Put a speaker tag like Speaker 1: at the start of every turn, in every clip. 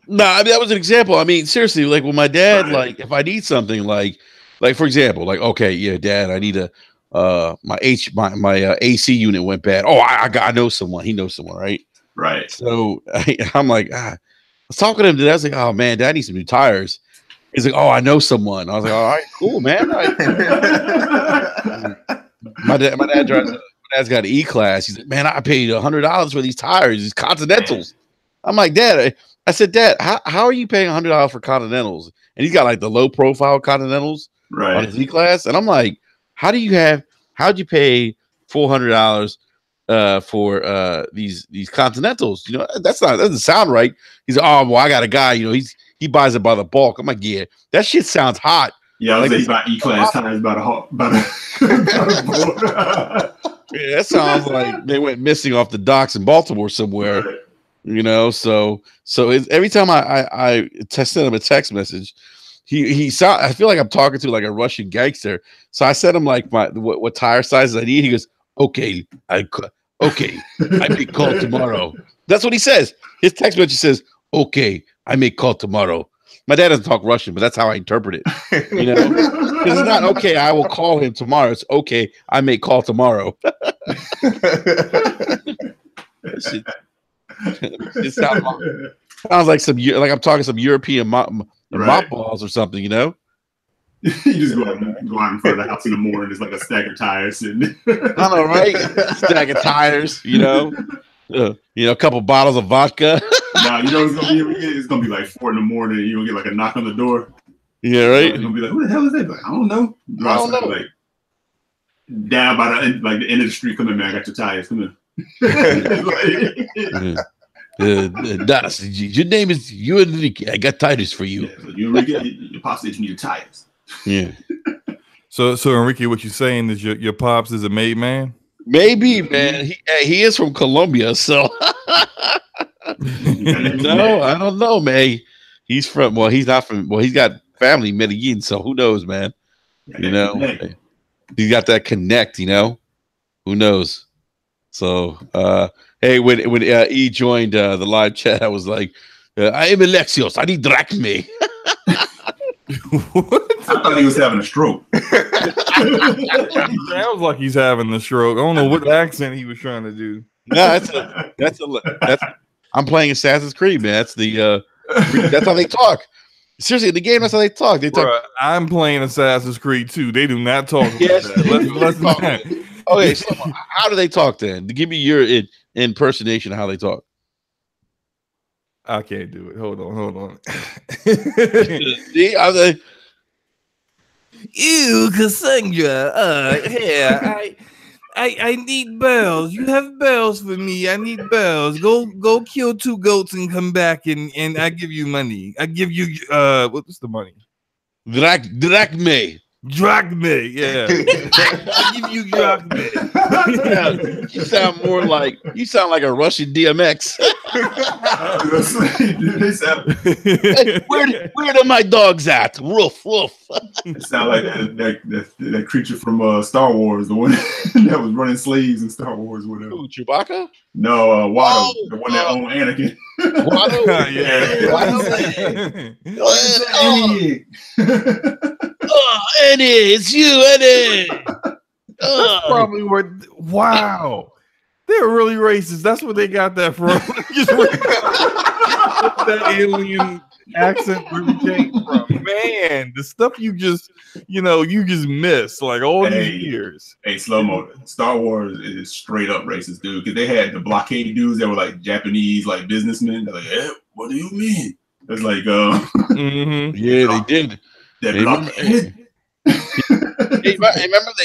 Speaker 1: No, I mean that was an example. I mean, seriously, like with my dad,
Speaker 2: Right.
Speaker 1: like if I need something, like for example, like okay, yeah, Dad, I need a my AC unit went bad. Oh, I know someone. He knows someone, right?
Speaker 2: Right.
Speaker 1: So I'm like, I was talking to him today. I was like, oh man, Dad needs some new tires. He's like, oh, I know someone. I was like, all right, cool, man. All right. My dad's got an E class. He's like, man, I paid $100 for these tires, these
Speaker 2: Man.
Speaker 1: Continentals. I'm like, Dad, I said, Dad, how are you paying $100 for Continentals? And he's got like the low profile Continentals on
Speaker 2: Right.
Speaker 1: his E class, and I'm like, how'd you pay $400 for these Continentals? You know, that doesn't sound right. He's like, oh well, I got a guy. You know, he buys it by the bulk. I'm like, yeah, that shit sounds hot.
Speaker 2: Yeah, I was
Speaker 1: Like,
Speaker 2: like, about E-class tires about a board.
Speaker 1: yeah, that sounds like they went missing off the docks in Baltimore somewhere.
Speaker 2: Right.
Speaker 1: You know, so every time I send him a text message, I feel like I'm talking to like a Russian gangster. So I sent him like what tire sizes I need. He goes, okay, okay, I may call tomorrow. That's what he says. His text message says, okay, I may call tomorrow. My dad doesn't talk Russian, but that's how I interpret it. You know, because it's not okay. I will call him tomorrow. It's okay. I may call tomorrow. It sounds like I'm talking some European mop balls or something. You know.
Speaker 2: You just go out in front of the house in the morning. There's like a stack of tires, and
Speaker 1: I know, right? Stack of tires. You know. A couple bottles of vodka.
Speaker 2: Now you know it's gonna be like 4 in the morning. And you're gonna get like a knock on the door.
Speaker 1: Yeah, right.
Speaker 2: It's gonna be like, who the hell is that? Like, I don't know.
Speaker 1: I don't know.
Speaker 2: Like down by the end of the street. Come in, man. I got your tires. Come in.
Speaker 1: Das, your name is Enrique. I got tires for you.
Speaker 2: Yeah, so you Enrique, your pops said you need tires.
Speaker 1: Yeah.
Speaker 3: So Enrique, what you're saying is your pops is a made man?
Speaker 1: Maybe, man. He is from Colombia, so no, I don't know, man. He's not from. Well, he's got family in Medellin, so who knows, man? You know, he's got that connect. You know, who knows? So, hey, when E joined the live chat, I was like, I am Alexios. I need drachme.
Speaker 2: What? I thought he was having a stroke.
Speaker 3: Sounds like he's having the stroke. I don't know what accent he was trying to do.
Speaker 1: No, that's I'm playing Assassin's Creed, man. That's how they talk. Seriously, in the game, that's how they talk.
Speaker 3: Bruh, I'm playing Assassin's Creed too. They do not talk.
Speaker 1: Yes,
Speaker 3: let's
Speaker 1: okay, so how do they talk then? Give me your impersonation of how they talk.
Speaker 3: I can't do it. Hold on.
Speaker 1: See, I was like,
Speaker 4: ew, Cassandra. I need bells. You have bells for me. I need bells. Go kill 2 goats and come back and I give you money. I give you what's the money?
Speaker 1: Drachme.
Speaker 4: Drachme, yeah. I give you drachme.
Speaker 1: Yeah, you sound like a Russian DMX. Hey, where are my dogs at? Woof woof.
Speaker 2: It sound like that creature from Star Wars, the one that was running slaves in Star Wars, whatever.
Speaker 1: Ooh, Chewbacca?
Speaker 2: No, Watto, the one that owned Anakin.
Speaker 1: Watto? Eddie, it's you, Eddie.
Speaker 3: That's probably what. Wow, they're really racist. That's where they got that from. Just that alien accent where we came from. Man, the stuff you just miss like all these years.
Speaker 2: Hey, slow mo. Star Wars is straight up racist, dude. Because they had the blockade dudes that were like Japanese, like businessmen. They're like, what do you mean? It's like,
Speaker 1: yeah, they did. Remember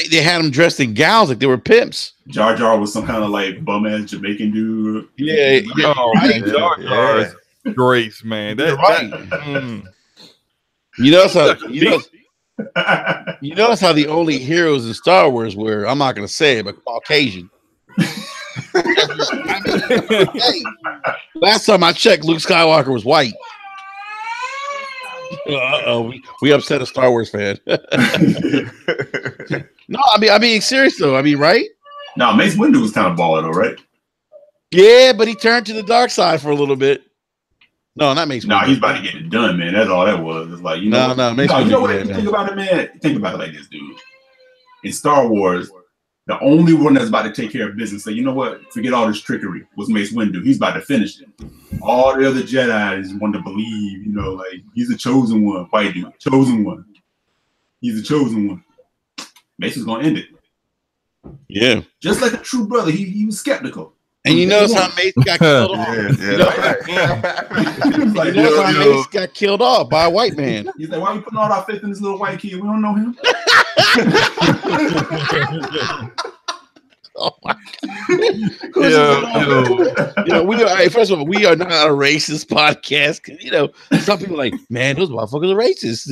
Speaker 1: they had them dressed in gowns like they were pimps.
Speaker 2: Jar Jar was some kind of like bum ass Jamaican dude.
Speaker 1: Yeah.
Speaker 3: Oh, man, Jar Jar is grace, man. That's right.
Speaker 1: You notice how the only heroes in Star Wars were, I'm not going to say it, but Caucasian. Hey, last time I checked, Luke Skywalker was white. We upset a Star Wars fan. No, I mean, serious though. I mean, right?
Speaker 2: No, Mace Windu was kind of baller though, right?
Speaker 1: Yeah, but he turned to the dark side for a little bit. No, not Mace.
Speaker 2: Nah, he's about to get it done, man. That's all that was. It's like, you know,
Speaker 1: Mace
Speaker 2: you know what? You think about it, man. Think about it like this, dude. In Star Wars, the only one that's about to take care of business, say, you know what? Forget all this trickery. What's Mace Windu? He's about to finish it. All the other Jedi want to believe, you know, like he's a chosen one. White dude, chosen one. He's a chosen one. Mace is gonna end it.
Speaker 1: Yeah,
Speaker 2: just like a true brother. He was skeptical.
Speaker 1: And you notice how Mace got killed off. Mace got killed off by a white man.
Speaker 2: He's like, why are you putting all our faith in this little white kid? We don't know him.
Speaker 1: Oh my God. First of all, we are not a racist podcast. Some people are like, man, those motherfuckers are racist.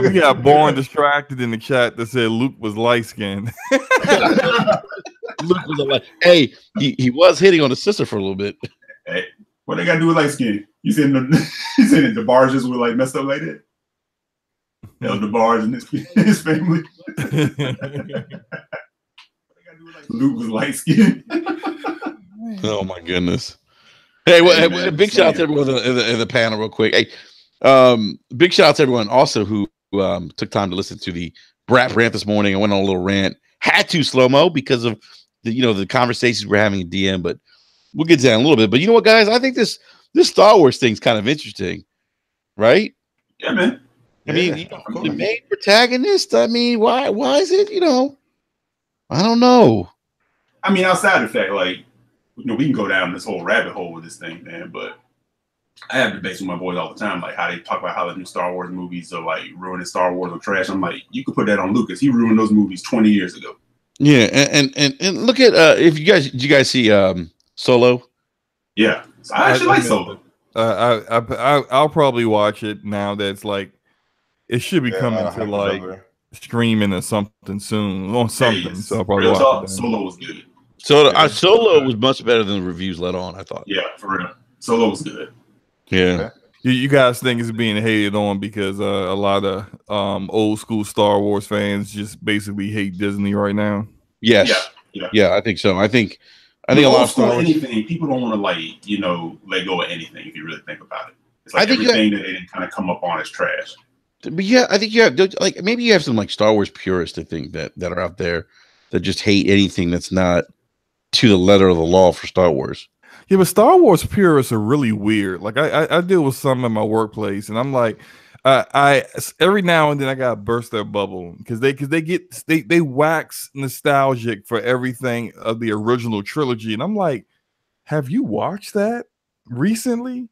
Speaker 3: We got Born Distracted in the chat that said Luke was light skinned.
Speaker 1: Luke was like, hey, he was hitting on his sister for a little bit.
Speaker 2: Hey, what they got to do with light skin? You saying the bars just were like messed up like that? The bars and his family. Luke was light skinned.
Speaker 1: Oh my goodness! Hey, big shout out to everyone in the panel, real quick. Hey, big shout out to everyone also who took time to listen to the Brat rant this morning. I went on a little rant. Had to slow-mo because of the conversations we're having in DM, but we'll get to that in a little bit. But you know what, guys? I think this Star Wars thing's kind of interesting, right?
Speaker 2: Yeah, man.
Speaker 1: I mean, the main protagonist. I mean, why is it? I don't know.
Speaker 2: I mean, outside of the fact, like, we can go down this whole rabbit hole with this thing, man. But I have debates with my boys all the time, like how they talk about how the new Star Wars movies are like ruining Star Wars or trash. I'm like, you could put that on Lucas. He ruined those movies 20 years ago.
Speaker 1: Yeah, and look at did you guys see Solo?
Speaker 2: Yeah, so I actually like Solo.
Speaker 3: I'll probably watch it now. That's like it should be coming to like streaming or something soon on something. So I'll probably watch it.
Speaker 2: Solo was good.
Speaker 1: Solo was much better than the reviews let on, I thought.
Speaker 2: Yeah, for real. Solo was good.
Speaker 1: Yeah.
Speaker 3: You guys think it's being hated on because a lot of old school Star Wars fans just basically hate Disney right now?
Speaker 1: Yes. Yeah, I think so. I think a lot of Star Wars
Speaker 2: people don't want to let go of anything if you really think about it. It's like everything that they didn't kind of come up on is trash.
Speaker 1: But yeah, I think you have maybe you have some like Star Wars purists I think that are out there that just hate anything that's not to the letter of the law for Star Wars.
Speaker 3: Yeah, but Star Wars purists are really weird. Like I deal with some in my workplace, and I'm like, I every now and then I gotta burst their bubble because they wax nostalgic for everything of the original trilogy, and I'm like, have you watched that recently?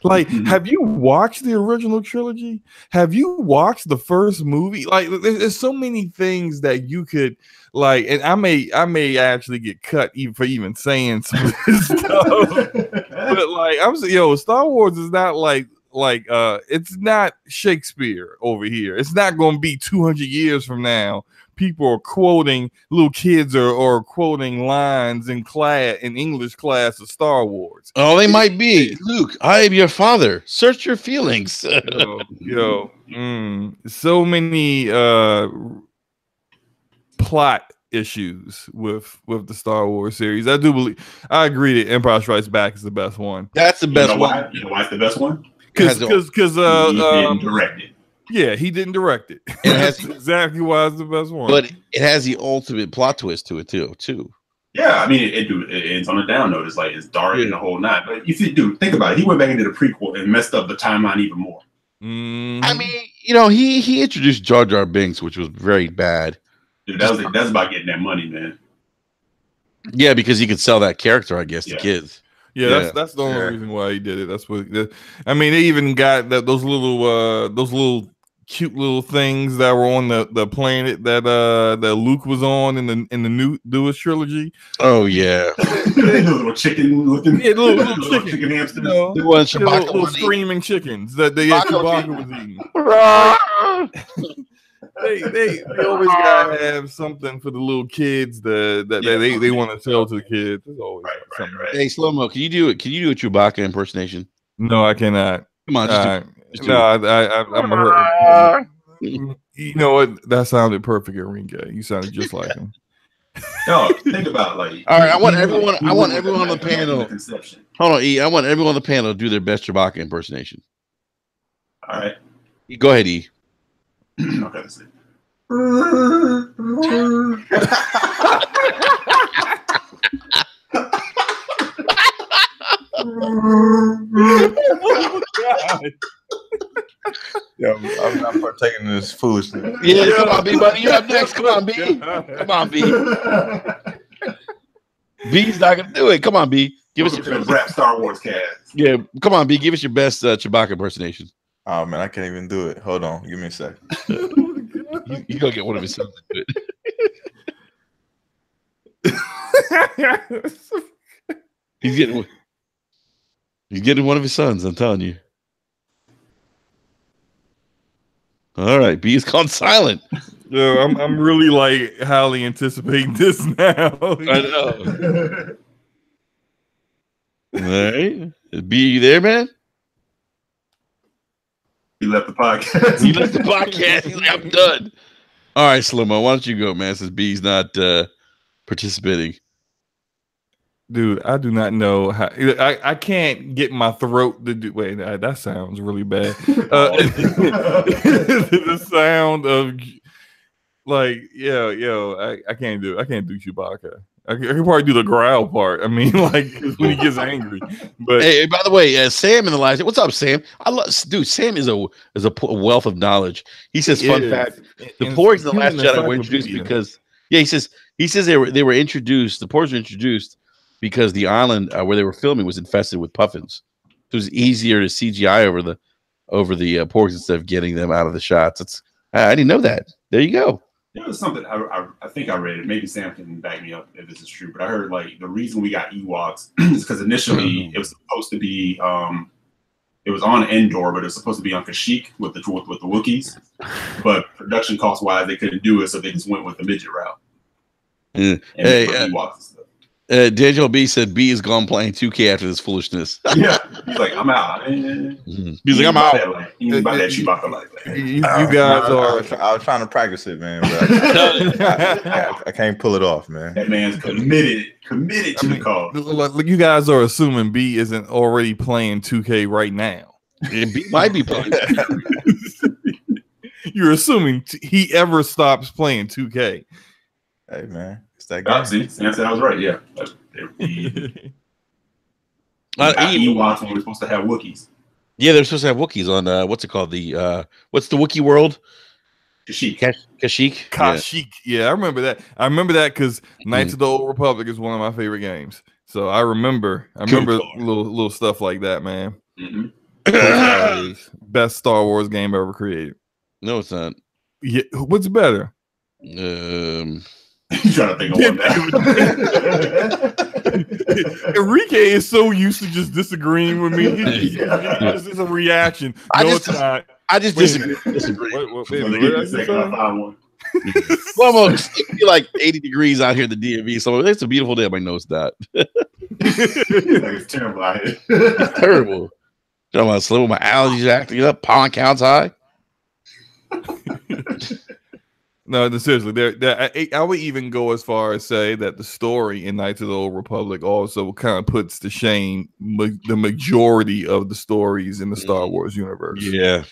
Speaker 3: Like, have you watched the original trilogy? Have you watched the first movie? Like, there's so many things that you could like, and I may actually get cut even for saying some of this stuff. But like, I'm saying, Star Wars is not like it's not Shakespeare over here. It's not going to be 200 years from now. People are quoting, little kids are quoting lines in English class of Star Wars.
Speaker 1: Oh, they might be. Luke, I am your father. Search your feelings.
Speaker 3: So many plot issues with the Star Wars series. I agree that Empire Strikes Back is the best one.
Speaker 1: That's the best one.
Speaker 2: You know why it's the best one?
Speaker 3: Because
Speaker 2: he didn't direct it.
Speaker 3: Yeah, he didn't direct it. That's exactly why it's the best one.
Speaker 1: But it has the ultimate plot twist to it too.
Speaker 2: Yeah, I mean, it ends on a down note. It's like it's dark and the whole night. But think about it. He went back into the prequel and messed up the timeline even more.
Speaker 1: I mean, he introduced Jar Jar Binks, which was very bad.
Speaker 2: Dude, that's about getting that money, man.
Speaker 1: Yeah, because he could sell that character, I guess, to kids.
Speaker 3: Yeah, that's the only reason why he did it. That's what. I mean, they even got those little cute little things that were on the planet that Luke was on in the newest trilogy.
Speaker 1: Oh yeah,
Speaker 2: little chicken looking,
Speaker 3: little chicken
Speaker 2: hamsters.
Speaker 3: Little screaming chickens that Chewbacca was eating. They always gotta have something for the little kids that they want to sell to the kids. There's always something.
Speaker 2: Right.
Speaker 1: Hey, Slow-mo, can you do it? Can you do a Chewbacca impersonation?
Speaker 3: No, I cannot.
Speaker 1: Come on,
Speaker 3: I'm hurt. You know what? That sounded perfect, Enrique. You sounded just like him.
Speaker 2: No, think about like.
Speaker 1: All right, I want everyone on the panel.
Speaker 2: Conception.
Speaker 1: Hold on, E. I want everyone on the panel to do their best Chewbacca impersonation.
Speaker 2: All right.
Speaker 1: Go ahead, E.
Speaker 2: Okay, let's see.
Speaker 3: Oh, God.
Speaker 5: Yeah, I'm not partaking in this foolishness.
Speaker 1: Yeah, come on, B, buddy. You're up next. Come on, B. Come on, B. B's not gonna do it. Come on, B. Give us your best.
Speaker 2: Rap Star Wars cast.
Speaker 1: Yeah, come on, B. Give us your best Chewbacca impersonation.
Speaker 5: Oh man, I can't even do it. Hold on, give me a second.
Speaker 1: You gonna get one of his sons to do it. He's getting one of his sons. I'm telling you. All right, B is gone silent.
Speaker 3: Yo, I'm really like highly anticipating this now.
Speaker 1: I know. All right, B, you there, man?
Speaker 2: He left the podcast.
Speaker 1: He left the podcast. He's like, I'm done. All right, Slow-Mo, why don't you go, man? Since B's not participating.
Speaker 3: Dude, I do not know how. I can't get my throat to do. Wait, that sounds really bad. The sound of like, I can't do. I can't do Chewbacca. I can probably do the growl part. I mean, like when he gets angry. But
Speaker 1: hey, by the way, Sam in the live. What's up, Sam? Dude. Sam is a wealth of knowledge. He says, fun fact: the Porgs in the Last Jedi were introduced because he says they were introduced. The Porgs were introduced because the island where they were filming was infested with puffins. It was easier to CGI over the Porgs instead of getting them out of the shots. I didn't know that. There you go.
Speaker 2: There was something I think I read it. Maybe Sam can back me up if this is true. But I heard like the reason we got Ewoks is because initially it was supposed to be it was on Endor, but it was supposed to be on Kashyyyk with the Wookiees. But production cost wise, they couldn't do it, so they just went with the midget route.
Speaker 1: Hey,
Speaker 2: Ewoks and stuff.
Speaker 1: Daniel B said B is gone playing 2K after this foolishness.
Speaker 2: Yeah, he's like, I'm out.
Speaker 1: He's like, I'm out.
Speaker 2: He's about that Chewbacca like that.
Speaker 3: You guys are.
Speaker 5: I was trying to practice it, man. But I can't pull it off, man.
Speaker 2: That man's committed to the cause.
Speaker 3: Look, you guys are assuming B isn't already playing 2K right now.
Speaker 1: Yeah, B might be playing.
Speaker 3: You're assuming he ever stops playing 2K.
Speaker 5: Hey, man. That guy.
Speaker 2: See, Sam said I was right. Yeah, Ewoks when we're supposed to have Wookiees.
Speaker 1: Yeah, they're supposed to have Wookiees on what's it called? The what's the Wookiee world?
Speaker 2: Kashyyyk.
Speaker 3: Kashyyyk. Yeah, I remember that. I remember that because Knights of the Old Republic is one of my favorite games. So I remember little stuff like that, man. Best Star Wars game ever created.
Speaker 1: No, it's not.
Speaker 3: Yeah, what's better?
Speaker 2: He's trying to think of one now.
Speaker 3: Enrique is so used to just disagreeing with me. This is a reaction. It's not.
Speaker 1: I just disagree.
Speaker 3: What did I say?
Speaker 1: Well, it's like 80 degrees out here in the DMV, so it's a beautiful day. I'm like, no, it's not.
Speaker 2: It's terrible out here.
Speaker 1: It's terrible. Talking about slow, my allergies acting up, pollen counts high.
Speaker 3: No, seriously, I would even go as far as say that the story in Knights of the Old Republic also kind of puts to shame the majority of the stories in the Star Wars universe.
Speaker 1: Yeah.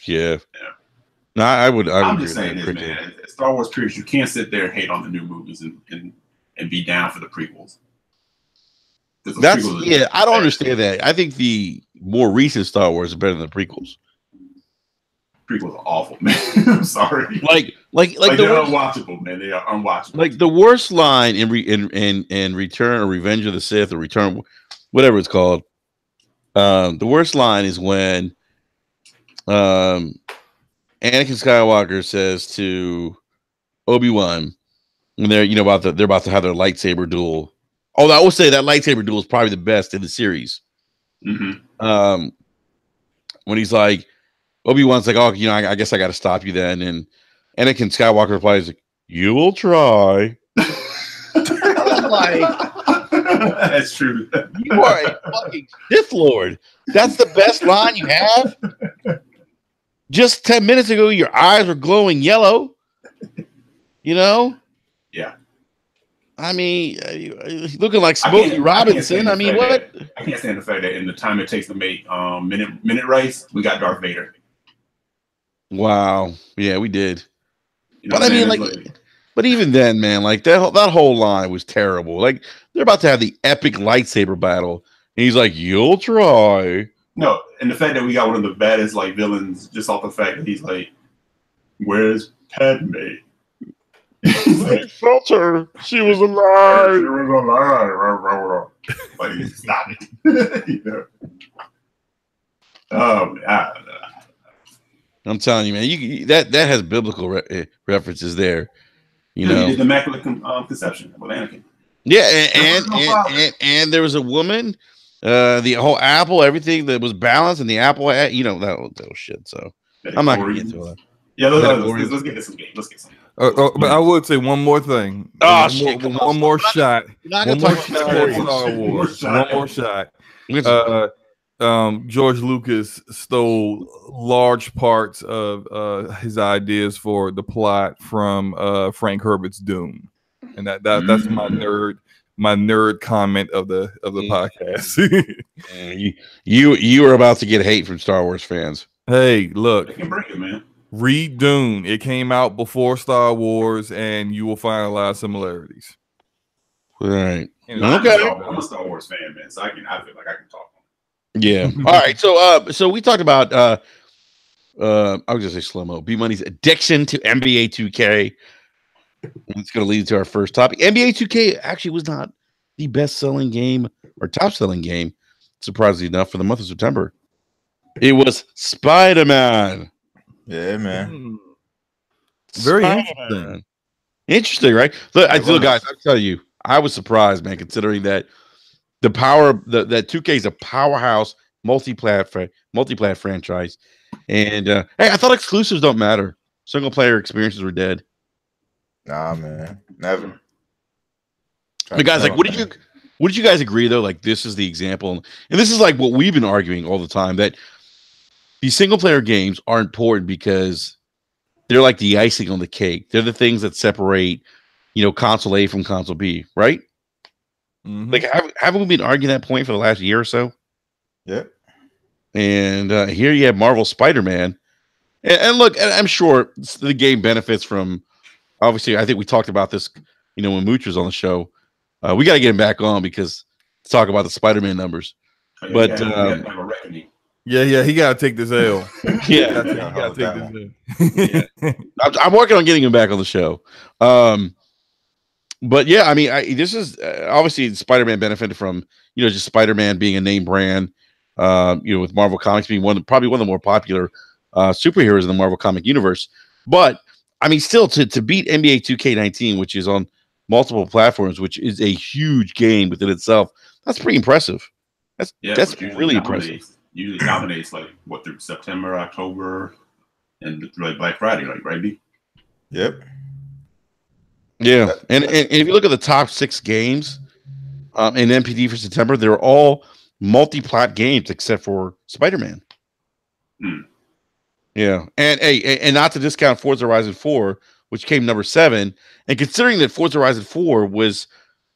Speaker 1: No, I'm
Speaker 2: just saying this, man. Star Wars period, you can't sit there and hate on the new movies and be down for the prequels.
Speaker 1: I don't understand that. I think the more recent Star Wars is better than the prequels.
Speaker 2: Prequels are awful, man. I'm sorry.
Speaker 1: Like
Speaker 2: they're unwatchable, man. They are unwatchable.
Speaker 1: Like the worst line in Return or Revenge of the Sith or Return, whatever it's called. The worst line is when Anakin Skywalker says to Obi-Wan when they're about to have their lightsaber duel. Oh, I will say that lightsaber duel is probably the best in the series. When he's like, Obi-Wan's like, oh, I guess I got to stop you then. And Anakin Skywalker replies, you will try. I'm like,
Speaker 2: that's true.
Speaker 1: You are a fucking Sith Lord. That's the best line you have? Just 10 minutes ago, your eyes were glowing yellow.
Speaker 2: Yeah.
Speaker 1: I mean, looking like Smokey Robinson. I mean, what?
Speaker 2: I can't stand the fact that in the time it takes to make minute rice, we got Darth Vader.
Speaker 1: Wow. Yeah, we did.
Speaker 2: You know
Speaker 1: But I mean, like, but even then, man, like that whole line was terrible. Like they're about to have the epic lightsaber battle, and he's like, "You'll try."
Speaker 2: No, and the fact that we got one of the baddest like villains just off the fact that he's like, "Where's Padme?"
Speaker 1: I felt her. She was alive.
Speaker 2: She was alive. Like, stop it. You know?
Speaker 1: I'm telling you, man. You that has biblical references there. You know,
Speaker 2: he did the Immaculate Conception with Anakin.
Speaker 1: Yeah, and there was a woman. The whole apple, everything that was balanced, and the apple, you know, that was shit. So I'm not gonna get into that.
Speaker 2: Yeah, let's get this game. Let's get some.
Speaker 3: But I would say one more thing. One more shot. One more shot at Star Wars. One more shot. George Lucas stole large parts of his ideas for the plot from Frank Herbert's Dune, and that's my nerd comment of the podcast.
Speaker 1: You are about to get hate from Star Wars fans.
Speaker 3: Hey, look.
Speaker 2: They can break it, man.
Speaker 3: Read Dune. It came out before Star Wars, and you will find a lot of similarities.
Speaker 1: Right.
Speaker 2: Okay. I'm a Star Wars fan, man, so I feel like I can talk.
Speaker 1: Yeah. All right. So we talked about I was gonna say slow-mo. B-Money's addiction to NBA 2K. It's gonna lead to our first topic. NBA 2K actually was not the best-selling game or top-selling game, surprisingly enough, for the month of September. It was Spider-Man.
Speaker 5: Yeah, man.
Speaker 3: Very interesting.
Speaker 1: Interesting, right? Look, guys, I'll tell you, I was surprised, man, considering that the power that 2K is a powerhouse multi-plat franchise. And hey, I thought exclusives don't matter. Single player experiences were dead.
Speaker 5: Nah, man. Never.
Speaker 1: But guys, like, what did you guys agree though? Like, this is the example, and this is like what we've been arguing all the time, that these single player games are important because they're like the icing on the cake. They're the things that separate, console A from console B, right? Mm-hmm. Like, haven't we been arguing that point for the last year or so?
Speaker 5: Yep. And
Speaker 1: here you have Marvel Spider-Man, and look, I'm sure the game benefits from. Obviously, I think we talked about this, when Mooch was on the show. We got to get him back on because to talk about the Spider-Man numbers. But
Speaker 3: yeah, he got to take this L.
Speaker 1: Yeah, he got to take this L. I'm working on getting him back on the show. But yeah, I mean, this is obviously Spider-Man benefited from just Spider-Man being a name brand. With Marvel Comics being probably one of the more popular superheroes in the Marvel comic universe. But I mean, still to beat NBA 2K19, which is on multiple platforms, which is a huge game within itself, that's pretty impressive. That's really impressive.
Speaker 2: Usually dominates through September, October, and like Black Friday, right, B?
Speaker 5: Yep.
Speaker 1: Yeah, and if you look at the top 6 games in NPD for September, they're all multi-plat games except for Spider-Man. Yeah, and not to discount Forza Horizon 4, which came number 7, and considering that Forza Horizon 4 was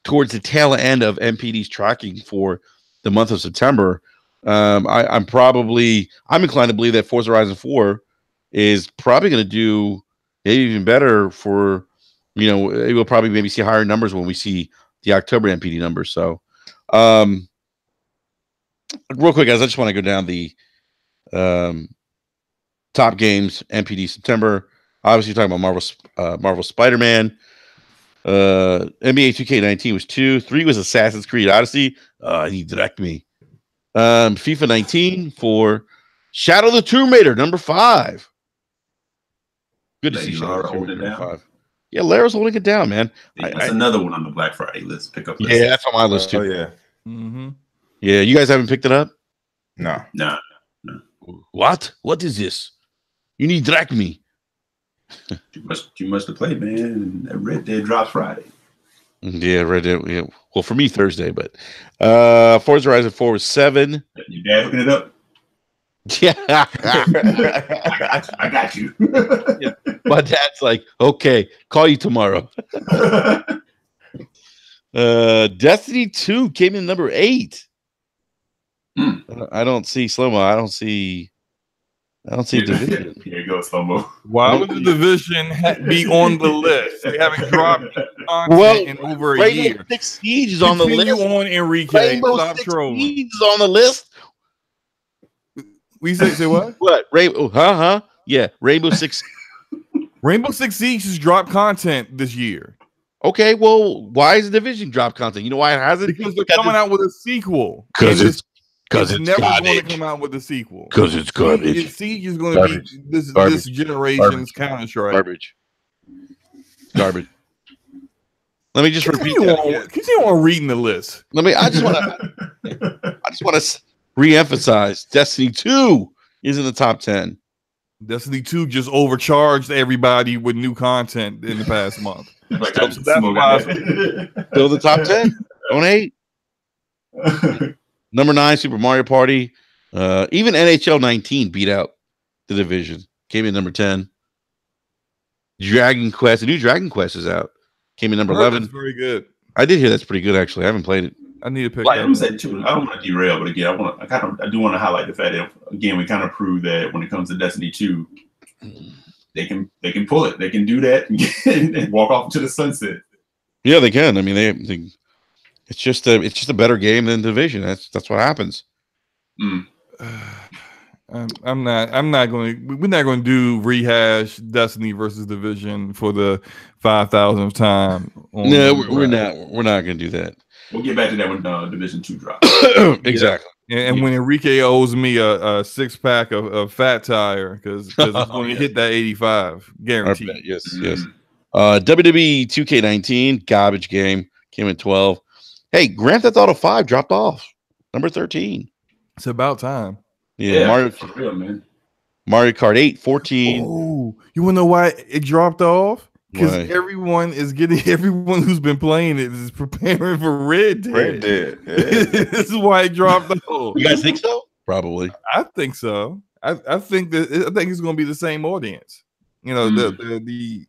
Speaker 1: towards the tail end of NPD's tracking for the month of September, I'm inclined to believe that Forza Horizon 4 is probably going to do maybe even better for, it will probably maybe see higher numbers when we see the October NPD numbers. So, real quick, guys, I just want to go down the top games NPD September. Obviously, talking about Marvel Spider-Man. NBA 2K19 was 2. 3 was Assassin's Creed Odyssey. He direct me. FIFA 19 for Shadow of the Tomb Raider, number 5. Good to see Shadow of the Tomb Raider, number 5. Yeah, Lara's holding it down, man.
Speaker 2: That's another one on the Black Friday list. Pick up.
Speaker 1: Yeah, that's on my list too.
Speaker 5: Oh yeah.
Speaker 3: Mm-hmm.
Speaker 1: Yeah, you guys haven't picked it up?
Speaker 5: No.
Speaker 1: What? What is this? You need to drag me.
Speaker 2: Too much to play, man. That Red Dead drops Friday.
Speaker 1: Yeah, Red Dead. Yeah. Well, for me, Thursday, but Forza Horizon 4 was 7.
Speaker 2: Your dad hooking it up?
Speaker 1: Yeah.
Speaker 2: I got you.
Speaker 1: Yeah. My dad's like, okay, call you tomorrow. Destiny 2 came in number 8.
Speaker 2: Hmm.
Speaker 1: I don't see slow-mo. I don't see Division.
Speaker 2: Here you go, slow-mo.
Speaker 3: Why would the Division be on the list? They haven't dropped content in over a
Speaker 1: Rainbow
Speaker 3: year.
Speaker 1: Six Siege is on the
Speaker 3: Continue
Speaker 1: list.
Speaker 3: on, Enrique.
Speaker 1: Rainbow
Speaker 3: Stop
Speaker 1: Six
Speaker 3: trolling.
Speaker 1: Siege is on the list.
Speaker 3: We say what?
Speaker 1: What? Rainbow? Yeah, Rainbow Six.
Speaker 3: Rainbow Six Siege has dropped content this year.
Speaker 1: Okay, well, why is the Division drop content? You know why it hasn't?
Speaker 3: Because they're coming out with a sequel.
Speaker 1: Because it's
Speaker 3: never going to
Speaker 1: garbage.
Speaker 3: come out with a sequel.
Speaker 1: Because it's garbage.
Speaker 3: Siege is going to be this generation's Counter-Strike.
Speaker 1: Garbage. Let me just repeat that.
Speaker 3: Continue on reading the list.
Speaker 1: I just want to re-emphasize Destiny 2 is in the top 10.
Speaker 3: Destiny 2 just overcharged everybody with new content in the past month.
Speaker 2: Like
Speaker 3: So that's why
Speaker 1: Still the top 10. On 8. Number 9, Super Mario Party. Even NHL 19 beat out the Division. Came in number 10. Dragon Quest. The new Dragon Quest is out. Came in number 11.
Speaker 3: That's very good.
Speaker 1: I did hear that's pretty good, actually. I haven't played it.
Speaker 3: I need to pick
Speaker 2: like
Speaker 3: that
Speaker 2: I'm
Speaker 3: up.
Speaker 2: saying too, I don't want to derail, but again, I do want to highlight the fact that again we kind of prove that when it comes to Destiny 2, they can pull it, they can do that and walk off to the sunset. Yeah,
Speaker 1: they can. I mean, they it's just a better game than Division. That's what happens.
Speaker 2: Mm.
Speaker 3: We're not going to do rehash Destiny versus Division for the 5,000th time.
Speaker 1: No, we're not going to do that.
Speaker 2: We'll get back to that when Division 2 drops.
Speaker 1: Exactly.
Speaker 3: And when Enrique owes me a 6-pack of Fat Tire because it's going to hit that 85 guaranteed.
Speaker 1: Yes. WWE 2K19 garbage game came in 12. Hey, Grand Theft Auto 5 dropped off number 13.
Speaker 3: It's about time.
Speaker 1: Yeah, Mario,
Speaker 2: for real, man.
Speaker 1: Mario Kart 8 14.
Speaker 3: Oh, you want to know why it dropped off? Because everyone who's been playing it is preparing for Red Dead.
Speaker 5: Red Dead. Yeah.
Speaker 3: This is why it dropped off.
Speaker 1: You guys think so? Probably.
Speaker 3: I think so. I think it's going to be the same audience. You know, the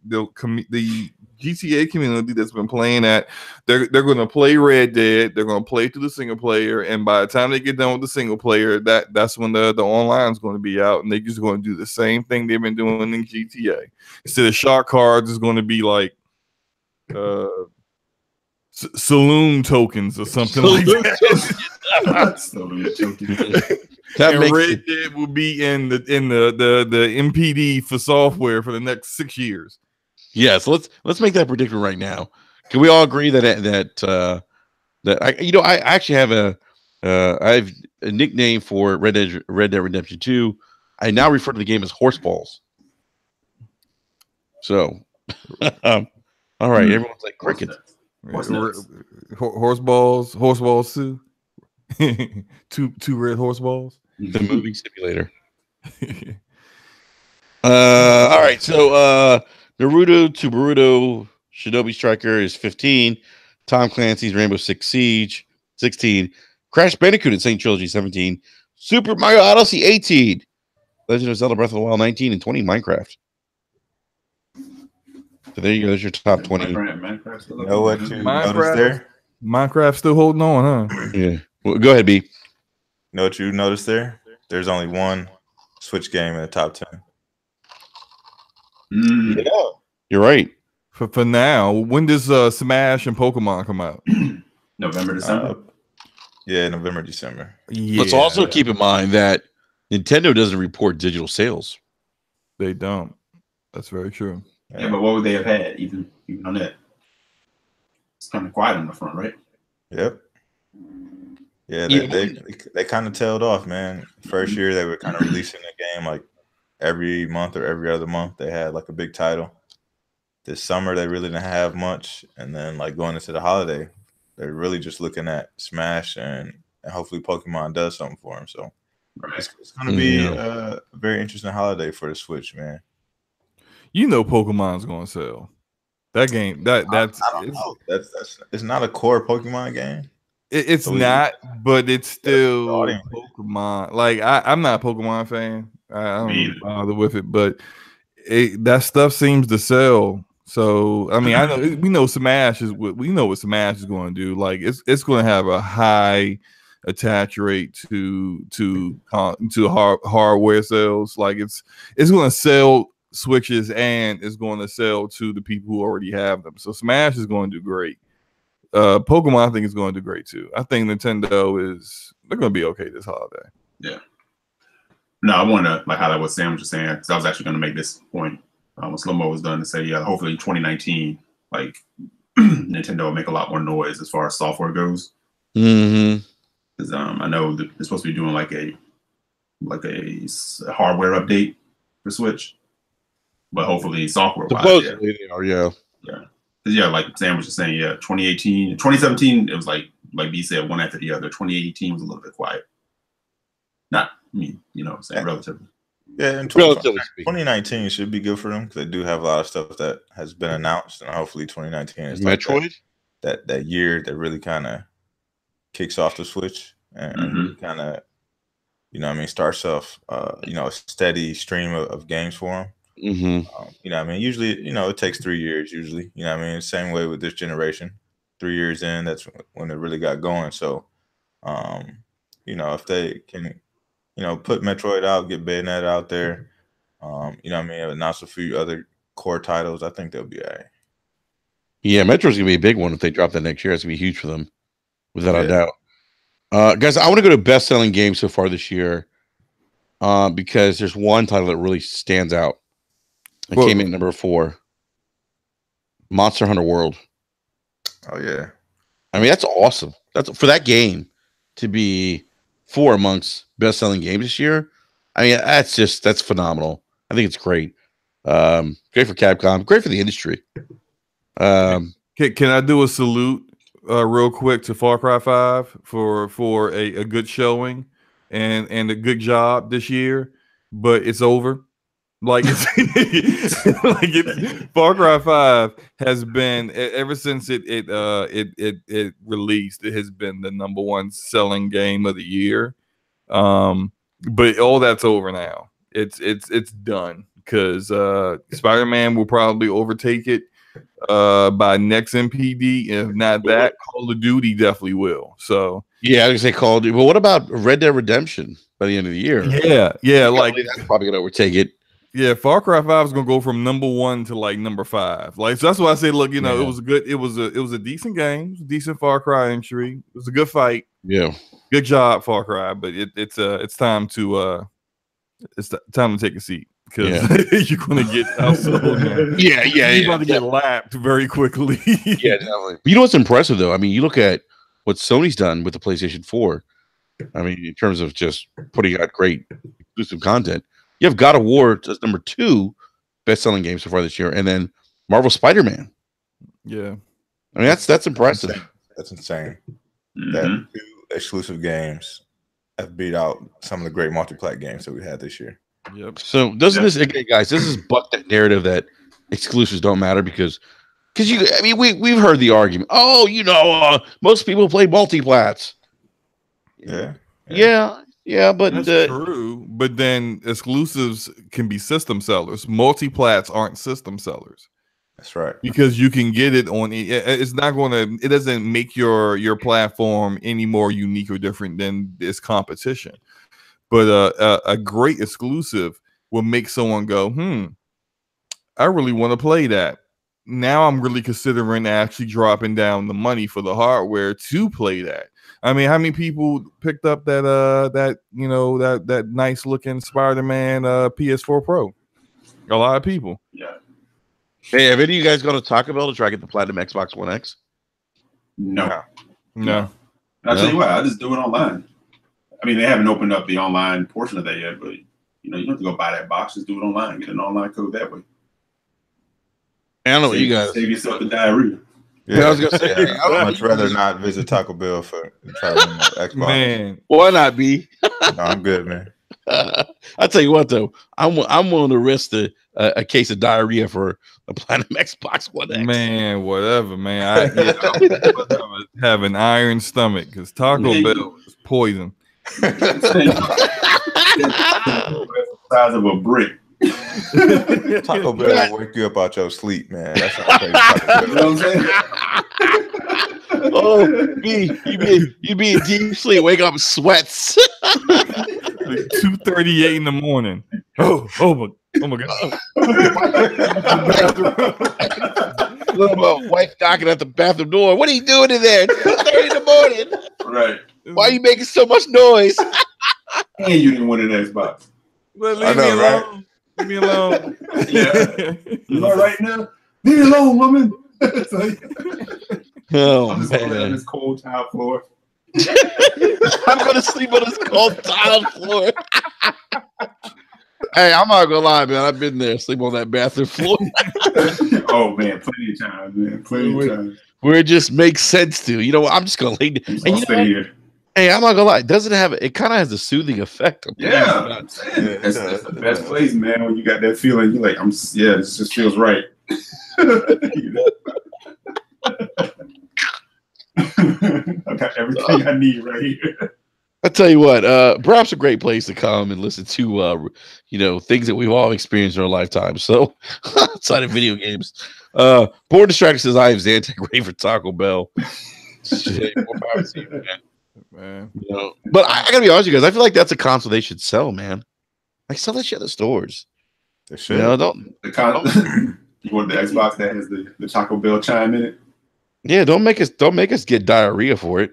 Speaker 3: GTA community that's been playing that they're going to play Red Dead. They're going to play through the single player, and by the time they get done with the single player, that's when the online is going to be out, and they're just going to do the same thing they've been doing in GTA. Instead of shark cards, it's going to be like saloon tokens or something like that.
Speaker 2: Saloon tokens.
Speaker 3: And Red Dead will be in the NPD for software for the next 6 years.
Speaker 1: Yeah, so let's make that prediction right now. Can we all agree that I actually have I have a nickname for Red Dead Redemption 2. I now refer to the game as Horseballs. So, all right, everyone's like crickets.
Speaker 3: Horseballs too. two red horse balls.
Speaker 1: The moving simulator. All right, so Naruto to Boruto Shinobi Striker is 15. Tom Clancy's Rainbow Six Siege 16. Crash Bandicoot Insane Trilogy 17. Super Mario Odyssey 18. Legend of Zelda Breath of the Wild 19 and 20. Minecraft. So there you go. There's your top 20.
Speaker 5: You know what you noticed there?
Speaker 3: Minecraft still holding on, huh?
Speaker 1: Yeah. Well, go ahead, B.
Speaker 5: You know what you noticed there? There's only one Switch game in the top 10.
Speaker 1: Yeah, you're right.
Speaker 3: For now, when does Smash and Pokemon come out?
Speaker 2: November, December.
Speaker 5: November, December.
Speaker 3: Yeah.
Speaker 1: Let's also keep in mind that Nintendo doesn't report digital sales.
Speaker 3: They don't. That's very true.
Speaker 2: Yeah, but what would they have had even on that? It's kind of quiet on the front, right?
Speaker 5: Yep. Yeah, they kind of tailed off, man. First year they were kind of releasing the game like every month or every other month. They had like a big title. This summer they really didn't have much, and then like going into the holiday, they're really just looking at Smash and hopefully Pokemon does something for them. So it's going to be a very interesting holiday for the Switch, man.
Speaker 3: You know, Pokemon's going to sell that game. That's
Speaker 5: I don't know. It's not a core Pokemon game.
Speaker 3: It's not, but it's still Pokemon. Like I'm not a Pokemon fan. I don't bother with it, but that stuff seems to sell.
Speaker 4: So I mean, I know we know Smash is what Smash is going to do. Like it's going to have a high attach rate to hardware sales. Like it's going to sell Switches and it's going to sell to the people who already have them. So Smash is going to do great. Pokemon, I think, is going to do great too. I think they're going to be okay this holiday.
Speaker 2: Yeah. No, I want to highlight what Sam was just saying, because I was actually going to make this point when Slow-Mo was done, to say, yeah, hopefully 2019, Nintendo will make a lot more noise as far as software goes.
Speaker 1: Mm-hmm.
Speaker 2: Because I know that they're supposed to be doing a hardware update for Switch, but hopefully software-wise,
Speaker 1: supposedly they are, yeah.
Speaker 2: Because like Sam was just saying, 2017, it was like B said, one after the other. 2018 was a little bit quiet. Not me, saying relatively.
Speaker 5: Yeah, and 2019 should be good for them because they do have a lot of stuff that has been announced, and hopefully 2019 is
Speaker 1: Metroid,
Speaker 5: that year that really kind of kicks off the Switch and kind of, starts off a steady stream of games for them.
Speaker 1: Mm-hmm.
Speaker 5: Usually, it takes 3 years. Usually, same way with this generation. 3 years in, that's when it really got going. So, if they can. Put Metroid out, get Bayonetta out there. Announce a few other core titles. I think they'll be all right.
Speaker 1: Yeah, Metroid's gonna be a big one if they drop that next year. It's gonna be huge for them, without a doubt. Guys, I want to go to best-selling games so far this year, because there's one title that really stands out. It came in at number 4. Monster Hunter World.
Speaker 5: Oh yeah,
Speaker 1: I mean that's awesome. That's for that game to be 4 amongst best-selling games this year. I mean, that's phenomenal. I think it's great. Great for Capcom. Great for the industry.
Speaker 4: Can I do a salute real quick to Far Cry 5 for a good showing and a good job this year? But it's over. Far Cry 5 has been, ever since it released, it has been the number 1 selling game of the year. But all that's over now. It's done because Spider-Man will probably overtake it by next NPD. If not that, Call of Duty definitely will. So
Speaker 1: yeah, I was gonna say Call of Duty. But what about Red Dead Redemption by the end of the year?
Speaker 4: Yeah,
Speaker 1: that's probably gonna overtake it.
Speaker 4: Yeah, Far Cry 5 is gonna go from number 1 to number 5. So that's why I say, look, it was a decent game, decent Far Cry entry. It was a good fight.
Speaker 1: Yeah, good
Speaker 4: job, Far Cry. But it's time to take a seat because you're gonna get outsold. You're about to get lapped very quickly.
Speaker 1: Yeah, definitely. But you know what's impressive though? I mean, you look at what Sony's done with the PlayStation 4. I mean, in terms of just putting out great exclusive content. You have God of War as number 2 best-selling game so far this year, and then Marvel Spider-Man.
Speaker 4: Yeah,
Speaker 1: I mean that's impressive.
Speaker 5: That's insane. That 2 exclusive games have beat out some of the great multi-plat games that we had this year.
Speaker 4: Yep.
Speaker 1: So doesn't this, again, guys? This is buck that narrative that exclusives don't matter because we've heard the argument. Oh, most people play multi-plats. Yeah, but
Speaker 4: that's true. But then exclusives can be system sellers. Multi-plats aren't system sellers.
Speaker 5: That's right.
Speaker 4: Because you can get it on. It's not going to. It doesn't make your platform any more unique or different than its competition. But a great exclusive will make someone go, I really want to play that. Now I'm really considering actually dropping down the money for the hardware to play that. I mean, how many people picked up that nice looking Spider-Man PS4 Pro? A lot of people.
Speaker 2: Yeah.
Speaker 1: Hey, have any of you guys gone to Taco Bell to try to get the Platinum Xbox One X?
Speaker 2: No.
Speaker 4: I'll
Speaker 2: tell you what, I just do it online. I mean, they haven't opened up the online portion of that yet, but you don't have to go buy that box. Just do it online. Get an online code that way.
Speaker 1: I don't know what you guys
Speaker 2: save yourself the diarrhea.
Speaker 5: Yeah, I was gonna say, I'd much rather not visit Taco Bell for try to win my Xbox.
Speaker 4: Man,
Speaker 1: why not, B?
Speaker 5: No, I'm good, man.
Speaker 1: I'll tell you what, though, I'm willing to risk a case of diarrhea for a Platinum Xbox One X.
Speaker 4: Man, whatever, man. I have an iron stomach because Taco Bell is poison.
Speaker 2: The size of a brick.
Speaker 5: Taco Bell will wake you up out your sleep, man. That's how crazy Taco Bell.
Speaker 2: You know what I'm saying?
Speaker 1: Oh, you be in deep sleep, wake up sweats.
Speaker 4: 2:38 in the morning. Oh my god.
Speaker 1: Little wife knocking at the bathroom door. What are you doing in there? It's 2:30 in the morning.
Speaker 2: Right.
Speaker 1: Why are you making so much noise?
Speaker 2: And you didn't win an Xbox.
Speaker 4: Well,
Speaker 5: I
Speaker 4: leave me
Speaker 5: know, right?
Speaker 4: alone. Leave me alone.
Speaker 2: Yeah. You all right now? Leave me alone, woman. It's like,
Speaker 1: Oh
Speaker 2: I'm just gonna lay on
Speaker 1: man,
Speaker 2: this cold tile floor.
Speaker 1: I'm gonna sleep on this cold tile floor. Hey, I'm not gonna lie, man. I've been there, sleep on that bathroom floor
Speaker 2: Oh man, plenty of times, man. Plenty of times.
Speaker 1: where it just makes sense to. You know, I'm just gonna lay.
Speaker 2: I'm just
Speaker 1: And
Speaker 2: gonna
Speaker 1: you know
Speaker 2: stay
Speaker 1: what?
Speaker 2: here.
Speaker 1: Hey, I'm not gonna lie. It doesn't have. It kind of has a soothing effect.
Speaker 2: Yeah, I'm saying, that's the best place, man. When you got that feeling, you're like, this just feels right. You know? I got everything I need right here.
Speaker 1: I tell you what, perhaps a great place to come and listen to, things that we've all experienced in our lifetime. So, outside of video games, Born Distracted says, "I have Zantac ready for Taco Bell." Shit, more power to you,
Speaker 4: Man.
Speaker 1: you know? But I gotta be honest with you guys. I feel like that's a console they should sell, man. Like sell that shit at the stores.
Speaker 5: They
Speaker 1: You
Speaker 5: should.
Speaker 1: know, don't
Speaker 2: You want the Xbox that has the Taco Bell chime in it?
Speaker 1: yeah, don't make us get diarrhea for it.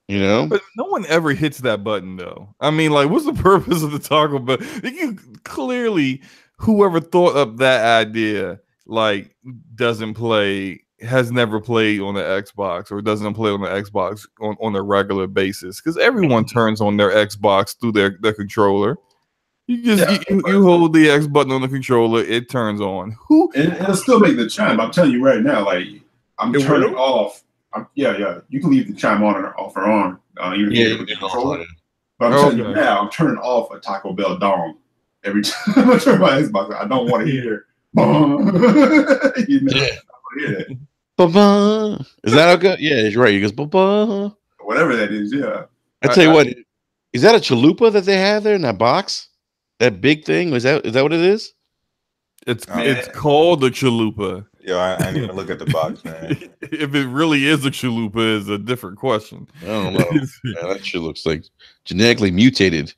Speaker 1: You know,
Speaker 4: But no one ever hits that button though. I mean, like, what's the purpose of the Taco Bell? Clearly, whoever thought up that idea, like, has never played on the Xbox or doesn't play on the Xbox on a regular basis. Because everyone turns on their Xbox through their controller. You just you hold the X button on the controller, it turns on.
Speaker 2: And it'll still make the chime. I'm telling you right now, like I'm turning off. Yeah. You can leave the chime on or off or on. Even if you have the controller. But I'm telling you now, I'm turning off a Taco Bell dong every time I turn my Xbox. I don't want to hear. You know, I don't hear that.
Speaker 1: ba-ba. Is that okay? Yeah, it's right. He goes ba-ba.
Speaker 2: Whatever that is, yeah.
Speaker 1: I tell you what, is that a chalupa that they have there in that box? That big thing? Is that what it is?
Speaker 4: It's called the chalupa.
Speaker 5: Yo, I didn't even look at the box, man.
Speaker 4: If it really is a chalupa, is a different question.
Speaker 1: I don't know. Man, that shit looks like genetically mutated.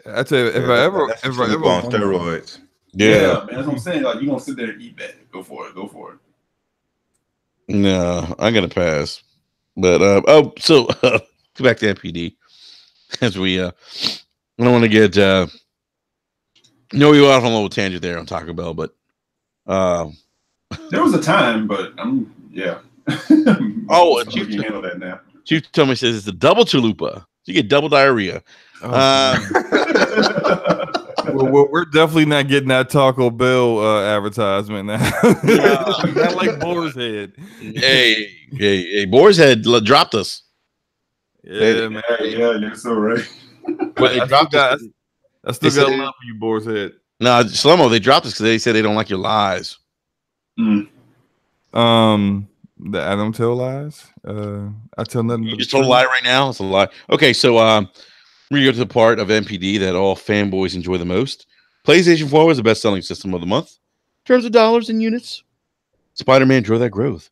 Speaker 4: I tell you, if I ever
Speaker 5: on steroids.
Speaker 1: Yeah.
Speaker 2: Man, that's what I'm saying. Like you gonna sit there and eat that? Go for it.
Speaker 1: No, I'm gonna pass. But so go back to NPD as we I don't want to get we went off on a little tangent there on Taco Bell, but
Speaker 2: there was a time, but yeah.
Speaker 1: Oh,
Speaker 2: you can handle that now.
Speaker 1: Chief told me says it's a double chalupa. You get double diarrhea.
Speaker 4: Well, we're definitely not getting that Taco Bell advertisement now. Not like Boar's Head.
Speaker 1: Hey, Boar's Head dropped us.
Speaker 4: Yeah, man.
Speaker 2: Yeah, so right.
Speaker 1: But they dropped us.
Speaker 4: I still got love for you, Boar's Head.
Speaker 1: No, Slow-Mo, they dropped us because they said they don't like your lies.
Speaker 2: Mm.
Speaker 4: I don't tell lies. I tell nothing.
Speaker 1: You just told a lie right now. It's a lie. Okay, so we go to the part of NPD that all fanboys enjoy the most. PlayStation 4 was the best-selling system of the month in terms of dollars and units. Spider-Man drove that growth.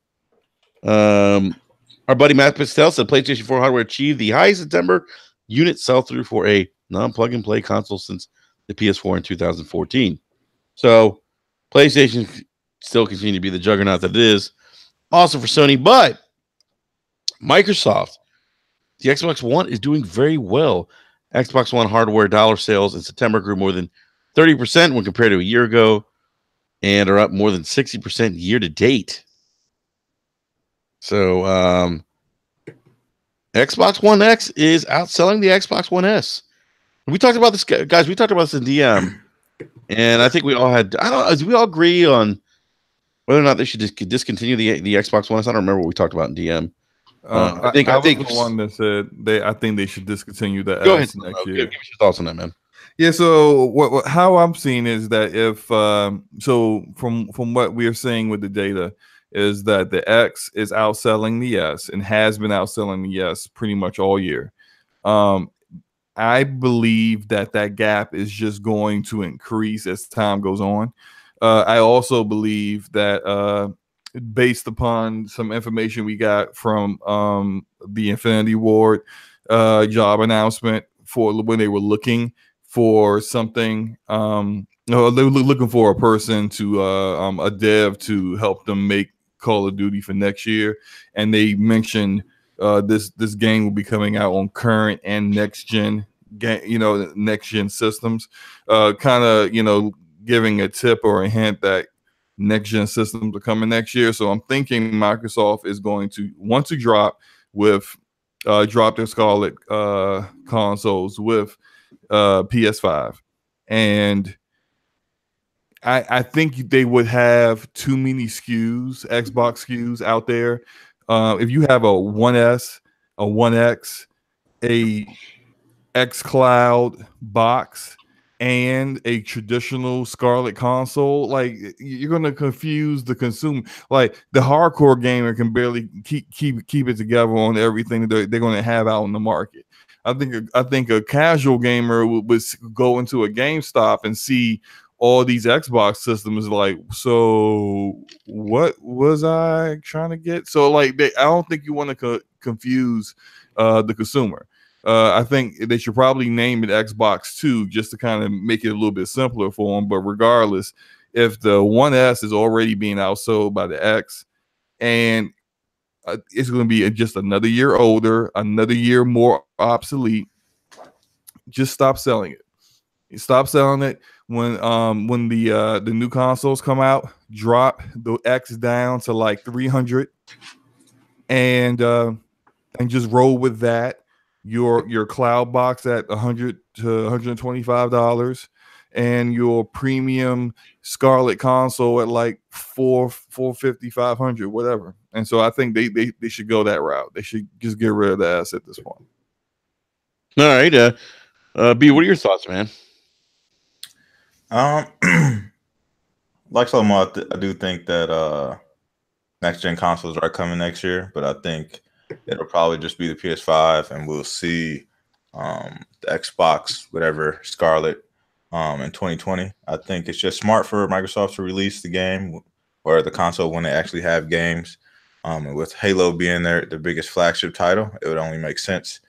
Speaker 1: Our buddy Matt Pistel said PlayStation 4 hardware achieved the highest September unit sell-through for a non-plug-and-play console since the PS4 in 2014. So PlayStation still continue to be the juggernaut that it is. Also for Sony, but Microsoft, the Xbox One is doing very well. Xbox One hardware dollar sales in September grew more than 30% when compared to a year ago and are up more than 60% year to date. So Xbox One X is outselling the Xbox One S. We talked about this, guys. We talked about this in DM, and I think we all had. I don't know. Do we all agree on whether or not they should just discontinue the Xbox One S? I don't remember what we talked about in DM. I think
Speaker 4: was the one that said I think they should discontinue the
Speaker 1: go
Speaker 4: S
Speaker 1: ahead.
Speaker 4: next year.
Speaker 1: Give me your thoughts on that, man.
Speaker 4: Yeah. So how I'm seeing is that if so from what we are seeing with the data is that the X is outselling the S and has been outselling the S pretty much all year. I believe that gap is just going to increase as time goes on. I also believe that based upon some information we got from the Infinity Ward job announcement for when they were looking for something, no, they were looking for a person to a dev to help them make Call of Duty for next year, and they mentioned this game will be coming out on current and next gen next gen systems, kind of giving a tip or a hint that next gen systems are coming next year. So I'm thinking Microsoft is going to want to drop their Scarlet consoles with PS5, and I think they would have too many SKUs, Xbox SKUs out there. If you have a 1S, a 1X, a xCloud box, and a traditional Scarlet console, like you're gonna confuse the consumer. Like the hardcore gamer can barely keep it together on everything that they're gonna have out in the market. I think a casual gamer would go into a GameStop and see all these Xbox systems, like, so what was I trying to get? So like I don't think you want to confuse the consumer. I think they should probably name it Xbox 2 just to kind of make it a little bit simpler for them. But regardless, if the 1S is already being outsold by the X, and it's going to be just another year older, another year more obsolete, just stop selling it. You stop selling it when the new consoles come out. Drop the X down to like 300, and just roll with that. Your cloud box at $100 to $125, and your premium Scarlet console at like $450, $500, whatever. And so I think they should go that route. They should just get rid of the S at this point.
Speaker 1: All right, B, what are your thoughts, man?
Speaker 5: Like so much, I do think that next gen consoles are coming next year, but I think it'll probably just be the PS5, and we'll see the Xbox, whatever, Scarlet in 2020. I think it's just smart for Microsoft to release the game or the console when they actually have games. And with Halo being their biggest flagship title, it would only make sense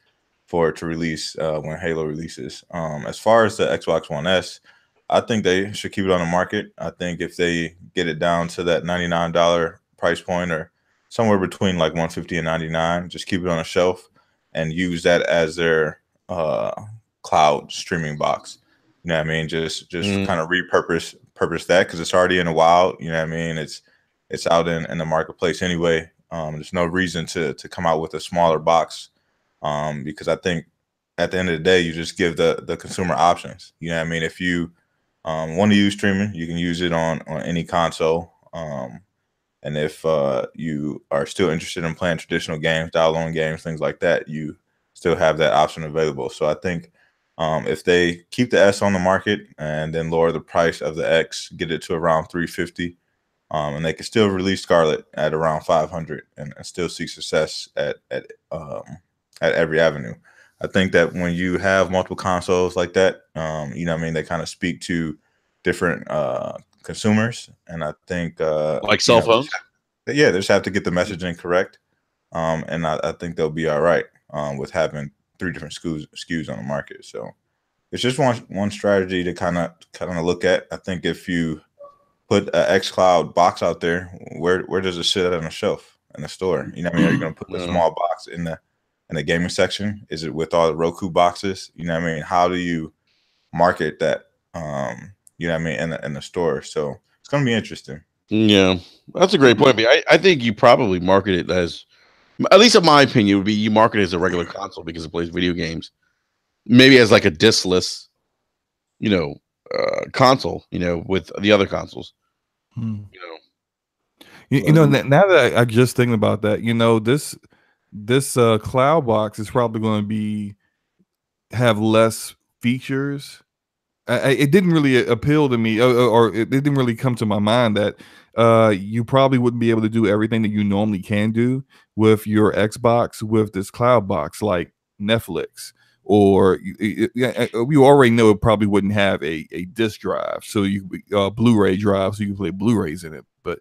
Speaker 5: for it to release when Halo releases. As far as the Xbox One S, I think they should keep it on the market. I think if they get it down to that $99 price point, or somewhere between like $150 and $99, just keep it on a shelf and use that as their cloud streaming box. You know what I mean? Just kind of repurpose that, because it's already in the wild. You know what I mean? It's out in the marketplace anyway. There's no reason to come out with a smaller box, because I think at the end of the day, you just give the consumer options. You know what I mean? If you want to use streaming, you can use it on any console. And if you are still interested in playing traditional games, downloading games, things like that, you still have that option available. So I think if they keep the S on the market and then lower the price of the X, get it to around $350, and they can still release Scarlet at around $500 and still see success at every avenue. I think that when you have multiple consoles like that, you know what I mean, they kind of speak to different consumers, and I think
Speaker 1: like cell phones.
Speaker 5: Yeah, they just have to get the messaging correct, and I think they'll be all right with having 3 different SKUs on the market. So it's just one strategy to kind of look at. I think if you put an xCloud box out there, where does it sit on a shelf in the store? You know what I mean? Are you going to put the small box in the gaming section? Is it with all the Roku boxes? You know what I mean? How do you market that? You know what I mean, in the store. So it's going to be interesting.
Speaker 1: Yeah, that's a great point. I think you probably market it as, at least in my opinion, would be you market it as a regular console because it plays video games. Maybe as like a diskless, console, with the other consoles.
Speaker 4: Now that I just thinking about that, this cloud box is probably going to have less features. It didn't really appeal to me, or it didn't really come to my mind that you probably wouldn't be able to do everything that you normally can do with your Xbox with this cloud box, like Netflix or we already know it probably wouldn't have a disc drive, so you Blu-ray drive, so you can play Blu-rays in it. But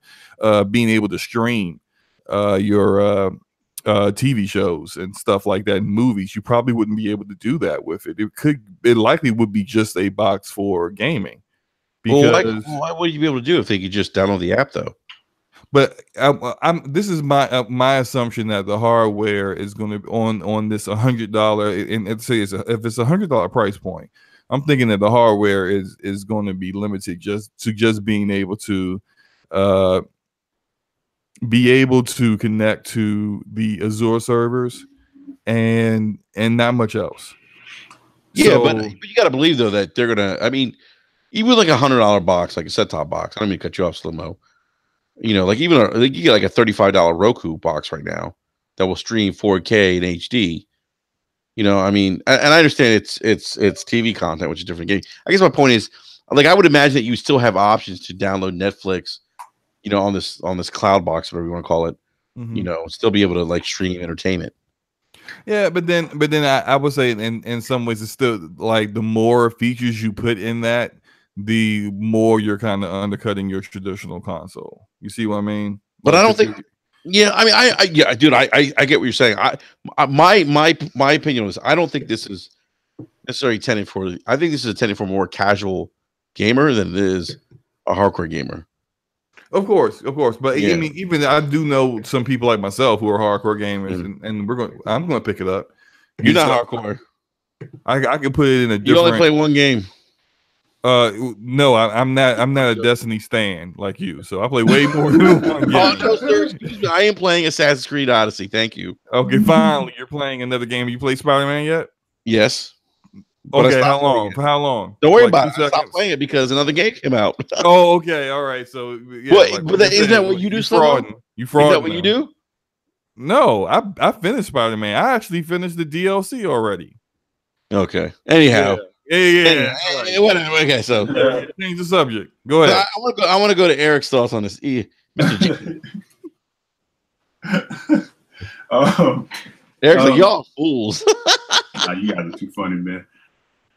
Speaker 4: being able to stream your TV shows and stuff like that, and movies, you probably wouldn't be able to do that with it. It likely would be just a box for gaming. Because
Speaker 1: why would you be able to do it if they could just download the app though?
Speaker 4: But this is my assumption that the hardware is going to be on this $100, and let's say if it's $100 price point, I'm thinking that the hardware is going to be limited just being able to connect to the Azure servers and not much else.
Speaker 1: Yeah, so, but you got to believe though that they're gonna. I mean, even with like $100 box, like a set-top box. I don't mean to cut you off, Slow-Mo. You know, like even you get like a $35 Roku box right now that will stream 4K and HD. You know, I mean, and I understand it's TV content, which is a different game. I guess my point is, like, I would imagine that you still have options to download Netflix, you know, on this cloud box, whatever you want to call it. You know, still be able to like stream entertainment.
Speaker 4: Yeah, but then I would say in some ways it's still like the more features you put in that, the more you're kind of undercutting your traditional console. You see what I mean?
Speaker 1: But like, I don't think. Yeah, I mean, dude, I get what you're saying. My opinion is I don't think this is necessarily intended for. I think this is intended for a more casual gamer than it is a hardcore gamer.
Speaker 4: Of course, but yeah. I mean, even I do know some people like myself who are hardcore gamers, and I'm going to pick it up.
Speaker 1: You're not hardcore.
Speaker 4: I can put it in a different.
Speaker 1: You only play one game.
Speaker 4: No, I'm not a Destiny stan like you, so I play way more than one game.
Speaker 1: Oh, no, sir, excuse me. I am playing Assassin's Creed Odyssey. Thank you.
Speaker 4: Okay, finally, you're playing another game. You play Spider-Man yet?
Speaker 1: Yes.
Speaker 4: Okay, how long? For how long?
Speaker 1: Don't worry about it. I stopped playing it because another game came out.
Speaker 4: Oh, okay, all right. So, yeah,
Speaker 1: but isn't that what you do?
Speaker 4: You fraud.
Speaker 1: Is that what you do?
Speaker 4: No, I finished Spider-Man. I actually finished the DLC already.
Speaker 1: Okay. Anyhow.
Speaker 4: Yeah.
Speaker 1: Right. Whatever. Okay, so
Speaker 4: change the subject. Go ahead.
Speaker 1: I want to go to Eric's thoughts on this. Mr. Eric's like, y'all fools.
Speaker 2: You guys are too funny, man.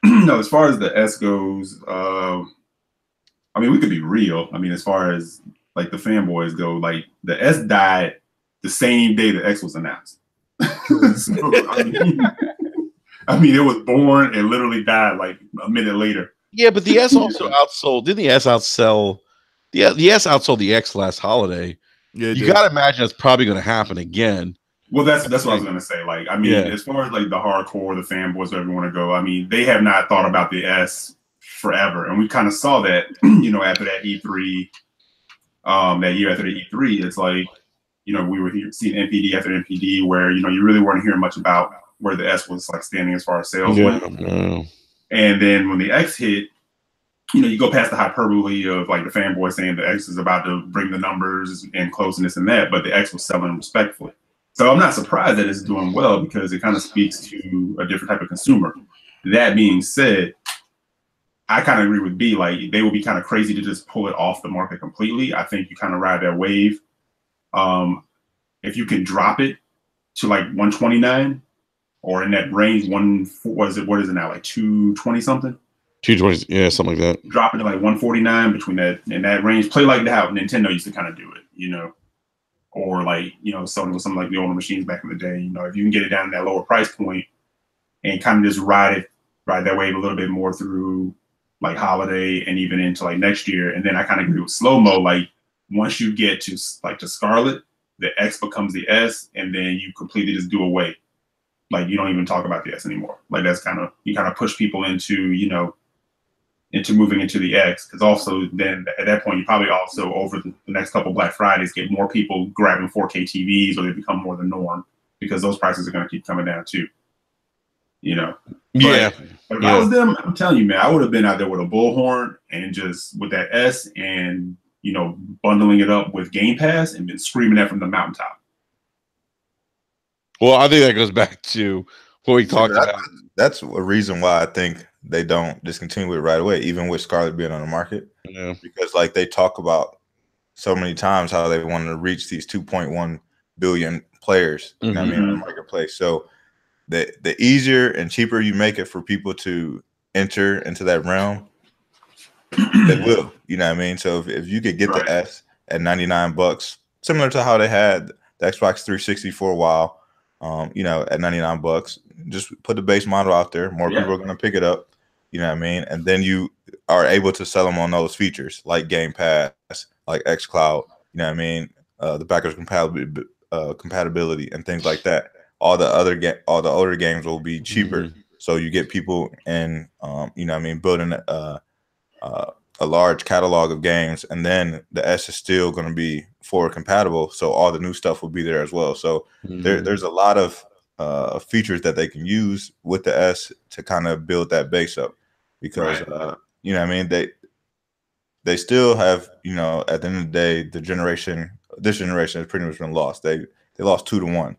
Speaker 2: No, as far as the S goes, I mean, we could be real. I mean, as far as like the fanboys go, like the S died the same day the X was announced. So, I mean, it was born and literally died like a minute later.
Speaker 1: Yeah, but the S also outsold. Didn't the S outsell? The S outsold the X last holiday. Yeah, you got to imagine that's probably going to happen again.
Speaker 2: Well, that's what I was going to say. Like, I mean, as far as like the hardcore, the fanboys, wherever you want to go, I mean, they have not thought about the S forever, and we kind of saw that, you know, after that E3, that year after the E3, it's like, you know, we were seeing NPD after NPD, where you know you really weren't hearing much about where the S was like standing as far as sales went. And then when the X hit, you know, you go past the hyperbole of like the fanboy saying the X is about to bring the numbers and close and this and that, but the X was selling respectfully. So I'm not surprised that it's doing well because it kind of speaks to a different type of consumer. That being said, I kind of agree with B. Like they would be kind of crazy to just pull it off the market completely. I think you kind of ride that wave. If you can drop it to like 129 or in that range, what is it now, like 220 something?
Speaker 1: 220, yeah, something like that.
Speaker 2: Drop it to like 149 between that in that range. Play like how Nintendo used to kind of do it, you know. Or like, you know, Sony with something like the older machines back in the day, you know, if you can get it down to that lower price point and kind of just ride that wave a little bit more through like holiday and even into like next year. And then I kind of agree with Slow-Mo, like once you get to like to Scarlet, the X becomes the S and then you completely just do away. Like you don't even talk about the S anymore. Like that's you kind of push people into, you know, into moving into the X, because also then at that point you probably also over the next couple Black Fridays get more people grabbing 4K TVs, or they become more the norm because those prices are going to keep coming down too. You know,
Speaker 1: but
Speaker 2: if I was them, I'm telling you, man, I would have been out there with a bullhorn and just with that S and you know bundling it up with Game Pass and been screaming that from the mountaintop.
Speaker 1: Well, I think that goes back to what we talked about.
Speaker 5: That's a reason why I think they don't discontinue it right away, even with Scarlet being on the market.
Speaker 1: Yeah.
Speaker 5: Because like they talk about so many times how they want to reach these 2.1 billion players, you know what I mean, on the marketplace. So the easier and cheaper you make it for people to enter into that realm, they will. You know what I mean? So if you could get the S at $99, similar to how they had the Xbox 360 for a while, you know, at $99, just put the base model out there. More people are going to pick it up. You know what I mean? And then you are able to sell them on those features like Game Pass, like xCloud. You know what I mean? The backwards compatibility and things like that. All the older games will be cheaper, so you get people in. You know what I mean? Building a large catalog of games, and then the S is still going to be forward compatible, so all the new stuff will be there as well. So there's a lot of features that they can use with the S to kind of build that base up, because you know what I mean, they still have, you know, at the end of the day, this generation has pretty much been lost. They lost 2-1.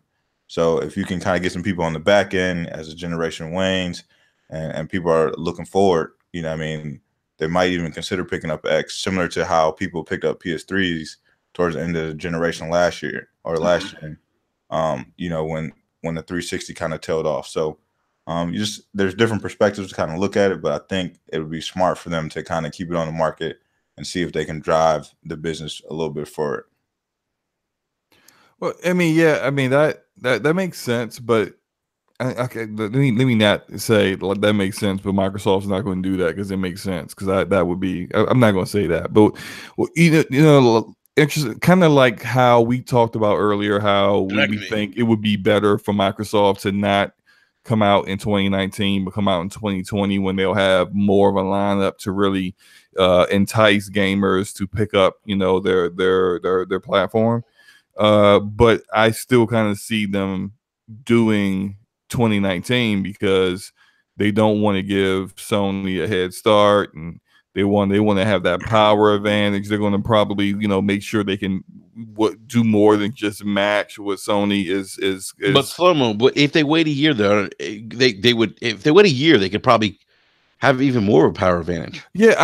Speaker 5: So if you can kind of get some people on the back end as the generation wanes, and people are looking forward, you know what I mean, they might even consider picking up X, similar to how people picked up PS3s towards the end of the generation last year or last year. You know, when the 360 kind of tailed off. So there's different perspectives to kind of look at it, but I think it would be smart for them to kind of keep it on the market and see if they can drive the business a little bit forward.
Speaker 4: Well, I mean, yeah, I mean that makes sense, but okay, let me not say like that makes sense, but Microsoft's not going to do that because it makes sense, because that would be, I'm not going to say that, but well, you know, interesting, kind of like how we talked about earlier, how we think it would be better for Microsoft to not come out in 2019 but come out in 2020 when they'll have more of a lineup to really entice gamers to pick up, you know, their platform. But I still kind of see them doing 2019 because they don't want to give Sony a head start, and they want to have that power advantage. They're going to probably, you know, make sure they can do more than just match what Sony is.
Speaker 1: But slow-mo. But if they wait a year, though, they would. If they wait a year, they could probably have even more of a power advantage.
Speaker 4: Yeah,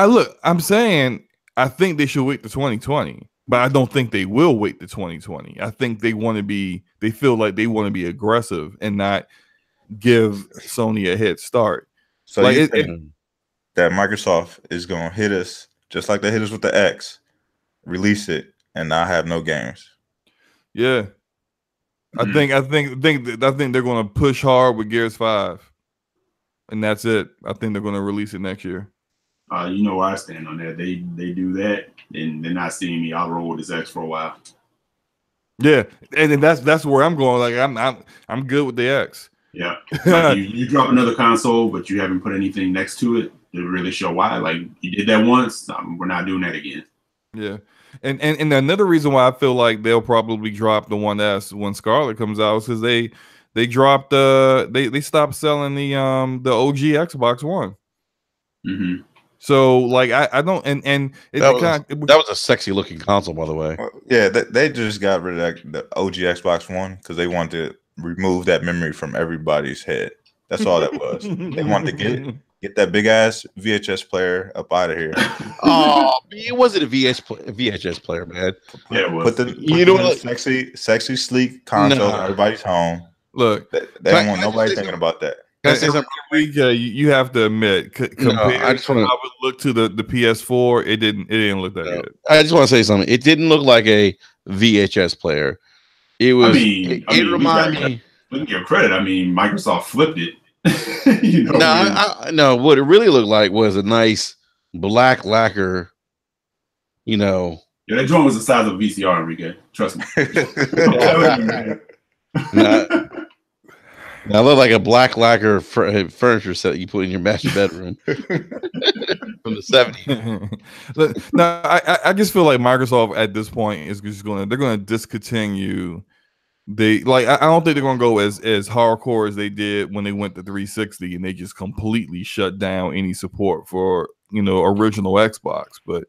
Speaker 4: I'm saying I think they should wait to 2020. But I don't think they will wait to 2020. I think they feel like they want to be aggressive and not give Sony a head start.
Speaker 5: So like you think that Microsoft is going to hit us just like they hit us with the X, release it, and not have no games?
Speaker 4: Yeah, I think they're going to push hard with Gears 5, and that's it. I think they're going to release it next year.
Speaker 2: You know where I stand on that. They do that, and they're not seeing me. I'll roll with this X for a while.
Speaker 4: Yeah, and that's where I'm going. Like I'm good with the X.
Speaker 2: Yeah, like you drop another console, but you haven't put anything next to it to really show why. Like you did that once, we're not doing that again.
Speaker 4: Yeah, and another reason why I feel like they'll probably drop the 1S when Scarlet comes out is because they dropped they stopped selling the OG Xbox One.
Speaker 2: Mm-hmm.
Speaker 4: So like I don't and
Speaker 1: that was a sexy looking console, by the way.
Speaker 5: Yeah, they just got rid of the OG Xbox One because they wanted to remove that memory from everybody's head. That's all that was. They wanted to get that big ass VHS player up out of here.
Speaker 1: Oh, it wasn't a VHS player, man.
Speaker 2: Yeah, it was.
Speaker 5: Put the sexy, sleek console in everybody's home.
Speaker 4: Look,
Speaker 5: they don't want nobody thinking about that.
Speaker 4: You have to admit, compared I would look to the PS4, it didn't look that good.
Speaker 1: I just want to say something. It didn't look like a VHS player. It was. It reminded me.
Speaker 2: Look at your credit. I mean, Microsoft flipped it. You know.
Speaker 1: No, what it really looked like was a nice black lacquer. You know.
Speaker 2: Yeah, that joint was the size of a VCR, Enrique. Trust me.
Speaker 1: Now, look like a black lacquer furniture set you put in your master bedroom from the 70s.
Speaker 4: No, I just feel like Microsoft at this point is just they're going to discontinue. I don't think they're going to go as hardcore as they did when they went to 360 and they just completely shut down any support for, you know, original Xbox. But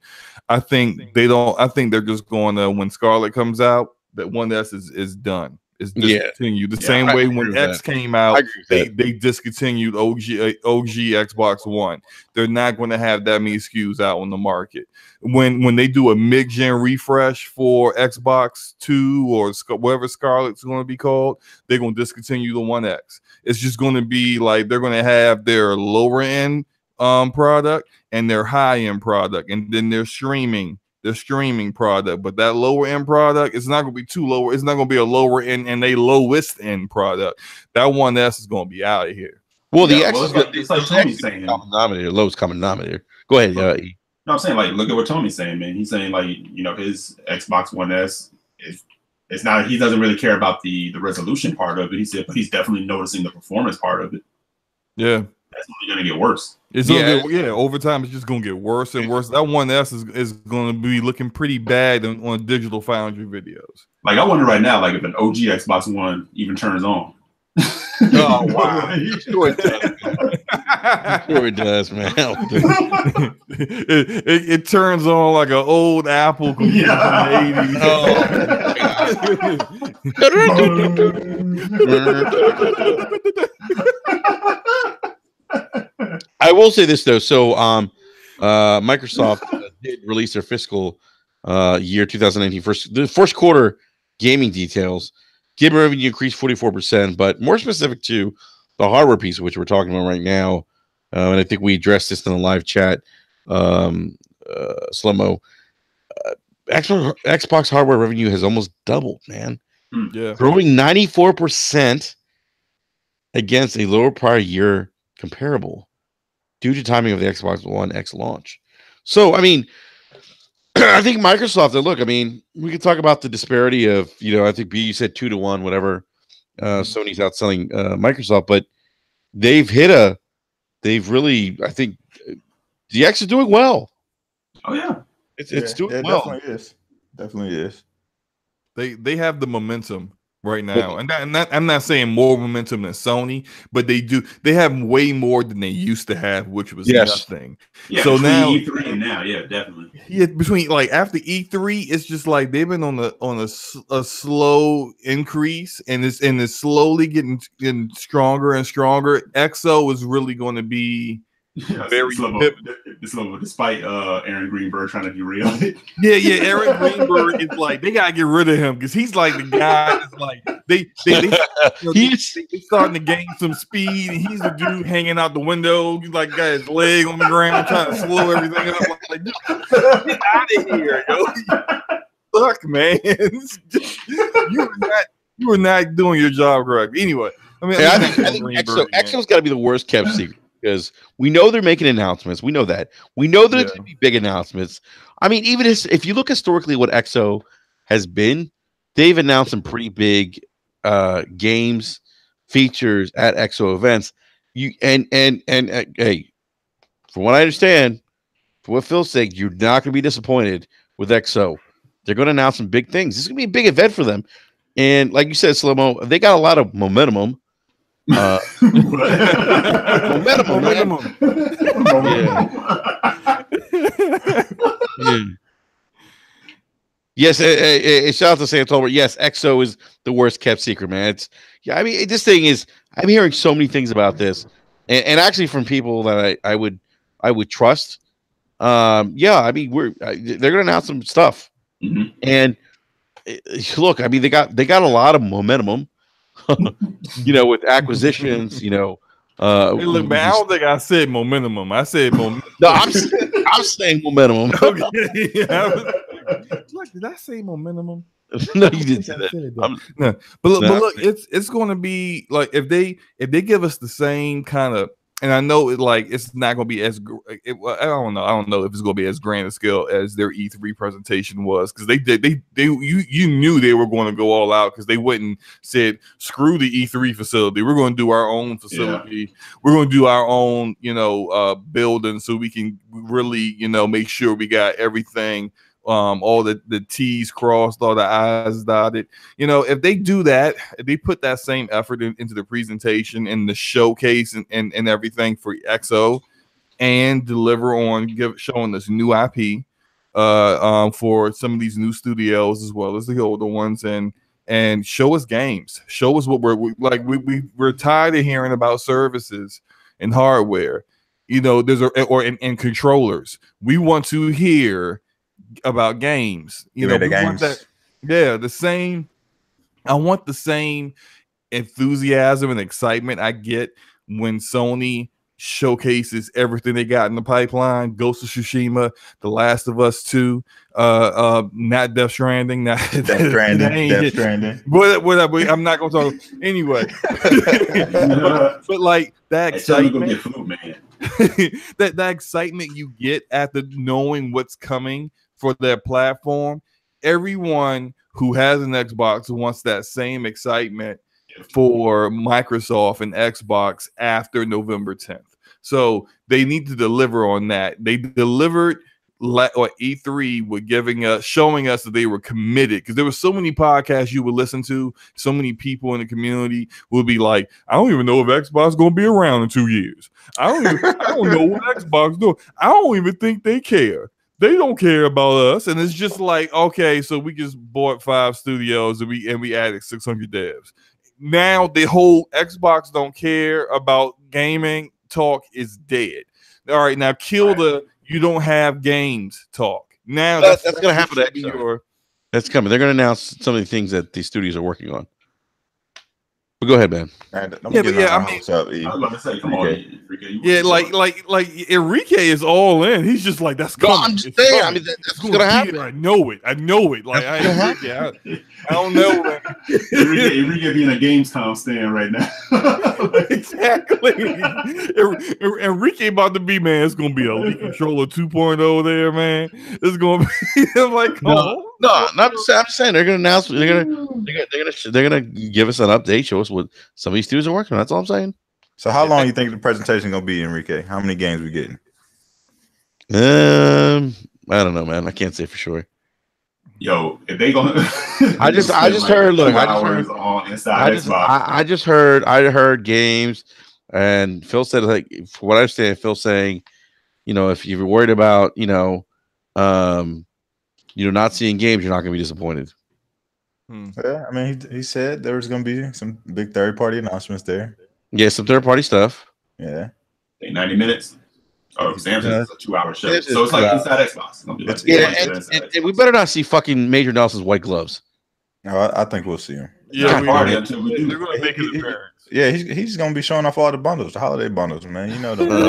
Speaker 4: I think they're just going to, when Scarlet comes out, that 1S is done. is discontinued. The same
Speaker 1: I
Speaker 4: way
Speaker 1: agree
Speaker 4: when
Speaker 1: with
Speaker 4: X
Speaker 1: that.
Speaker 4: came
Speaker 1: I
Speaker 4: out,
Speaker 1: agree with
Speaker 4: they discontinued OG Xbox One. They're not going to have that many SKUs out on the market. When they do a mid-gen refresh for Xbox 2 or whatever Scarlet's going to be called, they're going to discontinue the One X. It's just going to be like they're going to have their lower end product and their high end product, and then their streaming product. But that lower end product, it's not going to be too lower. It's not going to be a lower end and a lowest end product. That One S is going to be out of here.
Speaker 1: Well, the X is
Speaker 2: it's like Tony's saying,
Speaker 1: common denominator, lowest common denominator. Go ahead.
Speaker 2: No, I'm saying, like, look at what Tony's saying, man. He's saying, like, you know, his Xbox One S it's not. He doesn't really care about the resolution part of it. He said, but he's definitely noticing the performance part of it.
Speaker 4: Yeah.
Speaker 2: That's only going to get worse.
Speaker 4: Over time, it's just going to get worse and worse. That One S is going to be looking pretty bad on Digital Foundry videos.
Speaker 2: Like, I wonder right now, like, if an OG Xbox One even turns on.
Speaker 1: Oh, wow. Sure it does, man. Sure it does, man.
Speaker 4: It turns on like an old Apple computer from the 80s.
Speaker 1: I will say this though. So Microsoft did release their fiscal year 2019 the first quarter gaming details. Gaming revenue increased 44%, but more specific to the hardware piece, which we're talking about right now, and I think we addressed this in the live chat, Slow-mo. Actual Xbox hardware revenue has almost doubled, man.
Speaker 4: Yeah,
Speaker 1: growing 94% against a lower prior year comparable due to timing of the Xbox One X launch. So, I mean, I think Microsoft, look, I mean, we could talk about the disparity of, you know, I think you said 2-1, whatever. Sony's outselling Microsoft, but they've really, I think the X is doing well.
Speaker 2: Oh, yeah.
Speaker 1: It's doing well.
Speaker 5: Definitely is.
Speaker 4: They have the momentum right now, and I'm not saying more momentum than Sony, but they have way more than they used to have, which was nothing.
Speaker 2: Yeah,
Speaker 4: so now
Speaker 2: E3 and now, yeah, definitely.
Speaker 4: Yeah, between like after E3, it's just like they've been on a slow increase, and it's slowly getting stronger and stronger. XO is really going to be very
Speaker 2: despite Aaron Greenberg trying to derail it.
Speaker 4: Yeah, Aaron Greenberg is like, they gotta get rid of him because he's like the guy that's like they starting to gain some speed, and he's the dude hanging out the window. He's like got his leg on the ground trying to slow everything up. Like, get out of here, yo. Fuck, man. You were not doing your job correctly. Anyway,
Speaker 1: I think XO's got to be the worst kept secret. Because we know they're making announcements. We know that. We know there's going to be big announcements. I mean, even if you look historically what XO has been, they've announced some pretty big games, features at XO events. Hey, from what I understand, for what Phil's sake, you're not going to be disappointed with XO. They're going to announce some big things. This is going to be a big event for them. And like you said, Slow-mo, they got a lot of momentum. Momentum. Yeah. Yes, shout out to Sam Tolbert. Yes, XO is the worst kept secret, man. I mean, this thing is. I'm hearing so many things about this, and actually from people that I would trust. I mean, they're gonna announce some stuff, and look, I mean, they got a lot of momentum. You know, with acquisitions, you know.
Speaker 4: Hey, look, man, I don't think I said momentum. I said momentum.
Speaker 1: No, I'm saying momentum.
Speaker 4: Okay. Did I say momentum?
Speaker 1: No, you didn't say that.
Speaker 4: No. But look, it's going to be like if they give us the same kind of. And I know it's not going to be as I don't know if it's going to be as grand a scale as their E3 presentation was, because you knew they were going to go all out, because they wouldn't said screw the E3 facility. We're going to do our own facility. Yeah. We're going to do our own building, so we can really make sure we got everything. All the T's crossed, all the I's dotted. If they do that, if they put that same effort into the presentation and the showcase and everything for XO, and deliver on showing this new IP for some of these new studios as well as the older ones, and and show us games. Show us what we're tired of hearing about services and hardware. You know, and controllers. We want to hear about games. You know, we want that. Yeah, the same. I want the same enthusiasm and excitement I get when Sony showcases everything they got in the pipeline. Ghost of Tsushima, The Last of Us 2, not Death Stranding,
Speaker 5: Death Stranding.
Speaker 4: Whatever. I'm not gonna talk anyway. but like that excitement, that excitement you get after knowing what's coming for their platform. Everyone who has an Xbox wants that same excitement for Microsoft and Xbox after November 10th. So they need to deliver on that. They delivered or E3 with showing us that they were committed, because there were so many podcasts you would listen to, so many people in the community would be like, I don't even know if Xbox is going to be around in 2 years. I don't know what Xbox doing. I don't even think they care. They don't care about us. And it's just like, okay, so we just bought 5 studios and we added 600 devs. Now the whole Xbox don't care about gaming talk is dead. All right, now kill the you don't have games talk. Now that's going to happen.
Speaker 1: That's coming. They're going to announce some of the things that these studios are working on. But go ahead, man.
Speaker 5: I mean,
Speaker 2: come on, Enrique.
Speaker 4: Yeah, like Enrique is all in. He's just like, that's coming.
Speaker 1: I'm just saying. I mean, that's going to happen.
Speaker 4: I know it. Like, I don't know, man.
Speaker 2: Enrique being a Gamescom stand right now.
Speaker 4: Exactly. Enrique about to be, man. It's going to be a Elite Controller 2.0 there, man. It's going to be. I'm like,
Speaker 1: I'm just saying they're going to announce. They're going to give us an update. Show us what some of these studios are working on. That's all I'm saying.
Speaker 5: So how long you think the presentation gonna be, Enrique? How many games we getting?
Speaker 1: I don't know, man. I can't say for sure.
Speaker 2: Yo, if they gonna,
Speaker 1: I just heard. Look, I heard games, and Phil said, like, for what I understand, Phil saying, you know, if you're worried about, not seeing games, you're not gonna be disappointed.
Speaker 5: Yeah, I mean, he said there was going to be some big third-party announcements there.
Speaker 1: Yeah, some third-party stuff.
Speaker 5: Yeah.
Speaker 2: 90 minutes. Oh, Samsung is a 2-hour show. So it's like inside Xbox.
Speaker 1: And we better not see fucking Major Nelson's white gloves.
Speaker 5: No, I think we'll see him.
Speaker 4: Yeah,
Speaker 2: they're going
Speaker 4: to make his appearance.
Speaker 5: Yeah, he's going to be showing off all the bundles, the holiday bundles, man. You know the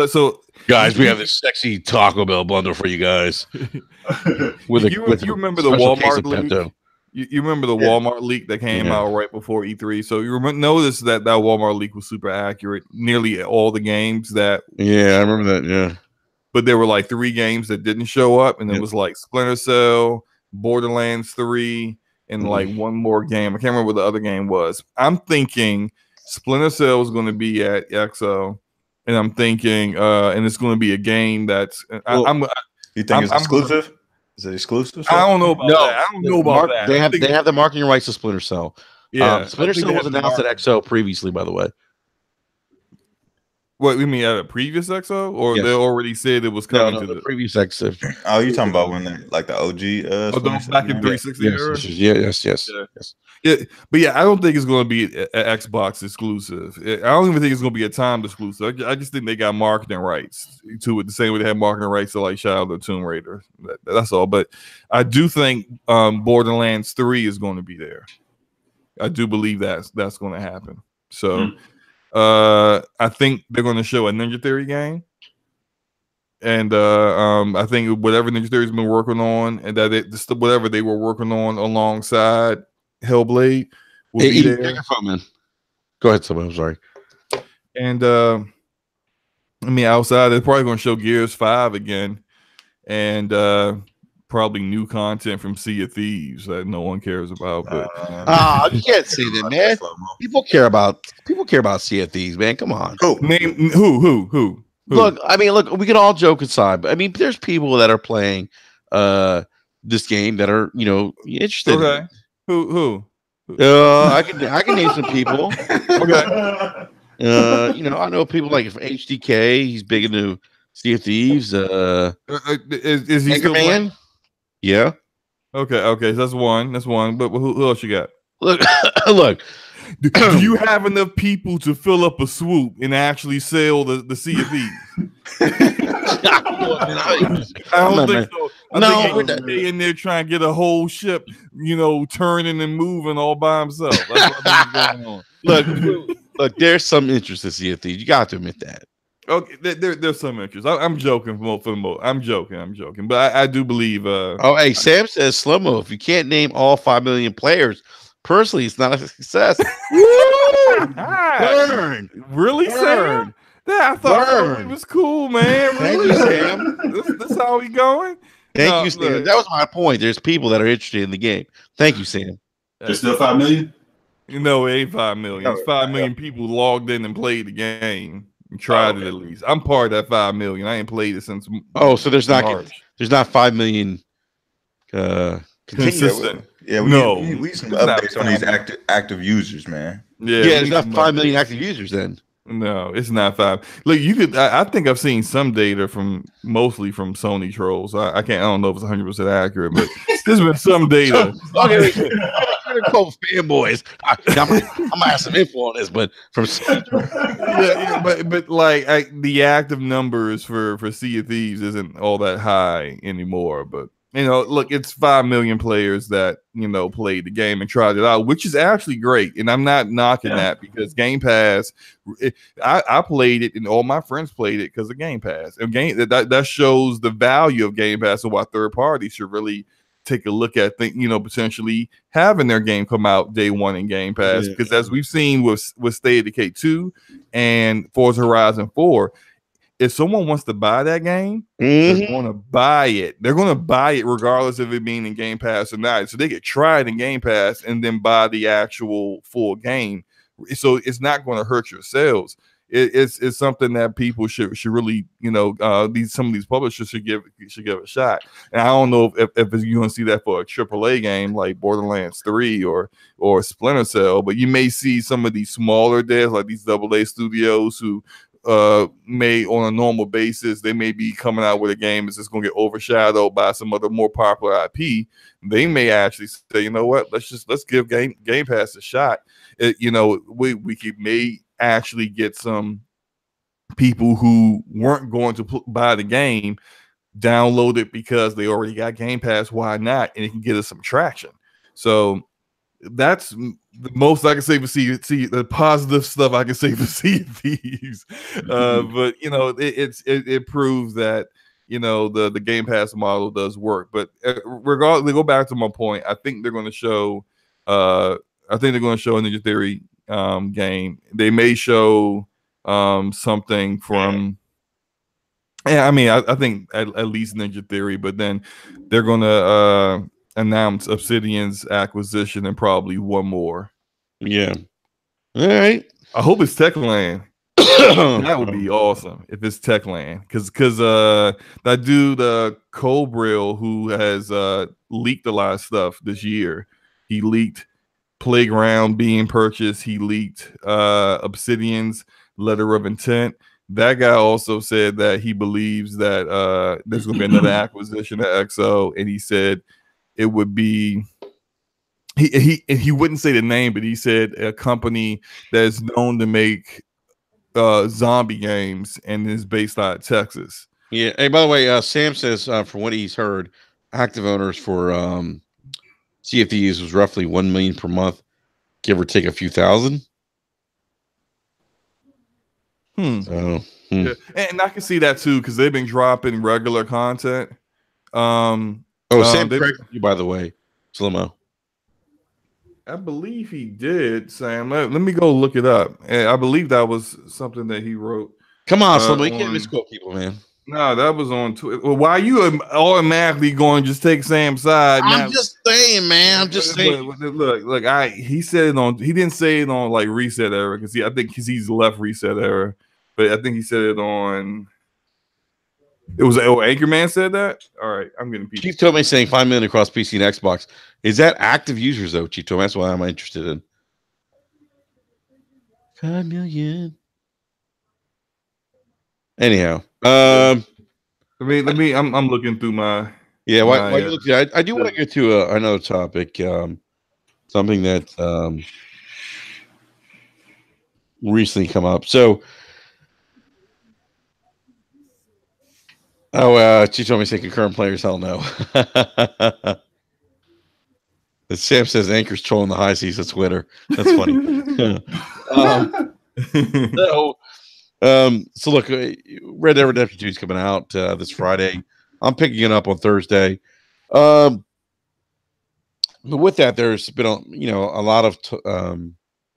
Speaker 4: So,
Speaker 1: guys, we have this sexy Taco Bell bundle for you guys.
Speaker 4: You remember the Walmart leak? You remember the Walmart leak that came out right before E3? So you notice that Walmart leak was super accurate. Nearly all the games that.
Speaker 1: Yeah, I remember that. Yeah,
Speaker 4: but there were like 3 games that didn't show up, and it was like Splinter Cell, Borderlands 3. And like one more game. I can't remember what the other game was. I'm thinking Splinter Cell is going to be at XO, and I'm thinking, and it's going to be a game that's.
Speaker 5: You think it's exclusive? Is it exclusive?
Speaker 4: I don't know about that. I don't know about that.
Speaker 1: They have the marketing rights to Splinter Cell.
Speaker 4: Yeah,
Speaker 1: Splinter Cell was announced at XO previously, by the way.
Speaker 4: What you mean at a previous XO, or they already said it was coming to the
Speaker 1: previous XO?
Speaker 5: Oh, you talking about when like the OG?
Speaker 4: Back in 360 era?
Speaker 1: Yes.
Speaker 4: Yeah, but I don't think it's going to be an Xbox exclusive. I don't even think it's going to be a timed exclusive. I just think they got marketing rights to it, the same way they have marketing rights to like Shadow of the Tomb Raider. That's all. But I do think Borderlands 3 is going to be there. I do believe that's going to happen. So. I think they're going to show a Ninja Theory game, and I think whatever Ninja Theory's been working on, and that whatever they were working on alongside Hellblade will be there.
Speaker 1: Go ahead, someone. I'm sorry.
Speaker 4: And I mean, outside they're probably going to show Gears 5 again, and probably new content from Sea of Thieves that no one cares about. But
Speaker 1: you can't say that, man. People care about Sea of Thieves, man. Come on.
Speaker 4: Name who?
Speaker 1: Look, we can all joke aside, but I mean, there's people that are playing this game that are interested.
Speaker 4: Okay.
Speaker 1: In
Speaker 4: Who?
Speaker 1: I can name some people.
Speaker 4: Okay.
Speaker 1: I know people like HDK. He's big into Sea of Thieves.
Speaker 4: Is he still
Speaker 1: man? Yeah.
Speaker 4: Okay, so that's one. But who else you got?
Speaker 1: Look, look.
Speaker 4: Do you have enough people to fill up a swoop and actually sell the Sea of Thieves? I don't think so. I think he's in there trying to get a whole ship, turning and moving all by himself. That's what I think is going on.
Speaker 1: Look, there's some interest in Sea of Thieves. You got to admit that.
Speaker 4: Okay, there's some interest. I'm joking for the most. I'm joking. But I do believe.
Speaker 1: Hey, Sam says Slow-Mo. If you can't name all 5 million players, personally, it's not a success.
Speaker 4: Burn. Really, Sam? I thought it was cool, man. Really?
Speaker 1: Thank you, Sam.
Speaker 4: This how we going?
Speaker 1: Thank you, Sam. Look. That was my point. There's people that are interested in the game. Thank you, Sam.
Speaker 2: There's still 5 million?
Speaker 4: No, it ain't 5 million. It's 5 million people logged in and played the game. Tried it at least. I'm part of that 5 million. I ain't played it since.
Speaker 1: So there's not 5 million
Speaker 4: consistent.
Speaker 5: Yeah, we some updates on these active users, man.
Speaker 1: Yeah, there's not 5 million active users then.
Speaker 4: No, it's not 5. Look, you could. I think I've seen some data mostly from Sony trolls. I don't know if it's 100% accurate, but there's been some data.
Speaker 1: Okay, I'm gonna call fanboys. I'm gonna have some info on this, but from
Speaker 4: but like the active numbers for Sea of Thieves isn't all that high anymore. But look, it's 5 million players that played the game and tried it out, which is actually great. And I'm not knocking that because Game Pass. I played it, and all my friends played it because of Game Pass. And that shows the value of Game Pass and why third parties should really take a look at potentially having their game come out day one in Game Pass, because as we've seen with State of Decay 2 and Forza Horizon 4, if someone wants to buy that game, they're going to buy it. They're going to buy it regardless of it being in Game Pass or not. So they could try it in Game Pass and then buy the actual full game. So it's not going to hurt your sales. It's something that people should really, some of these publishers should give a shot. And I don't know if you're going to see that for a AAA game like Borderlands 3 or Splinter Cell, but you may see some of these smaller devs like these AA studios who may on a normal basis, they may be coming out with a game that's just going to get overshadowed by some other more popular IP. They may actually say, you know what, let's give Game Pass a shot. We may actually get some people who weren't going to buy the game download it because they already got Game Pass. Why not? And it can get us some traction. So that's the most I can say for see the positive stuff I can say for Sea of Thieves. But it proves that the Game Pass model does work. But regardless, go back to my point. I think they're going to show. I think they're going to show a Ninja Theory game. They may show something from. Yeah, I mean, I think at least Ninja Theory, but then they're going to announce Obsidian's acquisition and probably one more.
Speaker 1: Yeah. All right.
Speaker 4: I hope it's Techland. That would be awesome if it's Techland, because that dude Cobrill, who has leaked a lot of stuff this year, he leaked Playground being purchased. He leaked Obsidian's letter of intent. That guy also said that he believes that there's going to be another acquisition of XO, and he said it would be he wouldn't say the name, but he said a company that is known to make zombie games and is based out of Texas.
Speaker 1: Yeah. Hey, by the way, Sam says from what he's heard, active owners for Sea of Thieves was roughly 1 million per month, give or take a few thousand.
Speaker 4: Yeah. And I can see that too, because they've been dropping regular content.
Speaker 1: Sam corrected you, by the way, Slow-Mo.
Speaker 4: I believe he did, Sam. Let me go look it up. I believe that was something that he wrote.
Speaker 1: Come on, Slow-Mo, you can't misquote people, man.
Speaker 4: No, that was on Twitter. Well, why are you automatically going to just take Sam's side?
Speaker 1: I'm just saying, man. I'm just saying.
Speaker 4: Look. He said it on. He didn't say it on like Reset Era because he's left Reset Era, but I think he said it on. It was Anchorman said that. All right, I'm getting people.
Speaker 1: Chief Tomei saying 5 million across PC and Xbox. Is that active users though, Chief Tomei? That's what I'm interested in. 5 million. Anyhow,
Speaker 4: let me. I'm looking through my.
Speaker 1: Yeah, why you look? I do want to get to another topic. Something that recently come up. So, she told me to say concurrent players. Hell no. Sam says Anchor's trolling the high seas. That's Twitter. That's funny. So look, Red Dead Redemption 2 is coming out this Friday. I'm picking it up on Thursday. But with that, there's been a lot of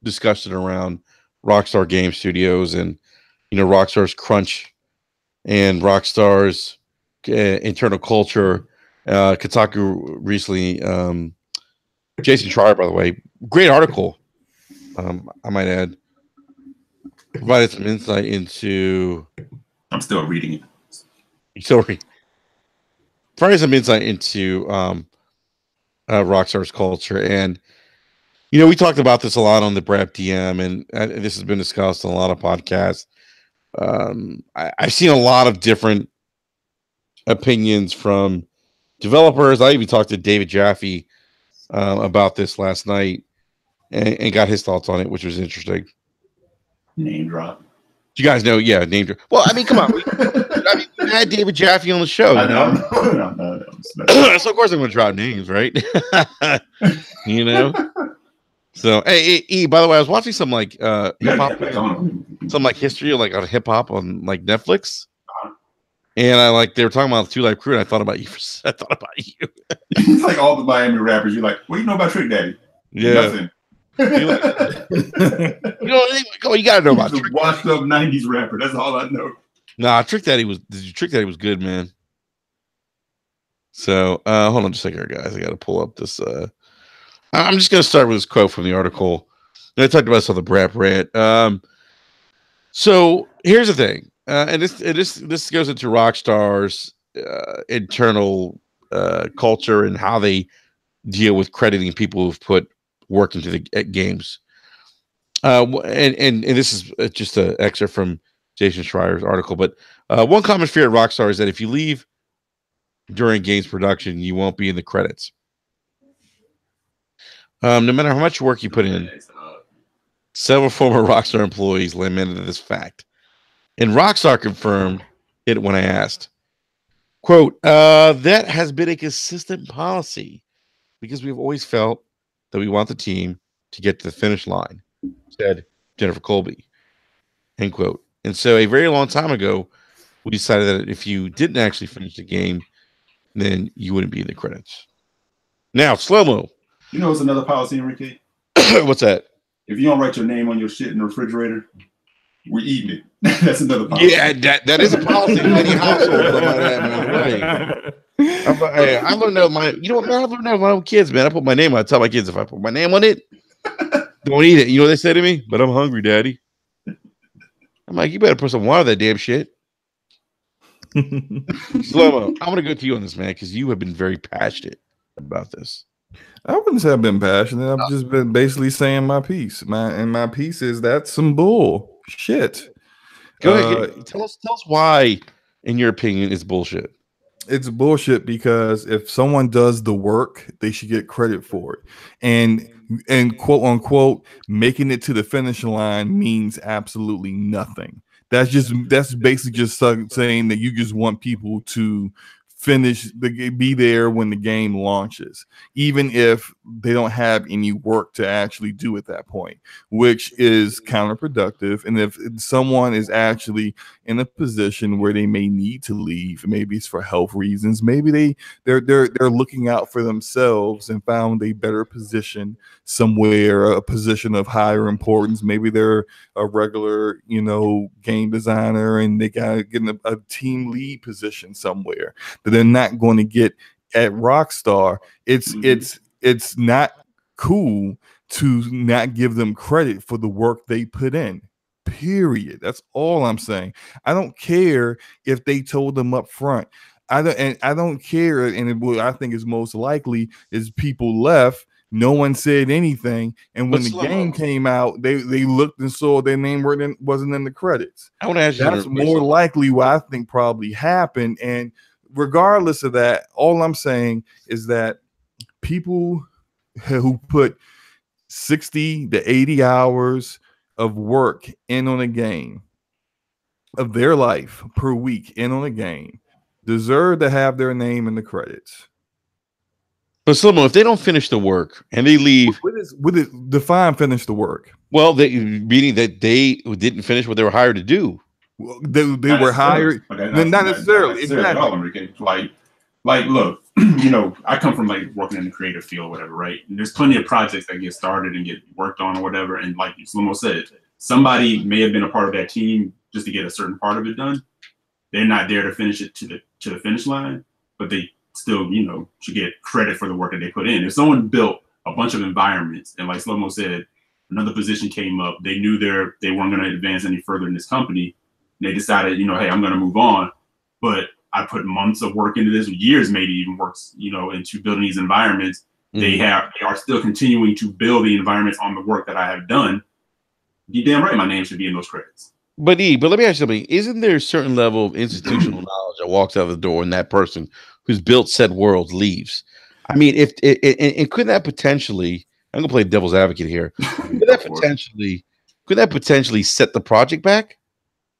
Speaker 1: discussion around Rockstar Game Studios and Rockstar's crunch and Rockstar's internal culture. Kotaku recently, Jason Schreier, by the way, great article. I might add, provided some insight into.
Speaker 2: I'm still reading it.
Speaker 1: Sorry. Provided some insight into Rockstar's culture, and we talked about this a lot on the Brap DM, and this has been discussed on a lot of podcasts. I've seen a lot of different opinions from developers. I even talked to David Jaffe about this last night and got his thoughts on it, which was interesting.
Speaker 2: Name drop.
Speaker 1: You guys know, yeah, name drop. Well, I mean, come on. We had David Jaffe on the show.
Speaker 2: No.
Speaker 1: So of course I'm going to drop names, right? So hey, by the way, I was watching some like hip hop, some like history of like on hip hop on like Netflix, and they were talking about the 2 Live Crew, and I thought about you.
Speaker 2: It's like all the Miami rappers. You're like, what do you know about Trick Daddy?
Speaker 1: Yeah.
Speaker 2: Nothing.
Speaker 1: You gotta know about
Speaker 2: Trick Daddy. Washed up 90s rapper. That's all I know.
Speaker 1: Nah, Trick Daddy was good, man. So hold on just a second, guys. I gotta pull up this. I'm just gonna start with this quote from the article. And I talked about this on the Brap Rant. So here's the thing, and this goes into Rockstar's internal culture and how they deal with crediting people who've put work into the games. And this is just an excerpt from Jason Schreier's article. But one common fear at Rockstar is that if you leave during games production, you won't be in the credits. No matter how much work you put in, several former Rockstar employees lamented this fact. And Rockstar confirmed it when I asked. Quote, that has been a consistent policy because we've always felt that we want the team to get to the finish line, said Jennifer Colby. End quote. And so a very long time ago, we decided that if you didn't actually finish the game, then you wouldn't be in the credits. Now, slow-mo.
Speaker 2: You know, it's another policy, Enrique.
Speaker 1: What's that?
Speaker 2: If you don't write your name on your shit in the refrigerator, we're eating it. That's another policy.
Speaker 1: Yeah, that is a policy in many households. I learned that my, you know what, man? I learned that with my own kids, man. I put my name on it. I tell my kids if I put my name on it, don't eat it. You know what they say to me? But I'm hungry, Daddy. I'm like, you better put some water on that damn shit. Slow-mo. I'm gonna go to you on this, man, because you have been very passionate about this.
Speaker 4: I wouldn't say I've been passionate. I've just been basically saying my piece. My piece is that's some bull shit.
Speaker 1: Go ahead. Tell us why, in your opinion, it's bullshit.
Speaker 4: It's bullshit because if someone does the work, they should get credit for it. And quote unquote, making it to the finish line means absolutely nothing. That's basically just saying that you just want people to be there when the game launches, even if they don't have any work to actually do at that point, which is counterproductive. And if someone is actually in a position where they may need to leave, maybe it's for health reasons, maybe they're looking out for themselves and found a better position somewhere, a position of higher importance. Maybe they're a regular, game designer and they got to get in a team lead position somewhere that they're not going to get at Rockstar. It's not cool to not give them credit for the work they put in. Period. That's all I'm saying. I don't care if they told them up front. I don't care. And what I think is most likely is people left. No one said anything, and when the game came out, they looked and saw their name wasn't in the credits.
Speaker 1: I want to ask you.
Speaker 4: That's more likely what I think probably happened. And regardless of that, all I'm saying is that people who put 60 to 80 hours of work in on a game of their life per week in on a game deserve to have their name in the credits.
Speaker 1: But Slomo, if they don't finish the work and they leave,
Speaker 4: what is define finish the work?
Speaker 1: Well, meaning that they didn't finish what they were hired to do.
Speaker 4: Well, they were hired. Not necessarily.
Speaker 2: Exactly. Like, look, I come from like working in the creative field, whatever, right? And there's plenty of projects that get started and get worked on or whatever. And like Slomo said, somebody may have been a part of that team just to get a certain part of it done. They're not there to finish it to the finish line, but they still, should get credit for the work that they put in. If someone built a bunch of environments and like Slomo said, another position came up, they knew they weren't going to advance any further in this company. And they decided, hey, I'm going to move on. But I put months of work into this, years maybe even works, into building these environments. Mm-hmm. They are still continuing to build the environments on the work that I have done. You're damn right my name should be in those credits.
Speaker 1: But let me ask you something. Isn't there a certain level of institutional knowledge that walks out of the door and that person who's built said world leaves? I mean, and could that potentially, I'm gonna play devil's advocate here, could that potentially set the project back?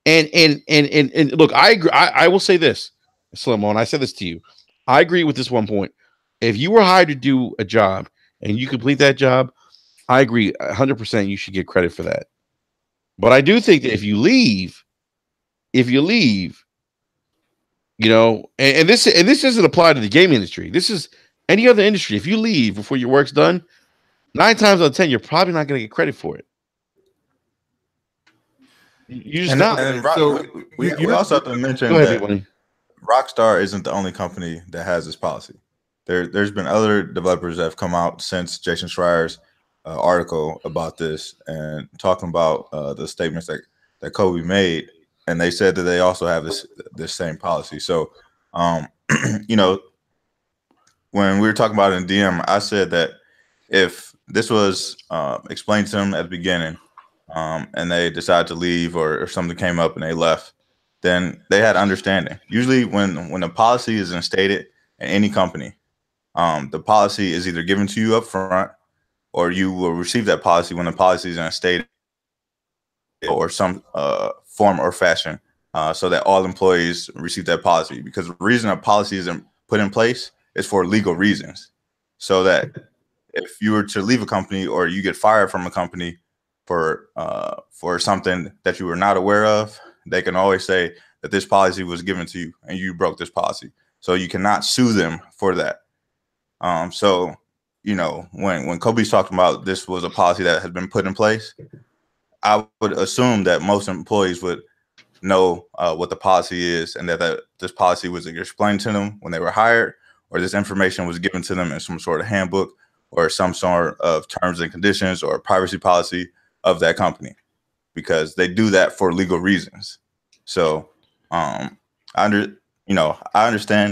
Speaker 1: And look, I agree. I will say this, Slomo, and I said this to you. I agree with this one point. If you were hired to do a job and you complete that job, I agree 100% you should get credit for that. But I do think that if you leave, and this doesn't apply to the game industry. This is any other industry. If you leave before your work's done, 9 times out of 10, you're probably not going to get credit for it. You just not.
Speaker 5: And we also have to mention that Rockstar isn't the only company that has this policy. There's been other developers that have come out since Jason Schreier's article about this and talking about the statements that Kobe made, and they said that they also have this same policy. So, when we were talking about it in DM, I said that if this was explained to them at the beginning, and they decided to leave or something came up and they left, then they had understanding. Usually when a policy is instated in any company, the policy is either given to you up front or you will receive that policy when the policy is instated or some form or fashion, so that all employees receive that policy. Because the reason a policy isn't put in place is for legal reasons. So that if you were to leave a company or you get fired from a company for something that you were not aware of, they can always say that this policy was given to you and you broke this policy. So you cannot sue them for that. So, when Kobe's talking about this was a policy that has been put in place, I would assume that most employees would know what the policy is and that this policy was explained to them when they were hired, or this information was given to them in some sort of handbook or some sort of terms and conditions or privacy policy of that company, because they do that for legal reasons. So I understand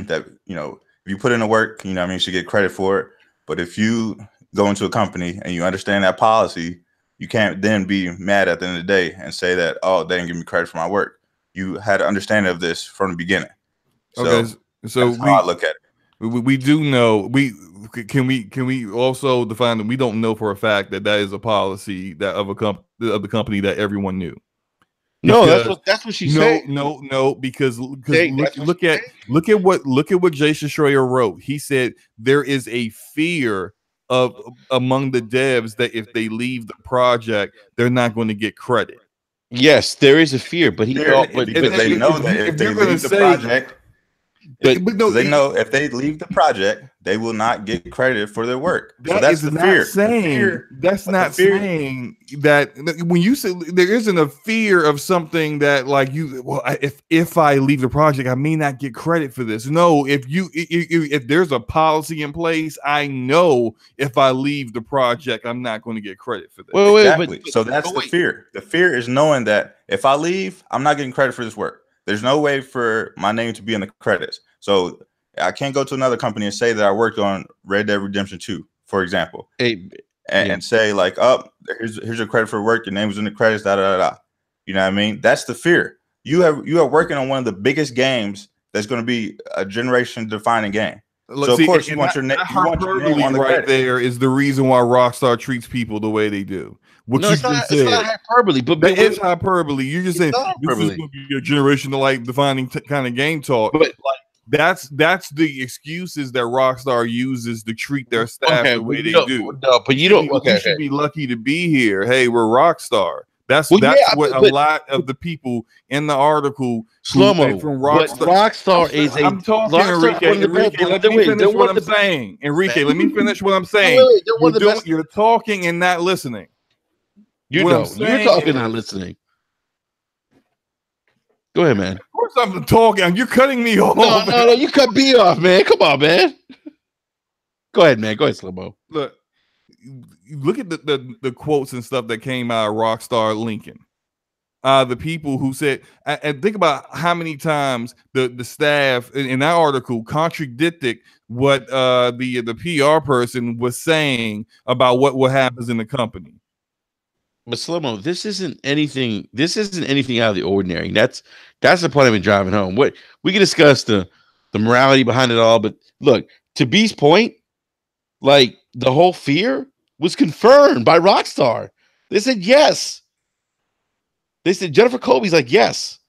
Speaker 5: that, if you put in the work, you should get credit for it. But if you go into a company and you understand that policy, you can't then be mad at the end of the day and say that, oh, they didn't give me credit for my work. You had an understanding of this from the beginning. So that's how I look at it.
Speaker 4: We do know. Can we also define that we don't know for a fact that is a policy that of the company that everyone knew.
Speaker 1: Because, no, that's what she said.
Speaker 4: No, because look at what Jason Schreier wrote. He said there is a fear among the devs that if they leave the project, they're not going to get credit.
Speaker 1: Yes, there is a fear, but
Speaker 5: they know that if they leave the project. But they know if they leave the project, they will not get credit for their work. So that's the fear.
Speaker 4: That's not saying that when you say there isn't a fear of something that if I leave the project, I may not get credit for this. No, if there's a policy in place, I know if I leave the project, I'm not going to get credit for this.
Speaker 5: Exactly. So that's the fear. The fear is knowing that if I leave, I'm not getting credit for this work. There's no way for my name to be in the credits. So I can't go to another company and say that I worked on Red Dead Redemption 2, for example, and say like, oh, here's your credit for work. Your name was in the credits, You know what I mean? That's the fear. You are working on one of the biggest games that's going to be a generation-defining game.
Speaker 4: Look,
Speaker 5: So
Speaker 4: see,
Speaker 5: of course
Speaker 4: and
Speaker 5: you want your name on the
Speaker 4: right
Speaker 5: credit.
Speaker 4: there is the reason why Rockstar treats people the way they do. What
Speaker 1: No,
Speaker 4: you
Speaker 1: it's not,
Speaker 4: just
Speaker 1: it's
Speaker 4: said.
Speaker 1: not hyperbole, but
Speaker 4: That is hyperbole. You're just saying
Speaker 1: not
Speaker 4: this is
Speaker 1: hyperbole.
Speaker 4: going to be a generational like defining kind of game talk.
Speaker 1: But
Speaker 4: That's the excuses that Rockstar uses to treat their staff the way they do.
Speaker 1: No, but you don't.
Speaker 4: You should be lucky to be here. Hey, we're Rockstar. That's what a lot of the people in the article
Speaker 1: Slow-mo
Speaker 4: from Rockstar.
Speaker 1: But Rockstar is a.
Speaker 4: I'm talking, Enrique. Let me finish what I'm saying. Enrique, let me finish what I'm saying. You're talking and not listening.
Speaker 1: You're talking and not listening. Go ahead, man.
Speaker 4: Of course I'm talking. You're cutting me off.
Speaker 1: No, you cut me off, man. Come on, man. Go ahead, man. Go ahead, Slow-mo.
Speaker 4: Look at the quotes and stuff that came out of Rockstar Lincoln. The people who said, and think about how many times the staff in that article contradicted what the PR person was saying about what happens in the company.
Speaker 1: But Slow-mo, this isn't anything out of the ordinary. That's the point I've been driving home. What we can discuss the morality behind it all, but look, to B's point, like the whole fear was confirmed by Rockstar. They said yes. They said Jennifer Colby's like, yes.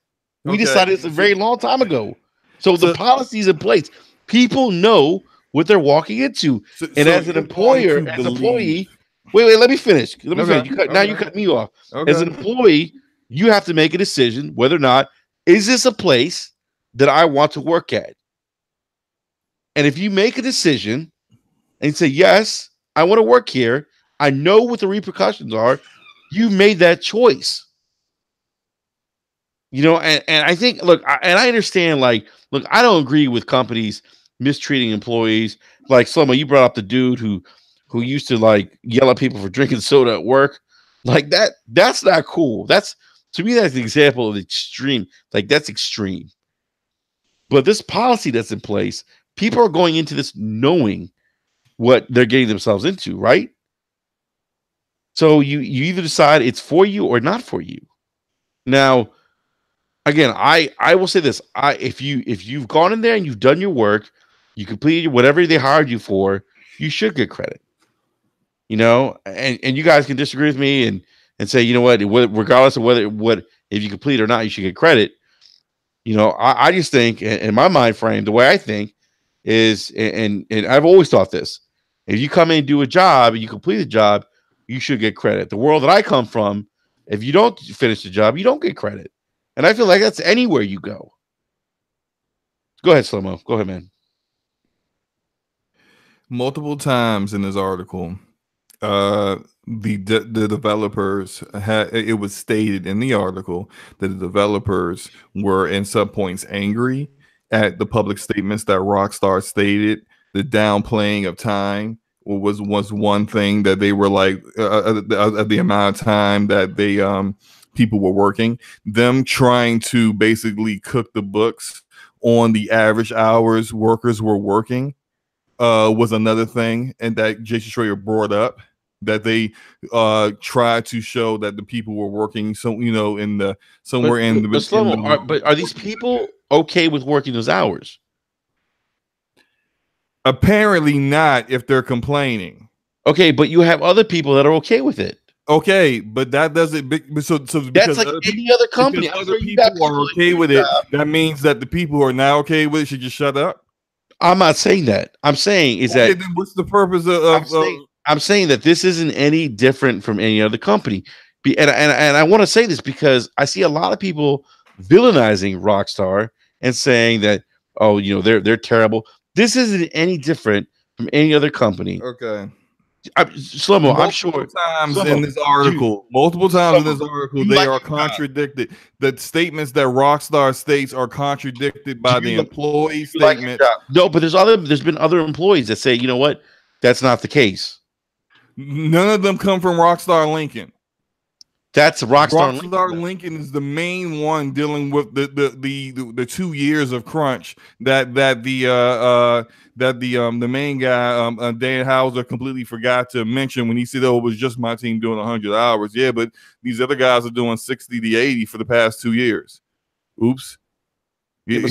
Speaker 1: We decided this a very long time ago. So the policy's in place. People know what they're walking into. And as an employer, as an employee, wait, let me finish. Now you cut me off. Okay. As an employee, you have to make a decision whether or not is this a place that I want to work at. And if you make a decision and say, yes, I want to work here, I know what the repercussions are, you made that choice. You know, and I think, look, I understand, like, look, I don't agree with companies mistreating employees. Like, Slow-mo, you brought up the dude who used to, like, yell at people for drinking soda at work. Like, that's not cool. To me, that's an example of extreme. Like, that's extreme. But this policy that's in place, people are going into this knowing what they're getting themselves into, right? So you either decide it's for you or not for you. Now, again, I will say this: if you've gone in there and you've done your work, you completed whatever they hired you for, you should get credit. You know, and you guys can disagree with me and say, you know what, regardless of if you complete it or not, you should get credit. You know, I just think, in my mind frame, the way I think is, and I've always thought this: if you come in and do a job and you complete the job, you should get credit. The world that I come from, if you don't finish the job, you don't get credit. And I feel like that's anywhere you go. Go ahead, Slow-mo. Go ahead, man.
Speaker 4: Multiple times in this article, the developers it was stated in the article that the developers were in some points angry at the public statements that Rockstar stated. The downplaying of time was one thing that they were like the amount of time that they people were working, them trying to basically cook the books on the average hours workers were working was another thing, and that Jason Schreier brought up, that they tried to show that the people were working, so you know,
Speaker 1: but are these people okay with working those hours?
Speaker 4: Apparently not, if they're complaining.
Speaker 1: Okay, but you have other people that are okay with it.
Speaker 4: Okay, but that doesn't. So
Speaker 1: that's like any other company.
Speaker 4: Other people are okay with it. That means that the people who are now okay with it should just shut up.
Speaker 1: I'm not saying that. I'm saying that.
Speaker 4: Then what's the purpose of?
Speaker 1: I'm saying that this isn't any different from any other company. And I want to say this because I see a lot of people villainizing Rockstar and saying that, oh, you know, they're terrible. This isn't any different from any other company.
Speaker 4: Okay.
Speaker 1: Slow-mo, I'm sure.
Speaker 4: Multiple times in this article, they are contradicted. The statements that Rockstar states are contradicted by the employee statement.
Speaker 1: No, but there's been other employees that say, you know what, that's not the case.
Speaker 4: None of them come from Rockstar Lincoln.
Speaker 1: That's Rockstar
Speaker 4: Lincoln is the main one dealing with the 2 years of crunch that the main guy Dan Hauser completely forgot to mention when he said, "Oh, it was just my team doing 100 hours." Yeah, but these other guys are doing 60 to 80 for the past 2 years. Oops.
Speaker 1: Yeah,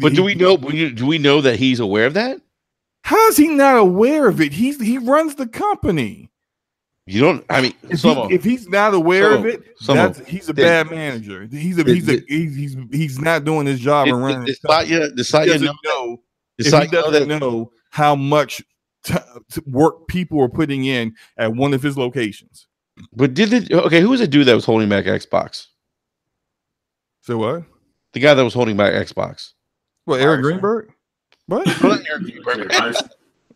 Speaker 1: but do we know? Do we know that he's aware of that?
Speaker 3: How is he not aware of it? He runs the company.
Speaker 1: You don't. I mean,
Speaker 3: if he's not aware of it, he's a bad manager. He's not doing his job and running. If he doesn't know how much work people are putting in at one of his locations.
Speaker 1: But who was the dude that was holding back Xbox?
Speaker 3: So what?
Speaker 1: The guy that was holding back Xbox.
Speaker 3: What, Eric Greenberg? What?
Speaker 1: Eric Greenberg.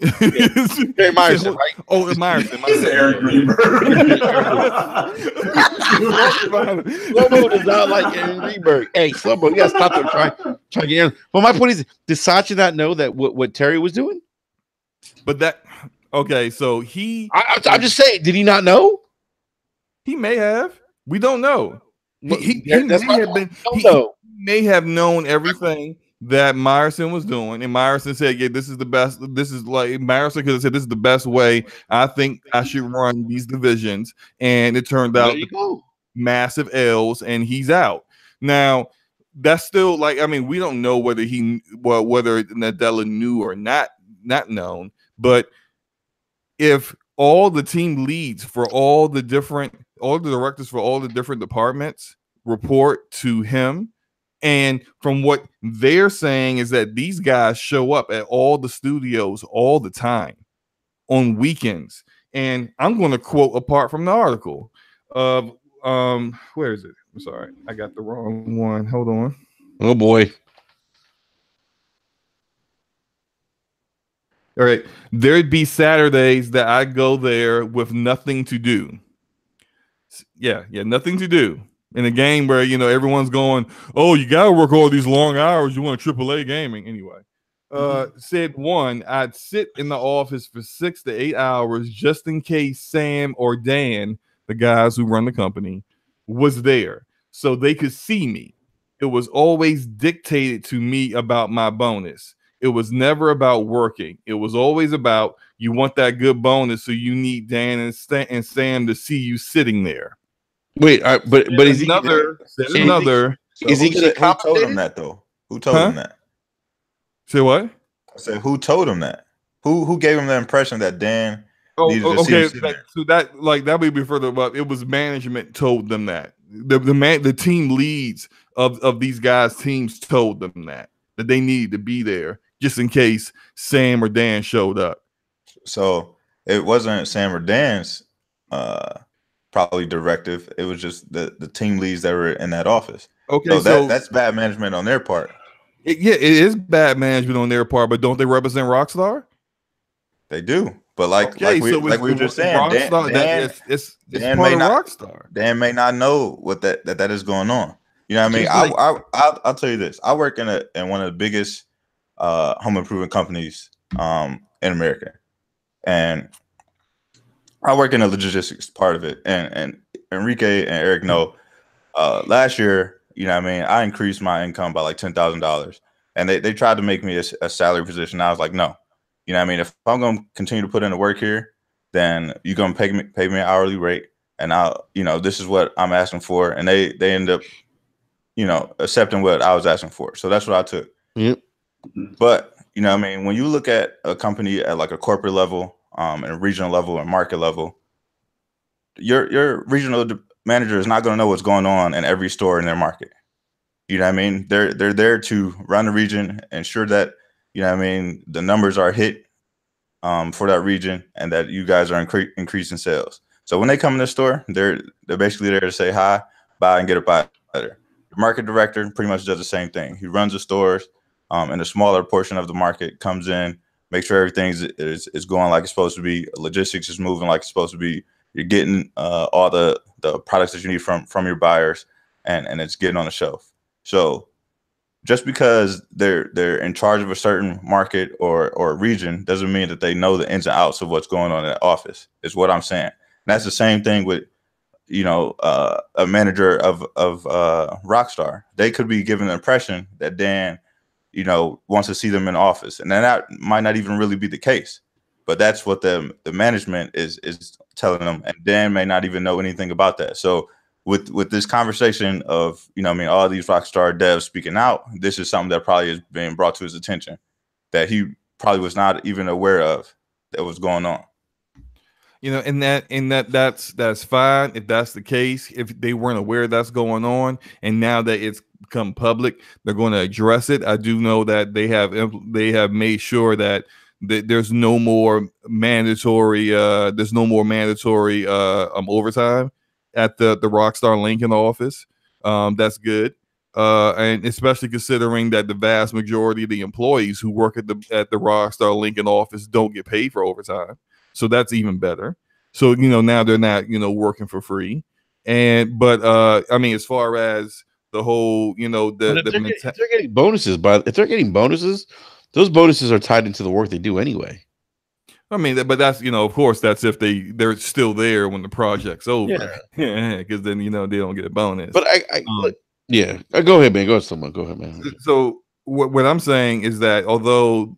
Speaker 1: Jerry Myerson, right?
Speaker 3: Oh, Myerson.
Speaker 2: Eric Greenberg.
Speaker 1: Slow-mo does not like Eric Greenberg. Hey, Slow-mo, you gotta stop there. Try to get in. But my point is, did Satya not know that what Terry was doing?
Speaker 3: But so
Speaker 1: I'm just saying, did he not know?
Speaker 3: He may have. We don't know. He may have known everything that Myerson was doing, and Myerson said, "Yeah, this is the best. This is like Myerson could have said this is the best way I think I should run these divisions." And it turned out massive L's, and he's out now. That's still we don't know whether whether Nadella knew or not known, but if all the team leads for all the directors for all the different departments report to him. And from what they're saying is that these guys show up at all the studios all the time on weekends. And I'm going to quote a part from the article. Where is it? I'm sorry. I got the wrong one. Hold on.
Speaker 1: Oh, boy.
Speaker 3: All right. There'd be Saturdays that I go there with nothing to do. Yeah, nothing to do. In a game where, everyone's going, oh, you got to work all these long hours. You want AAA gaming. Anyway, said one, I'd sit in the office for 6 to 8 hours just in case Sam or Dan, the guys who run the company, was there so they could see me. It was always dictated to me about my bonus. It was never about working. It was always about you want that good bonus, so you need Dan and Sam to see you sitting there.
Speaker 1: Wait, but is
Speaker 5: another? Is he going to? Who told him that though? Who told him that?
Speaker 3: Say what?
Speaker 5: I said, who told him that? Who gave him the impression that Dan needed to see him there?
Speaker 3: So that would be further up. It was management told them that. The team leads of these guys' teams told them that they needed to be there just in case Sam or Dan showed up.
Speaker 5: So it wasn't Sam or Dan's probably directive. It was just the team leads that were in that office. Okay, so that's bad management on their part.
Speaker 3: It is bad management on their part, but don't they represent Rockstar?
Speaker 5: They do, but like we were just saying,
Speaker 3: Rockstar, it's part of Rockstar.
Speaker 5: Dan may not know what that is going on. You know what I mean? I'll tell you this. I work in one of the biggest home improvement companies in America, and I work in the logistics part of it. And Enrique and Eric know last year, you know what I mean, I increased my income by like $10,000, and they tried to make me a salary position. I was like, no, you know what I mean, if I'm going to continue to put in the work here, then you're going to pay me an hourly rate, and this is what I'm asking for. And they end up, accepting what I was asking for. So that's what I took.
Speaker 1: Yep.
Speaker 5: But, you know what I mean, when you look at a company at like a corporate level, and a regional level and market level, your regional manager is not going to know what's going on in every store in their market. You know what I mean? They're there to run the region, ensure that, you know what I mean, the numbers are hit for that region, and that you guys are increasing sales. So when they come in the store, they're basically there to say hi, buy, and get a buy better. The market director pretty much does the same thing. He runs the stores, and a smaller portion of the market comes in, make sure everything is going like it's supposed to be. Logistics is moving like it's supposed to be. You're getting all the products that you need from your buyers, and it's getting on the shelf. So just because they're in charge of a certain market or region doesn't mean that they know the ins and outs of what's going on in the office, is what I'm saying. And that's the same thing with, a manager of Rockstar. They could be given the impression that Dan, wants to see them in office, and then that might not even really be the case. But that's what the management is telling them, and Dan may not even know anything about that. So with this conversation of, you know, I mean, all these Rockstar devs speaking out, this is something that probably is being brought to his attention that he probably was not even aware of that was going on.
Speaker 4: You know, that's fine if that's the case. If they weren't aware that's going on, and now that it's become public, they're going to address it. I do know that they have made sure that there's no more mandatory overtime at the Rockstar Lincoln office. That's good. And especially considering that the vast majority of the employees who work at the Rockstar Lincoln office don't get paid for overtime. So that's even better. So, you know, now they're not, you know, working for free. But I mean, as far as the whole, you know, if
Speaker 1: they're getting bonuses, those bonuses are tied into the work they do anyway.
Speaker 4: I mean, but that's, you know, of course, that's if they're still there when the project's over. Yeah, because then, you know, they don't get a bonus.
Speaker 1: But yeah, go ahead, man. Go ahead, man.
Speaker 4: So what I'm saying is that although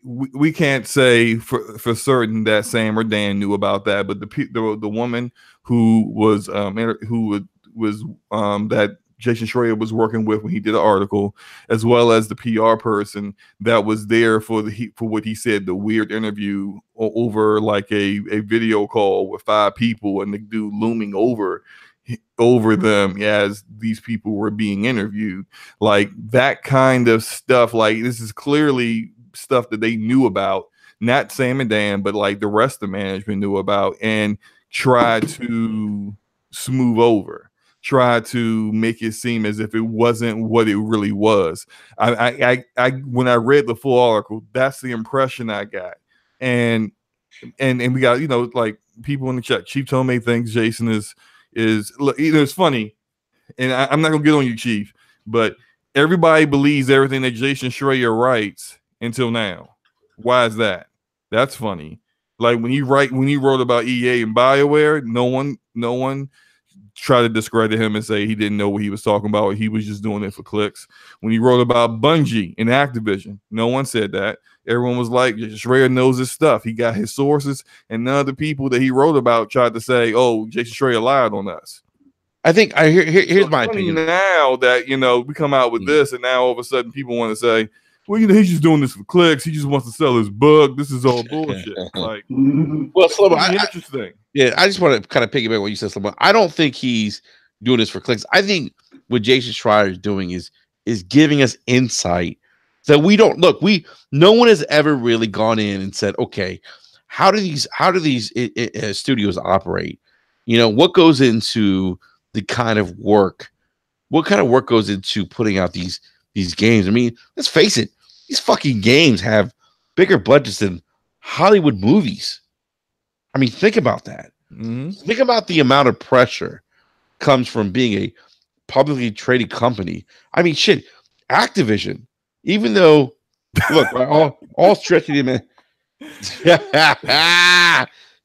Speaker 4: we can't say for certain that Sam or Dan knew about that, but the woman who was that Jason Schreier was working with when he did an article, as well as the PR person that was there for what he said, the weird interview over like a video call with 5 people and the dude looming over them as these people were being interviewed, like that kind of stuff. Like, this is clearly stuff that they knew about, not Sam and Dan, but like the rest of management knew about, and tried to smooth over, try to make it seem as if it wasn't what it really was. I when I read the full article, that's the impression I got. And we got, you know, like people in the chat. Chief Tomei thinks Jason is look, you know, it's funny, and I'm not gonna get on you, Chief, but everybody believes everything that Jason Schreier writes until now. Why is that? That's funny. Like when you wrote about EA and BioWare, no one tried to discredit him and say he didn't know what he was talking about, or he was just doing it for clicks. When he wrote about Bungie and Activision, no one said that. Everyone was like, Schreier knows his stuff. He got his sources, and none of the people that he wrote about tried to say, oh, Jason Schreier lied on us.
Speaker 1: I think here's my opinion.
Speaker 4: Now that, you know, we come out with this, and now all of a sudden people want to say, well, you know, he's just doing this for clicks. He just wants to sell his book. This is all bullshit. Like,
Speaker 1: well, Slobo,
Speaker 4: interesting.
Speaker 1: I just want to kind of piggyback what you said, Slobo. I don't think he's doing this for clicks. I think what Jason Schreier is doing is giving us insight that we don't look. No one has ever really gone in and said, okay, how do these studios operate? You know, what goes into the kind of work? What kind of work goes into putting out these games? I mean, let's face it, these fucking games have bigger budgets than Hollywood movies. I mean, think about that. Mm-hmm. Think about the amount of pressure comes from being a publicly traded company. I mean, shit, Activision, even though, look, all stretching him in.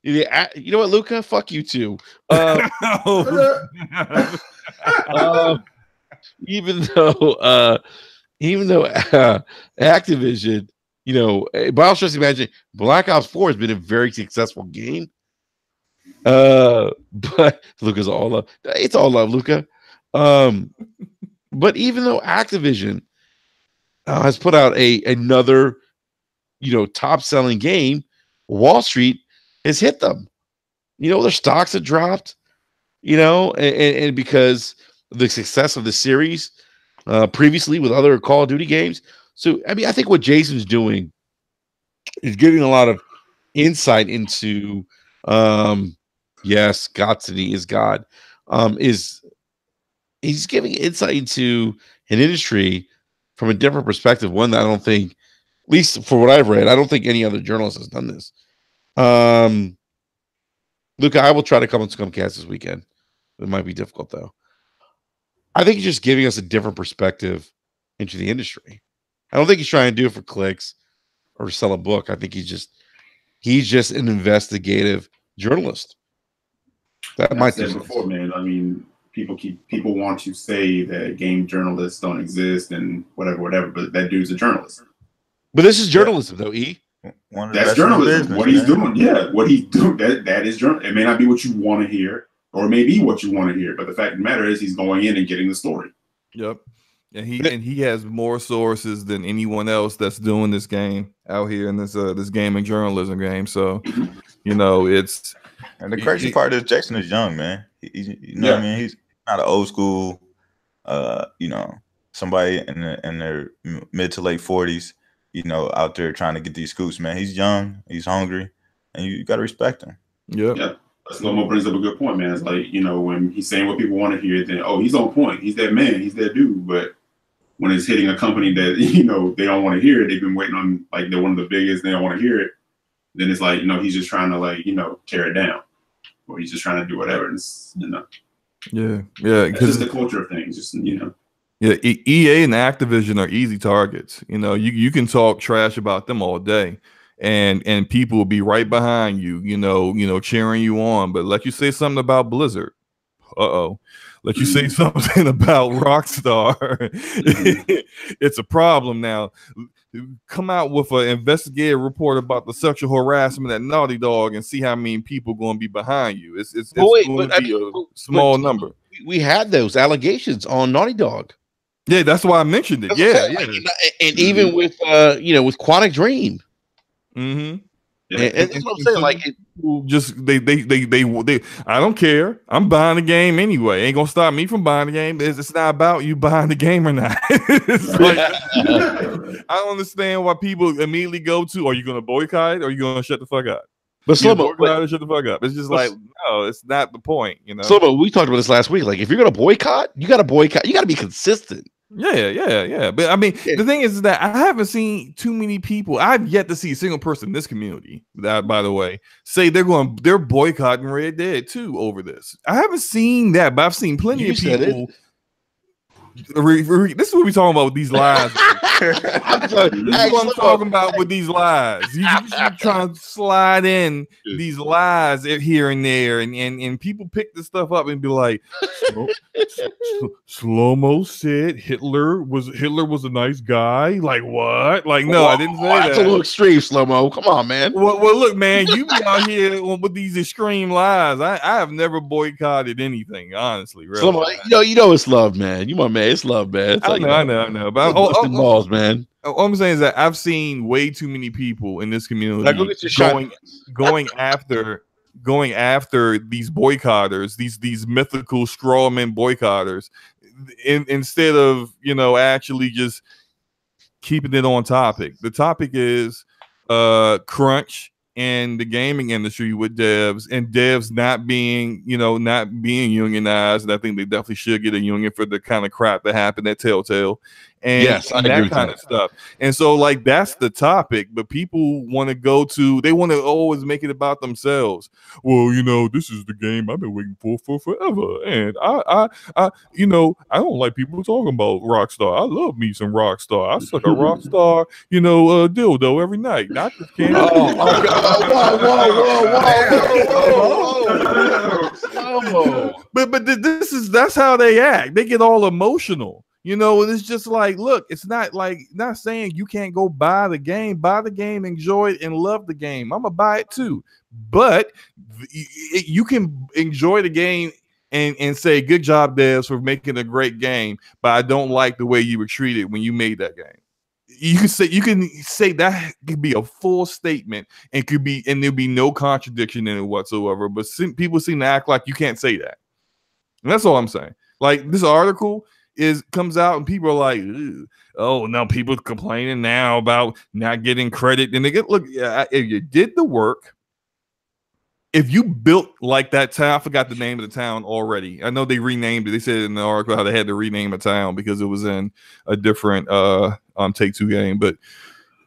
Speaker 1: You know what, Luca? Fuck you too. Even though Activision, you know, but I'll just imagine Black Ops 4 has been a very successful game. But Luca's all love. It's all love, Luca. But even though Activision has put out another, you know, top-selling game, Wall Street has hit them. You know, their stocks have dropped, you know, and because of the success of the series previously with other Call of Duty games. So, I mean, I think what Jason's doing is giving a lot of insight into, yes, Godsity is God, he's giving insight into an industry from a different perspective, one that I don't think, at least for what I've read, I don't think any other journalist has done this. Luca, I will try to come on Scumcast this weekend. It might be difficult, though. I think he's just giving us a different perspective into the industry. I don't think he's trying to do it for clicks or to sell a book. I think he's just an investigative journalist. That might
Speaker 2: be before, man. I mean, people want to say that game journalists don't exist and whatever, but that dude's a journalist.
Speaker 1: But this is journalism, though, E.
Speaker 2: That's journalism. What he's doing, yeah, what he's doing, that is journalism. It may not be what you want to hear. or it may be what you want to hear. But the fact of the matter is, he's going in and getting the story.
Speaker 4: Yep. And he has more sources than anyone else that's doing this game out here in this gaming journalism game. So, you know, it's
Speaker 5: and the crazy part is Jason is young, man. You know what I mean? He's not an old school, you know, somebody in their mid to late 40s, you know, out there trying to get these scoops, man. He's young, he's hungry, and you got to respect him.
Speaker 2: Yeah. Slow-mo brings up a good point, man. It's like, you know, when he's saying what people want to hear, then, oh, he's on point. He's that man. He's that dude. But when it's hitting a company that, you know, they don't want to hear it, they've been waiting on, like, they're one of the biggest, they don't want to hear it, then it's like, you know, he's just trying to, like, you know, tear it down. Or he's just trying to do whatever. And it's, you know.
Speaker 4: Yeah.
Speaker 2: It's just the culture of things, just, you know.
Speaker 4: Yeah, EA and Activision are easy targets. You know, you can talk trash about them all day. And people will be right behind you, you know, cheering you on. But let you say something about Blizzard. Let you say something about Rockstar. It's a problem now. Come out with an investigative report about the sexual harassment at Naughty Dog and see how many people going to be behind you. It's going to be a small number.
Speaker 1: We had those allegations on Naughty Dog.
Speaker 4: Yeah, that's why I mentioned it. Yeah.
Speaker 1: And even with you know, with Quantic Dream.
Speaker 4: Mm-hmm.
Speaker 1: And that's what I'm saying. Like,
Speaker 4: they I don't care. I'm buying the game anyway. Ain't gonna stop me from buying the game. It's not about you buying the game or not. Like, I don't understand why people immediately go to, are you gonna boycott it or are you gonna shut the fuck up?
Speaker 1: But Slow-mo,
Speaker 4: shut the fuck up. It's just like, no, it's not the point, you know.
Speaker 1: Slow-mo, we talked about this last week. Like, if you're gonna boycott, you gotta be consistent.
Speaker 4: Yeah. But I mean, the thing is that I haven't seen too many people. I've yet to see a single person in this community that, by the way, say they're boycotting Red Dead 2 over this. I haven't seen that, but I've seen plenty of people. This is what we're talking about with these lies. This is what I'm talking about with these lies. You trying to slide in these lies here and there, and people pick this stuff up and be like, Slow-mo said Hitler was a nice guy. Like what? Like no, I didn't say that.
Speaker 1: That's a little extreme, Slow-mo. Come on, man.
Speaker 4: Well, look, man, you be out here with these extreme lies. I have never boycotted anything, honestly. Really.
Speaker 1: Slow-mo, you know it's love, man. You my man. It's love, man. It's like,
Speaker 4: I know. But
Speaker 1: balls, man.
Speaker 4: All I'm saying is that I've seen way too many people in this community going after these boycotters, these mythical strawman boycotters, instead of, you know, actually just keeping it on topic. The topic is crunch in the gaming industry with devs, and devs not being unionized. And I think they definitely should get a union for the kind of crap that happened at Telltale. And
Speaker 1: yes, I agree
Speaker 4: that
Speaker 1: with
Speaker 4: kind of stuff. And so, like, that's the topic, but people want to they want to always make it about themselves. Well, you know, this is the game I've been waiting for forever. And I you know, I don't like people talking about Rockstar. I love me some Rockstar. I suck a Rockstar, you know, dildo every night. I just can't. Whoa. But that's how they act. They get all emotional. You know, and it's just like, look, it's not saying you can't go buy the game, enjoy it, and love the game. I'm gonna buy it too, but you can enjoy the game and say, good job, devs, for making a great game, but I don't like the way you were treated when you made that game. You can say that could be a full statement and there'll be no contradiction in it whatsoever. But people seem to act like you can't say that, and that's all I'm saying. Like, this article comes out and people are like, oh no, people complaining now about not getting credit. And they get, look, if you did the work, if you built like that town, I forgot the name of the town already. I know they renamed it. They said in the article how they had to rename a town because it was in a different Take-Two game. But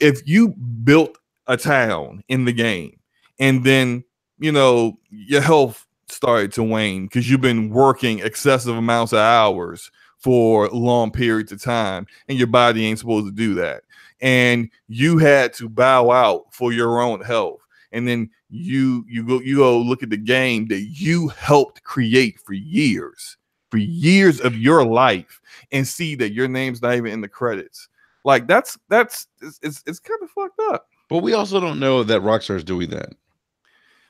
Speaker 4: if you built a town in the game and then, you know, your health started to wane because you've been working excessive amounts of hours for long periods of time, and your body ain't supposed to do that, and you had to bow out for your own health, and then you go look at the game that you helped create for years of your life, and see that your name's not even in the credits. Like, it's kind of fucked up.
Speaker 1: But we also don't know that Rockstar is doing that.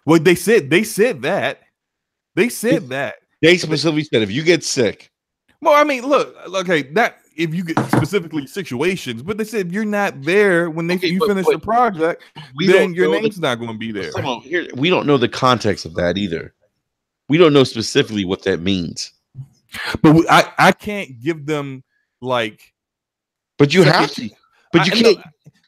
Speaker 4: Well, they said that. They said that.
Speaker 1: They specifically said if you get sick.
Speaker 4: Well, I mean, look, okay, that if you get specifically situations, but they said if you're not there when you finish the project, then your name's not going to be there.
Speaker 1: Here, we don't know the context of that either. We don't know specifically what that means.
Speaker 4: But I can't give them like.
Speaker 1: But you have to. But you can't.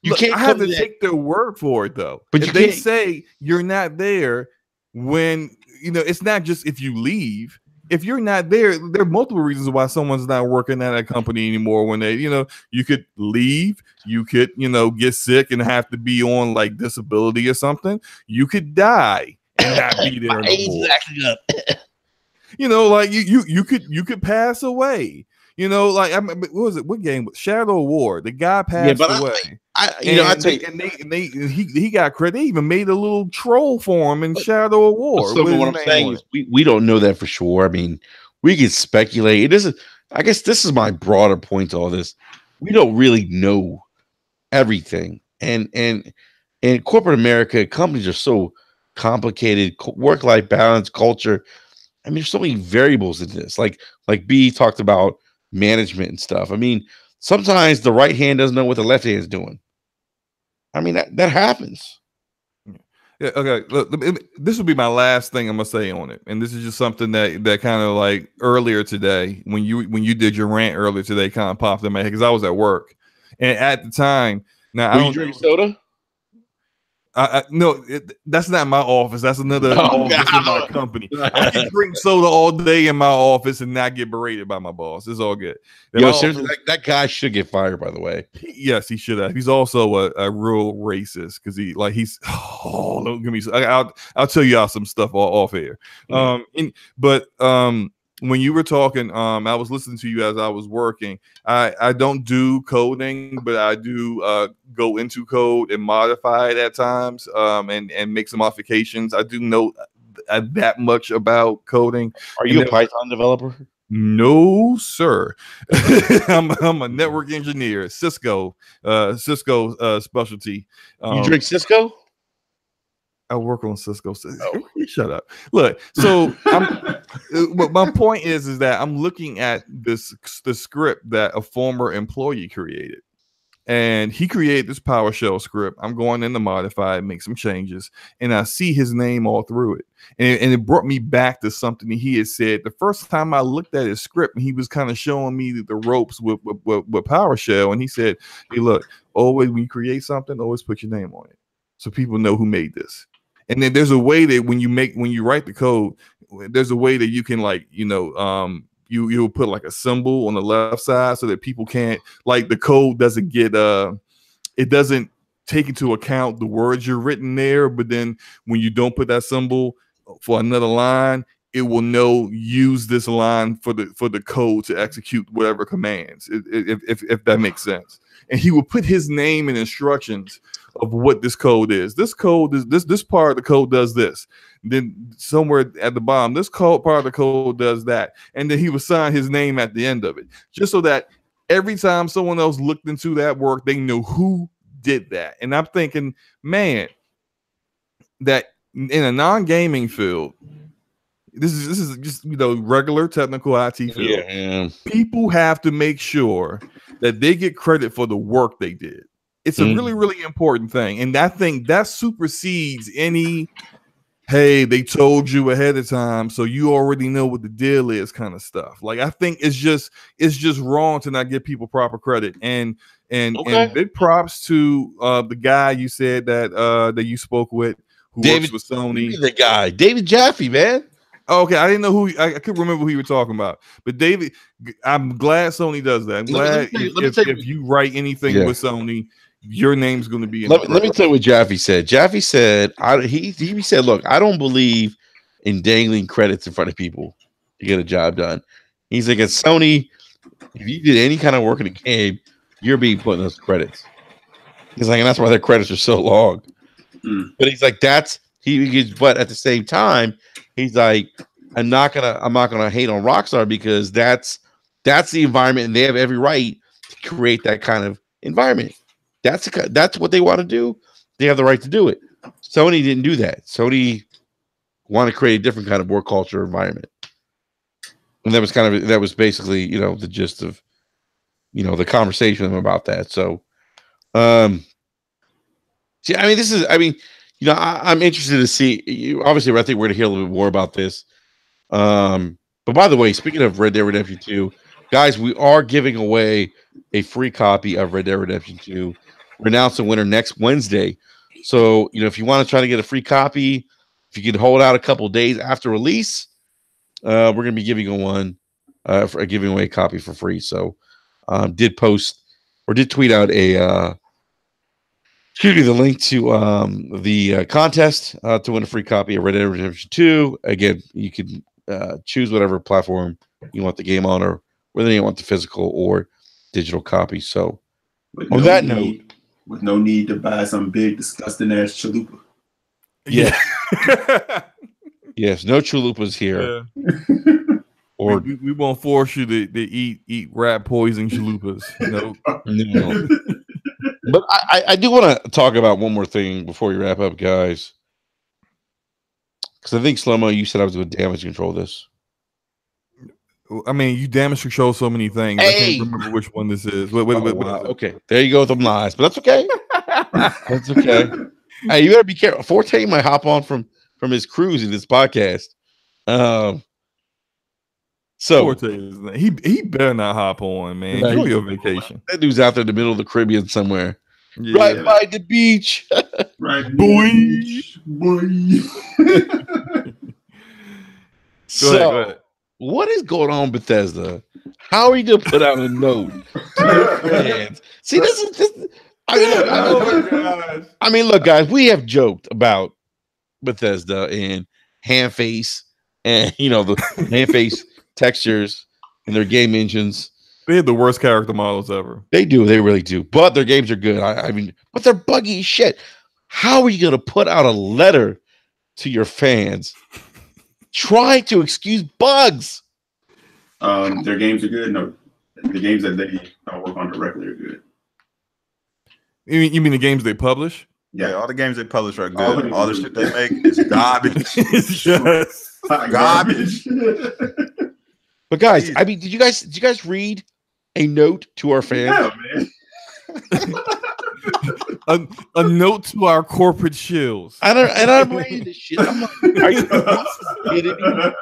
Speaker 1: You can't.
Speaker 4: I have to take their word for it though. But if they say you're not there when it's not just if you leave. If you're not there, there are multiple reasons why someone's not working at a company anymore. When they, you could leave, you could, get sick and have to be on like disability or something. You could die and not be there anymore. Like you could pass away. Like what was it? What game? Shadow War. The guy passed away. He got credit. They even made a little troll for him in Shadow War.
Speaker 1: So what I'm saying is we don't know that for sure. I mean, we can speculate. I guess this is my broader point to all this. We don't really know everything, and corporate America, companies are so complicated. Work-life balance, culture. I mean, there's so many variables in this. Like B talked about management and stuff. I mean, sometimes the right hand doesn't know what the left hand is doing. I mean, that happens.
Speaker 4: Yeah. Okay. Look, this will be my last thing I'm gonna say on it, and this is just something that kind of like earlier today when you did your rant earlier today kind of popped in my head because I was at work, and at the time now I don't
Speaker 1: drink soda.
Speaker 4: No, that's not my office. That's another office in my company. I can drink soda all day in my office and not get berated by my boss. It's all good.
Speaker 1: Seriously, that guy should get fired. By the way,
Speaker 4: yes, he should have. He's also a real racist because don't give me. I'll tell y'all some stuff off air. When you were talking, I was listening to you as I was working. I don't do coding, but I do go into code and modify it at times and make some modifications. I do know that much about coding.
Speaker 1: Are you a Python developer?
Speaker 4: No, sir. I'm a network engineer, Cisco specialty.
Speaker 1: You drink Cisco?
Speaker 4: I work on Cisco. Shut up. Look, so my point is that I'm looking at the script that a former employee created. And he created this PowerShell script. I'm going in to modify it, make some changes, and I see his name all through it. And it brought me back to something that he had said the first time I looked at his script, and he was kind of showing me the ropes with PowerShell. And he said, hey, look, always when you create something, always put your name on it so people know who made this. And then there's a way that when you write the code, there's a way that you can you'll put like a symbol on the left side so that people can't the code doesn't get it doesn't take into account the words you're written there. But then when you don't put that symbol for another line, it will use this line for the code to execute whatever commands, if that makes sense. And he will put his name and instructions of what this code is. This code is this part of the code does this. Then somewhere at the bottom, this part of the code does that. And then he would sign his name at the end of it, just so that every time someone else looked into that work, they know who did that. And I'm thinking, man, that in a non-gaming field, this is just regular technical IT field.
Speaker 1: Yeah.
Speaker 4: People have to make sure that they get credit for the work they did. It's a really, really important thing. And I think that supersedes any, hey, they told you ahead of time, so you already know what the deal is kind of stuff. Like, I think it's just wrong to not give people proper credit. And big props to the guy you said that you spoke with who works with Sony.
Speaker 1: The guy, David Jaffe, man.
Speaker 4: Oh, okay, I didn't know who I couldn't remember who you were talking about. But David, I'm glad Sony does that. I'm glad if you write anything with Sony, your name's going to be in
Speaker 1: let me tell you what Jaffe said. Jaffe said, he said, look, I don't believe in dangling credits in front of people to get a job done. He's like, at Sony, if you did any kind of work in the game, you're being put in those credits. He's like, and that's why their credits are so long. But he's like, but at the same time, he's like, I'm not gonna hate on Rockstar because that's the environment, and they have every right to create that kind of environment. That's what they want to do. They have the right to do it. Sony didn't do that. Sony want to create a different kind of work culture environment. And that was basically, the gist of, the conversation about that. So, see, I'm interested to see. Obviously, I think we're going to hear a little bit more about this. But by the way, speaking of Red Dead Redemption 2, guys, we are giving away a free copy of Red Dead Redemption 2. We're announcing the winner next Wednesday. So, if you want to try to get a free copy, if you can hold out a couple days after release, we're going to be giving giving away a copy for free. So, did tweet out the link to the contest to win a free copy of Red Dead Redemption 2. Again, you can choose whatever platform you want the game on, or whether you want the physical or digital copy. So, with
Speaker 2: no need to buy some big disgusting ass chalupa.
Speaker 1: Yeah. Yes, no chalupas here.
Speaker 4: Yeah. Or we won't force you to eat rat poison chalupas. No.
Speaker 1: But I do want to talk about one more thing before we wrap up, guys. Because I think, Slow-Mo, you said I was going to damage control this.
Speaker 4: I mean, you damage control so many things. Hey! I can't remember which one this is. Wait,
Speaker 1: wow. Okay, there you go with them lies, but that's okay. That's okay. Hey, you better be careful. Forte might hop on from his cruise in this podcast. So
Speaker 4: Forte, he better not hop on, man. Enjoy your vacation.
Speaker 1: That dude's out there in the middle of the Caribbean somewhere, right by the beach.
Speaker 2: Right, boy.
Speaker 1: Go ahead. What is going on, Bethesda? How are you going to put out a note to your fans? See, this is. I mean, look, guys, we have joked about Bethesda and hand face, and the hand face textures in their game engines.
Speaker 4: They have the worst character models ever.
Speaker 1: They do, they really do. But their games are good. I mean, but they're buggy as shit. How are you going to put out a letter to your fans? Try to excuse bugs.
Speaker 2: Their games are good. No, the games that they work on directly are good.
Speaker 4: You mean the games they publish?
Speaker 5: Yeah, all the games they publish are good. All the shit they make is garbage.
Speaker 4: Yes.
Speaker 5: Garbage.
Speaker 1: But guys, I mean, did you guys read a note to our fans?
Speaker 2: Yeah,
Speaker 4: man. a note to our corporate shills.
Speaker 1: I'm reading this shit. I'm like, are you kidding me?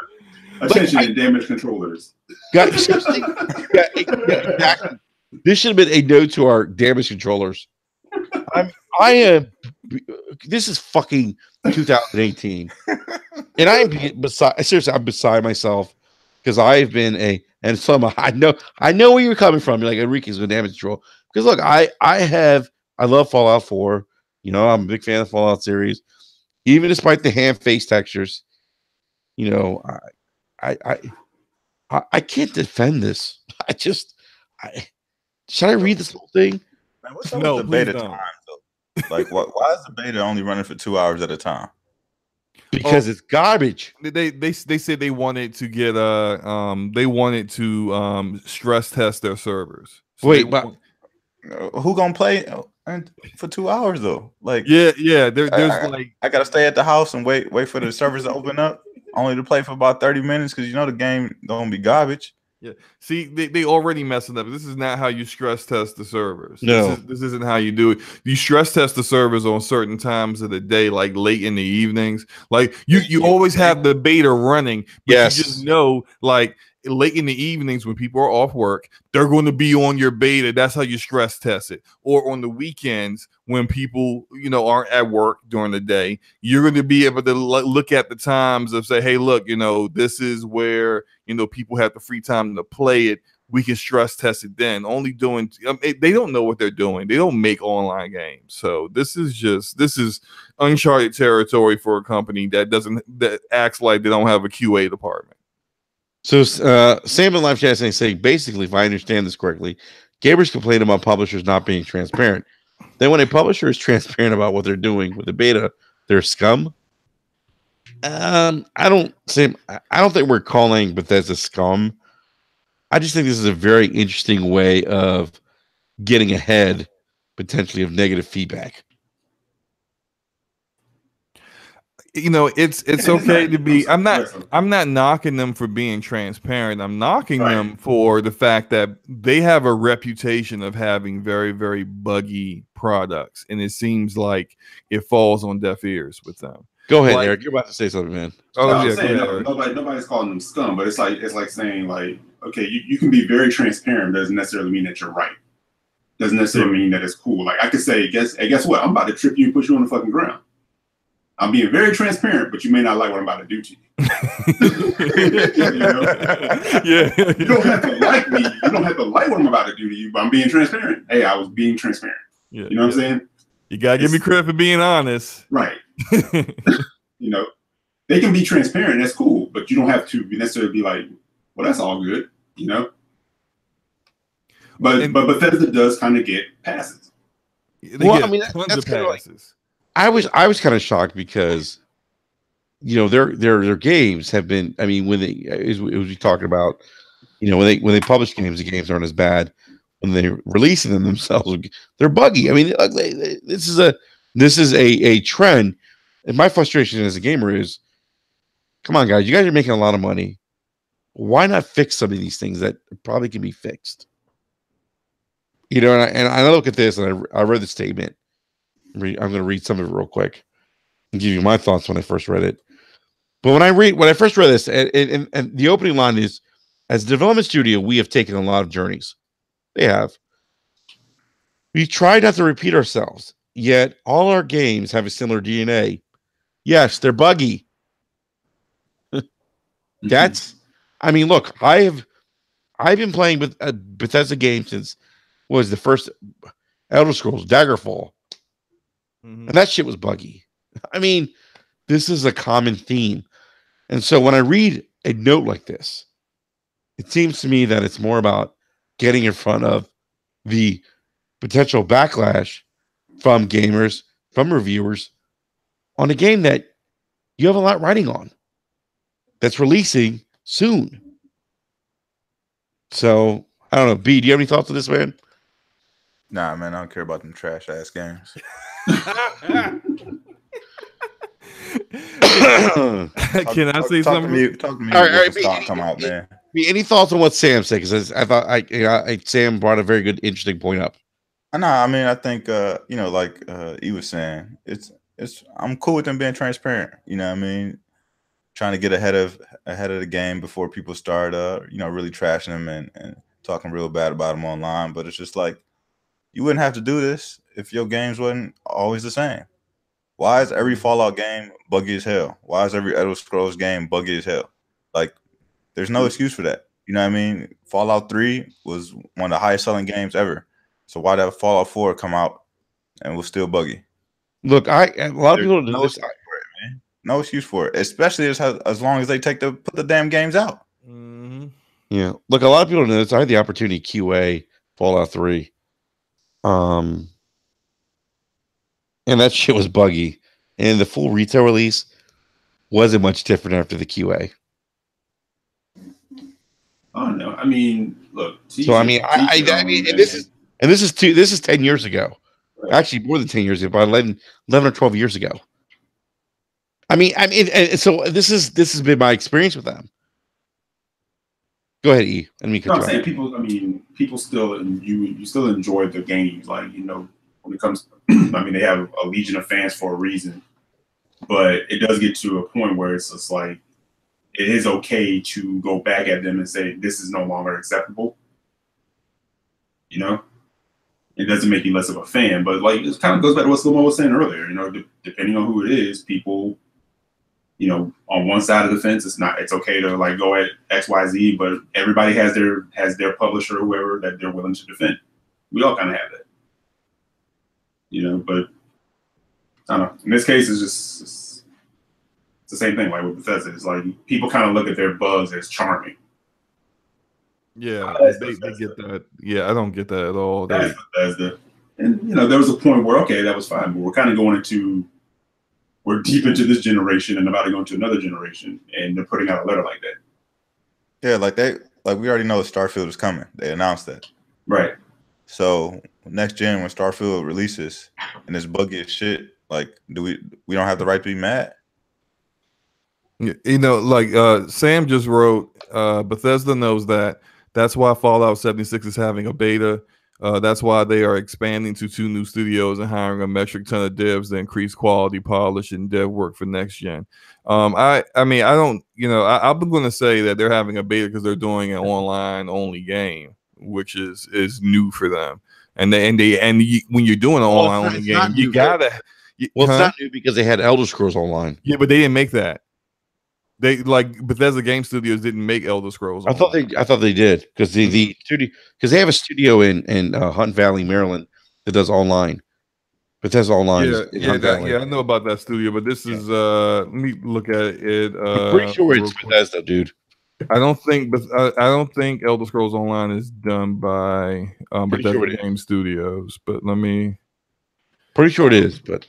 Speaker 2: Attention to damage controllers.
Speaker 1: Guys, exactly. This should have been a note to our damage controllers. I am. This is fucking 2018, and I'm beside myself because I've been and some I know where you're coming from. You're like, Enrique's with damage control because look, I love Fallout 4. I'm a big fan of the Fallout series, even despite the hand face textures. I can't defend this. Should I read this whole thing?
Speaker 5: Man, what's up with the beta time though? Like, why is the beta only running for 2 hours at a time?
Speaker 1: Because it's garbage.
Speaker 4: They said they wanted to get stress test their servers. So
Speaker 1: wait, but
Speaker 5: who gonna play for 2 hours though? Like,
Speaker 4: yeah. There's
Speaker 5: I gotta stay at the house and wait for the servers to open up, only to play for about 30 minutes because the game gonna be garbage.
Speaker 4: Yeah. See, they already messing up. This is not how you stress test the servers.
Speaker 1: No.
Speaker 4: This isn't how you do it. You stress test the servers on certain times of the day, like late in the evenings. Like you always have the beta running, but
Speaker 1: yes.
Speaker 4: You just know, like late in the evenings when people are off work, they're going to be on your beta. That's how you stress test it. Or on the weekends when people, aren't at work during the day, you're going to be able to look at the times of say, hey, look, this is where, people have the free time to play it. We can stress test it then. Only doing, they don't know what they're doing. They don't make online games. So this is uncharted territory for a company that acts like they don't have a QA department.
Speaker 1: So Sam in live chat saying basically, if I understand this correctly, gamers complain about publishers not being transparent. Then when a publisher is transparent about what they're doing with the beta, they're scum. I don't think we're calling Bethesda scum. I just think this is a very interesting way of getting ahead, potentially, of negative feedback.
Speaker 4: you know, it's okay to be. I'm not knocking them for being transparent. I'm knocking them for the fact that they have a reputation of having very, very buggy products, and it seems like it falls on deaf ears with them.
Speaker 1: Go ahead, Eric. You're about to say something, man.
Speaker 2: Oh no, yeah, saying, nobody's calling them scum, but it's like saying like, okay, you can be very transparent, doesn't necessarily mean that you're right. Doesn't necessarily mean that it's cool. Like I could say, guess what? I'm about to trip you and put you on the fucking ground. I'm being very transparent, but you may not like what I'm about to do to you. You know?
Speaker 4: Yeah.
Speaker 2: You don't have to like me. You don't have to like what I'm about to do to you, but I'm being transparent. Hey, I was being transparent.
Speaker 4: Yeah,
Speaker 2: you know what I'm saying?
Speaker 4: You gotta give me credit for being honest.
Speaker 2: Right. You know, they can be transparent, that's cool, but you don't have to necessarily be like, well, that's all good, you know? But Bethesda does kind of get passes.
Speaker 1: Well, I mean, that's kind of passes. I was kind of shocked because, you know, their games have been. I mean, when they as we talking about, you know, when they publish games, the games aren't as bad. When they're releasing them themselves, they're buggy. I mean, this is a trend. And my frustration as a gamer is, come on, guys, you guys are making a lot of money. Why not fix some of these things that probably can be fixed? You know, and I look at this and I read the statement. I'm going to read some of it real quick and give you my thoughts when I first read it. But when I first read this, and the opening line is, as a development studio, we have taken a lot of journeys. They have. We try not to repeat ourselves, yet all our games have a similar DNA. Yes, they're buggy. I mean, look, I've been playing with a Bethesda game since was the first Elder Scrolls Daggerfall. And that shit was buggy. I mean, this is a common theme. And so when I read a note like this, it seems to me that it's more about getting in front of the potential backlash from gamers, from reviewers on a game that you have a lot riding on that's releasing soon. So, I don't know. B, do you have any thoughts on this, man?
Speaker 5: Nah, man, I don't care about them trash ass games.
Speaker 4: Can I say something?
Speaker 5: Talk to me. All right, come out, man.
Speaker 1: Any thoughts on what Sam said? Because I thought Sam brought a very good, interesting point up.
Speaker 5: No, I mean, I think you know, like he was saying, it's I'm cool with them being transparent. You know what I mean? Trying to get ahead of the game before people start you know, really trashing them and talking real bad about them online. But it's just like, you wouldn't have to do this if your games wasn't always the same. Why is every Fallout game buggy as hell? Why is every Elder Scrolls game buggy as hell? Like, there's no excuse for that. You know what I mean? Fallout 3 was one of the highest selling games ever. So why did Fallout 4 come out and was still buggy?
Speaker 1: Look, a lot of people don't know this.
Speaker 5: No excuse for it, especially as long as they put the damn games out.
Speaker 4: Mm-hmm.
Speaker 1: Yeah, look, a lot of people don't know this. I had the opportunity to QA Fallout 3, and that shit was buggy. And the full retail release wasn't much different after the QA.
Speaker 2: Oh no, I mean, look.
Speaker 1: So I mean, this is 10 years ago. Right. Actually, more than 10 years ago, about 11 or 12 years ago. I mean, so this has been my experience with them. Go ahead, E.
Speaker 2: I'm saying people still you still enjoy the games, like, you know, when it comes. I mean, they have a legion of fans for a reason, but it does get to a point where it's just like it is okay to go back at them and say this is no longer acceptable. You know, it doesn't make you less of a fan, but like it kind of goes back to what Slomo was saying earlier. You know, depending on who it is, people, you know, on one side of the fence, it's okay to like go at XYZ, but everybody has their publisher or whoever that they're willing to defend. We all kind of have that, you know. But I don't know. In this case, it's the same thing. Like with Bethesda, it's like people kind of look at their bugs as charming.
Speaker 4: Yeah, they get that. Yeah, I don't get that at all.
Speaker 2: That's Bethesda. And you know, there was a point where okay, that was fine, but we're deep into this generation and about to go into another generation, and they're putting out a letter like that.
Speaker 5: Yeah, like we already know Starfield is coming. They announced that.
Speaker 2: Right.
Speaker 5: So next gen, when Starfield releases and it's buggy as shit, like we don't have the right to be mad?
Speaker 4: You know, like Sam just wrote, Bethesda knows that. That's why Fallout 76 is having a beta. That's why they are expanding to 2 new studios and hiring a metric ton of devs to increase quality, polish, and dev work for next gen. I mean, I don't, you know, I'm going to say that they're having a beta because they're doing an online only game, which is new for them. And when you're doing an online only game, you gotta.
Speaker 1: Well, it's not new because they had Elder Scrolls Online.
Speaker 4: Yeah, but they didn't make that. They like Bethesda Game Studios didn't make Elder Scrolls.
Speaker 1: I thought they did because the studio, because they have a studio in Hunt Valley, Maryland that does online. Bethesda Online.
Speaker 4: Yeah, I know about that studio, but this is let me look at it.
Speaker 1: I'm pretty sure it's Bethesda, dude.
Speaker 4: I don't think Elder Scrolls Online is done by Bethesda Game Studios, but let me.
Speaker 1: Pretty sure it is, but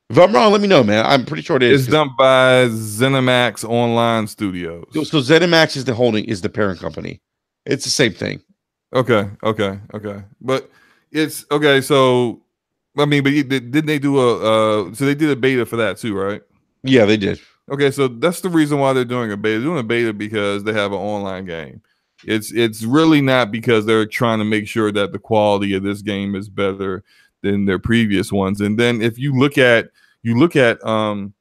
Speaker 1: if I'm wrong, let me know, man. I'm pretty sure it is.
Speaker 4: It's done by ZeniMax Online Studios.
Speaker 1: So ZeniMax is the parent company. It's the same thing.
Speaker 4: Okay. But it's okay. So I mean, but didn't they do so they did a beta for that too, right?
Speaker 1: Yeah, they did.
Speaker 4: Okay, so that's the reason why they're doing a beta. They're doing a beta because they have an online game. It's really not because they're trying to make sure that the quality of this game is better than their previous ones. And then if you look at the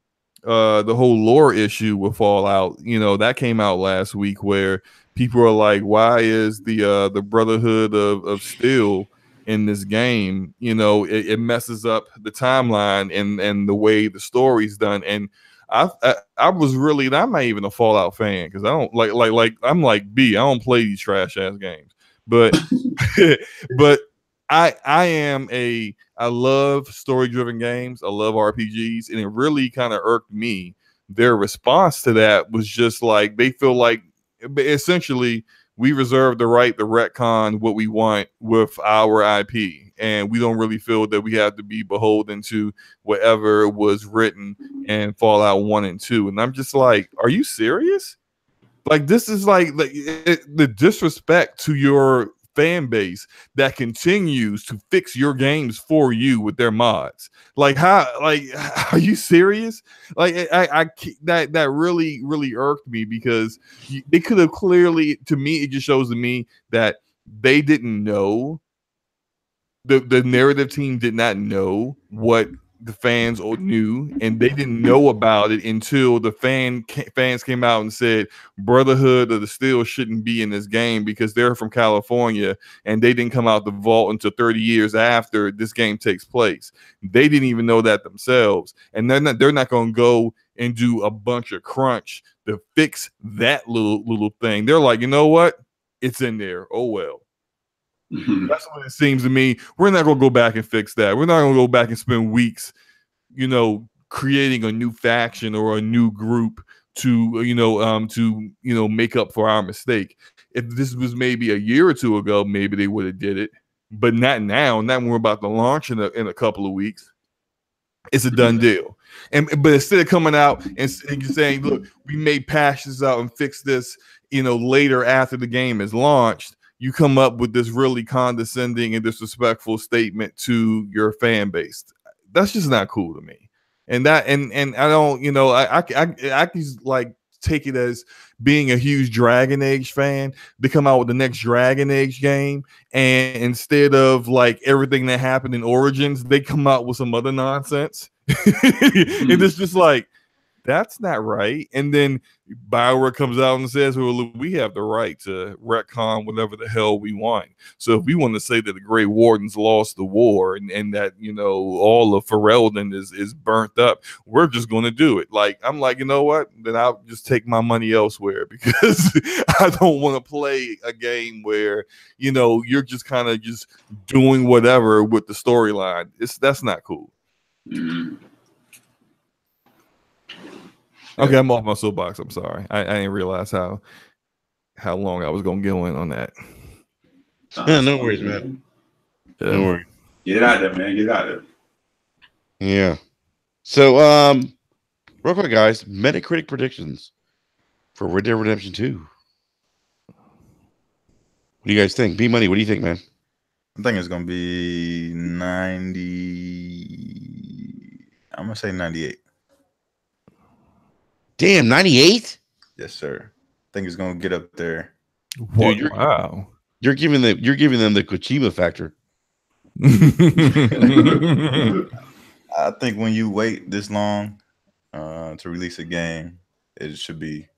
Speaker 4: whole lore issue with Fallout, you know, that came out last week where people are like, why is the Brotherhood of Steel in this game? You know, it messes up the timeline and the way the story's done. And I was really, I'm not even a Fallout fan because I don't like I'm like B. I don't play these trash ass games, but but I love story driven games. I love RPGs, and it really kind of irked me. Their response to that was just like they feel like essentially we reserve the right to retcon what we want with our IP, and we don't really feel that we have to be beholden to whatever was written in Fallout 1 and 2. And I'm just like, are you serious? Like, this is like the disrespect to your fan base that continues to fix your games for you with their mods. Like, how? Like, are you serious? Like, that really irked me because they could have clearly. To me, it just shows to me that they didn't know. The narrative team did not know what the fans knew, and they didn't know about it until the fans came out and said Brotherhood of the Steel shouldn't be in this game because they're from California and they didn't come out the vault until 30 years after this game takes place. They didn't even know that themselves, and they're not going to go and do a bunch of crunch to fix that little thing. They're like, you know what? It's in there. Oh well. That's what it seems to me. We're not going to go back and fix that. We're not going to go back and spend weeks, you know, creating a new faction or a new group to make up for our mistake. If this was maybe a year or two ago, maybe they would have did it, but not now. Not when we're about to launch in a couple of weeks. It's a done deal. But instead of coming out and saying, "Look, we may patch this out and fix this," later after the game is launched. You come up with this really condescending and disrespectful statement to your fan base. That's just not cool to me. And I don't, I can like take it as being a huge Dragon Age fan to come out with the next Dragon Age game, and instead of like everything that happened in Origins, they come out with some other nonsense. And it's just like, that's not right. And then BioWare comes out and says, well, look, we have the right to retcon whatever the hell we want. So if we want to say that the Grey Wardens lost the war and that, all of Ferelden is burnt up, we're just going to do it. Like, I'm like, you know what? Then I'll just take my money elsewhere because I don't want to play a game where, you're just kind of just doing whatever with the storyline. That's not cool. Okay, I'm off my soapbox. I'm sorry. I didn't realize how long I was gonna go in on that.
Speaker 1: Yeah, no worries, man. No worries.
Speaker 2: Get it out there, man. Get it out there.
Speaker 1: Yeah. So, real quick, guys, Metacritic predictions for Red Dead Redemption 2. What do you guys think? B Money, what do you think, man?
Speaker 5: I think it's gonna be 90. I'm gonna say 98.
Speaker 1: Damn, 98.
Speaker 5: Yes, sir. I think it's gonna get up there.
Speaker 4: What?
Speaker 1: Dude,
Speaker 4: Wow.
Speaker 1: You're giving them the Kojima factor.
Speaker 5: I think when you wait this long to release a game, it should be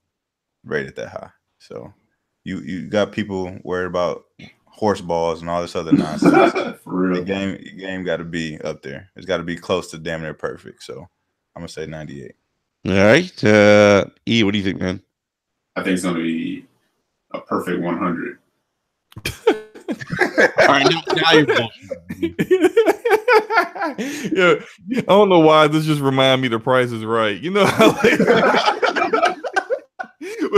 Speaker 5: rated that high. So you got people worried about horse balls and all this other nonsense.
Speaker 2: For real.
Speaker 5: The game got to be up there. It's got to be close to damn near perfect. So I'm gonna say 98.
Speaker 1: All right, E, what do you think, man?
Speaker 2: I think it's gonna be a perfect 100.
Speaker 1: All right, now you're bullshit.
Speaker 4: Yeah, I don't know why this just remind me The Price is Right. You know how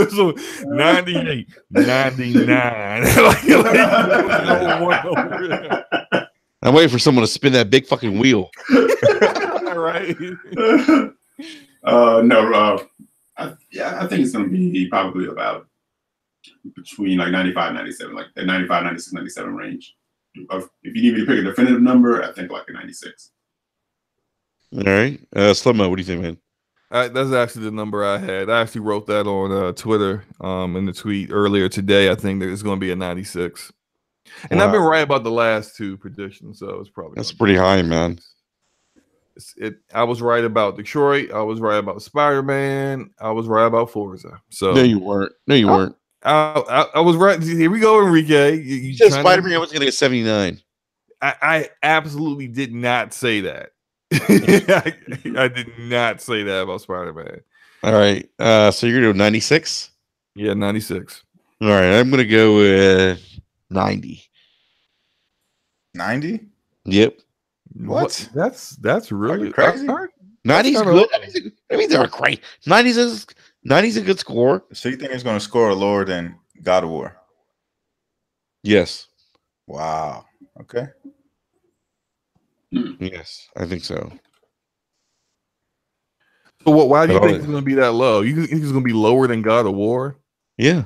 Speaker 4: so 98, 99.
Speaker 1: I'm waiting for someone to spin that big fucking wheel.
Speaker 4: Right.
Speaker 2: I think it's gonna be probably about between like 95 and 97, like the 95, 96, 97 range. If you need me to pick a definitive number, I think like a 96.
Speaker 1: All right, Slimmo, what do you think, man?
Speaker 4: That's actually the number I had. I actually wrote that on Twitter in the tweet earlier today. I think that it's going to be a 96. And I've been right about the last two predictions, so it's probably
Speaker 1: that's pretty high, man.
Speaker 4: I was right about Detroit. I was right about Spider-Man. I was right about Forza. So
Speaker 1: no, you weren't. No, you weren't.
Speaker 4: I was right. Here we go, Enrique. You
Speaker 1: said Spider-Man was going to get 79.
Speaker 4: I absolutely did not say that. I did not say that about Spider-Man.
Speaker 1: All right. So you're going to do 96?
Speaker 4: Yeah, 96.
Speaker 1: All right. I'm going to go with 90.
Speaker 5: 90?
Speaker 1: Yep.
Speaker 5: What?
Speaker 4: That's really
Speaker 5: crazy.
Speaker 1: 90's good. I mean, they're great. 90's a good score.
Speaker 5: So you think it's going to score lower than God of War?
Speaker 1: Yes.
Speaker 5: Wow. Okay.
Speaker 1: Yes, I think so.
Speaker 4: So why do you think it's going to be that low? You think it's going to be lower than God of War?
Speaker 1: Yeah.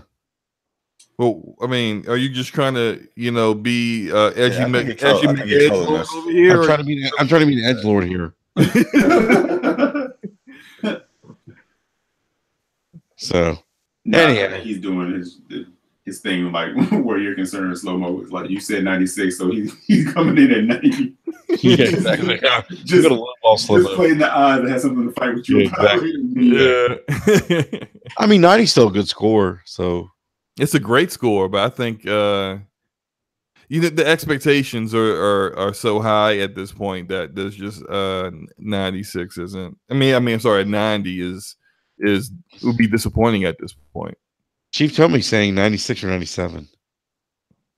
Speaker 4: Well, I mean, are you just trying to, be edgy?
Speaker 5: I'm trying to be the
Speaker 1: edgelord here. So,
Speaker 2: anyhow, he's doing his thing, like where you're concerned. Slow mo is like you said 96, so he's coming in at 90.
Speaker 1: Yeah, exactly.
Speaker 2: just playing the odds and have something to fight with you.
Speaker 1: Yeah, exactly. Yeah. I mean, 90's still a good score, so
Speaker 4: it's a great score, but I think the expectations are so high at this point that there's just 96 isn't. I mean, I'm sorry, 90 would be disappointing at this point.
Speaker 1: Chief told me saying 96 or 97.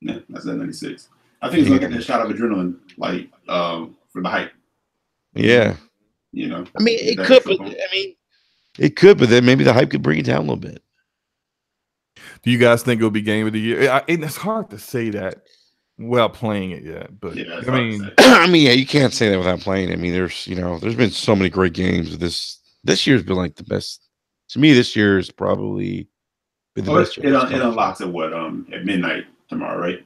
Speaker 2: Yeah, I said 96. I think he's looking at that shot of adrenaline, like for the hype.
Speaker 1: Yeah. I mean, it could, but then maybe the hype could bring it down a little bit.
Speaker 4: Do you guys think it'll be game of the year? It's hard to say that without playing it yet, but
Speaker 2: yeah,
Speaker 1: yeah, you can't say that without playing it. I mean, there's been so many great games. This year's been like the best. To me, this year is probably been the best year.
Speaker 2: It unlocks at what at midnight tomorrow, right?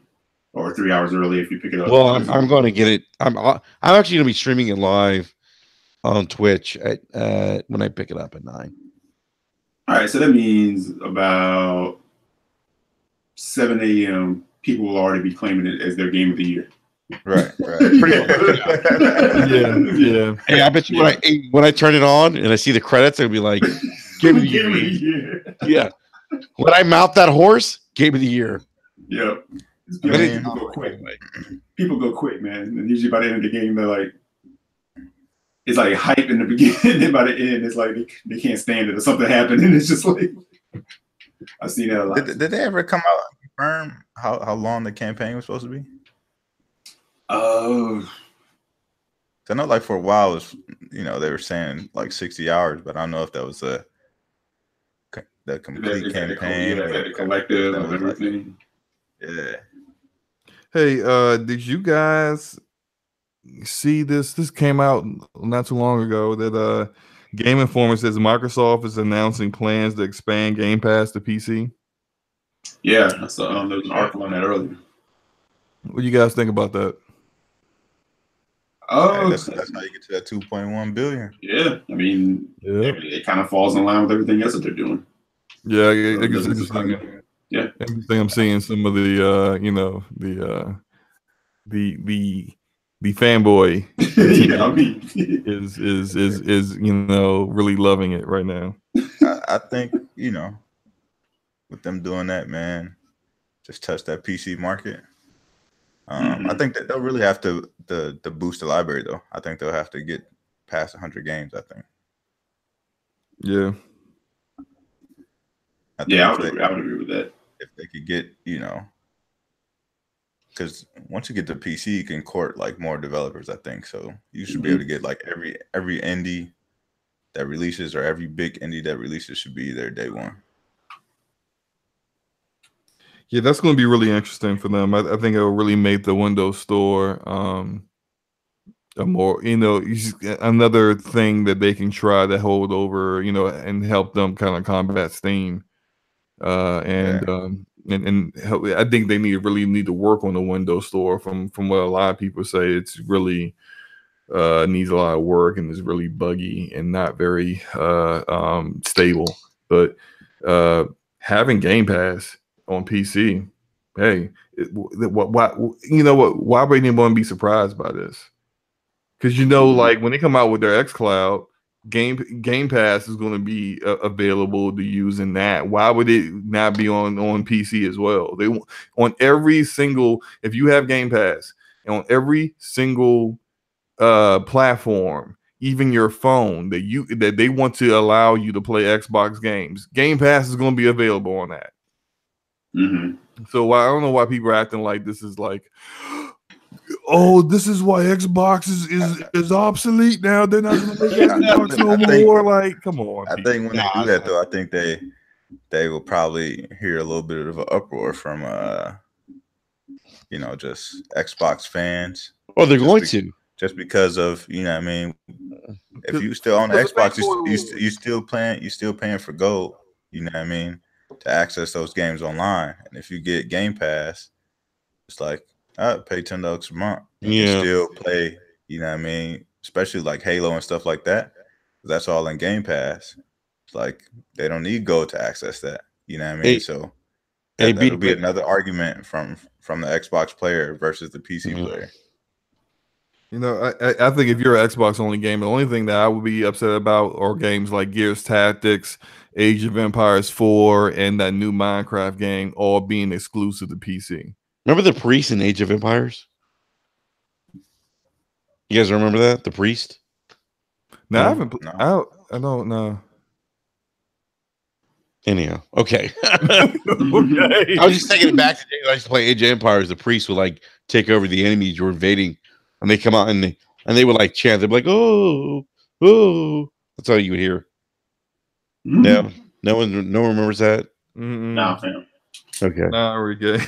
Speaker 2: Or 3 hours early if you pick it up.
Speaker 1: Well, I'm going to get it. I'm actually going to be streaming it live on Twitch at when I pick it up at 9.
Speaker 2: All right, so that means about 7 a.m. people will already be claiming it as their game of the year.
Speaker 5: Right.
Speaker 1: Pretty much. Yeah. Hey, I bet you when I turn it on and I see the credits, I'll be like, "Game of the year." Yeah. When I mount that horse, game of the year.
Speaker 2: Yep. People go quick. People go quick, man. And usually by the end of the game, they're like, it's like hype in the beginning, and by the end, it's like they can't stand it or something happened, and it's just like I've seen that a lot.
Speaker 5: Did they ever come out and confirm how long the campaign was supposed to be?
Speaker 2: Oh,
Speaker 5: I know, like for a while, they were saying like 60 hours, but I don't know if that was the complete campaign,
Speaker 2: the collective and everything.
Speaker 5: Yeah.
Speaker 4: Hey, did you guys see this? This came out not too long ago that Game Informer says Microsoft is announcing plans to expand Game Pass to PC.
Speaker 2: Yeah, I saw there was an article on that earlier.
Speaker 4: What do you guys think about that?
Speaker 2: Oh,
Speaker 5: that's how you get to that 2.1 billion.
Speaker 2: yeah. I mean,
Speaker 4: Yeah.
Speaker 2: it kind of falls in line with everything else that they're doing.
Speaker 4: Yeah,
Speaker 2: So
Speaker 4: it's
Speaker 2: it's
Speaker 4: interesting.
Speaker 2: like, yeah.
Speaker 4: Interesting. I'm seeing some of the the fanboy
Speaker 2: Yeah, I mean,
Speaker 4: is really loving it right now.
Speaker 5: I think with them doing that, man, just touch that PC market. I think that they'll really have to boost the library though. I think they'll have to get past 100 games. I think.
Speaker 4: Yeah.
Speaker 2: I would agree with that.
Speaker 5: If they could get, because once you get to PC, you can court like more developers. I think so. You should be able to get like every indie that releases or every big indie that releases should be there day one.
Speaker 4: Yeah, that's going to be really interesting for them. I think it will really make the Windows Store a more, another thing that they can try to hold over, and help them kind of combat Steam. And I think they really need to work on the Windows Store. From what a lot of people say, it's really needs a lot of work and is really buggy and not very stable. But having Game Pass on PC, hey, why would anyone be surprised by this? Because like when they come out with their xCloud, Game Pass is going to be available to use in that. Why would it not be on PC as well? They on every single, if you have Game Pass, on every single platform, even your phone that they want to allow you to play Xbox games, Game Pass is going to be available on that. So I don't know why people are acting like this is like, oh, this is why Xbox is obsolete now. They're not going to make Xbox no more. Like, come on.
Speaker 5: I think when they do that, though, I think they will probably hear a little bit of an uproar from just Xbox fans.
Speaker 1: Oh, they're going to.
Speaker 5: Just because of, what I mean, if you still on Xbox, you still paying for gold, what I mean, to access those games online. And if you get Game Pass, it's like, pay $10 a month. You can still play, what I mean, especially like Halo and stuff like that. That's all in Game Pass. It's like they don't need gold to access that. You know what I mean? So that'll be another argument from the Xbox player versus the PC player.
Speaker 4: I think if you're an Xbox only game, the only thing that I would be upset about are games like Gears Tactics, Age of Empires 4, and that new Minecraft game all being exclusive to PC.
Speaker 1: Remember the priest in Age of Empires? You guys remember that? The priest?
Speaker 4: No, I haven't. No. I don't know.
Speaker 1: Anyhow, okay.
Speaker 4: Okay.
Speaker 1: I was just taking it back to the days I used to play Age of Empires. The priest would like take over the enemies you're invading, and they come out and they would like chant. They'd be like, "Oh, oh!" That's all you would hear. No one remembers that.
Speaker 2: No, fam.
Speaker 1: Okay.
Speaker 4: No, we're good.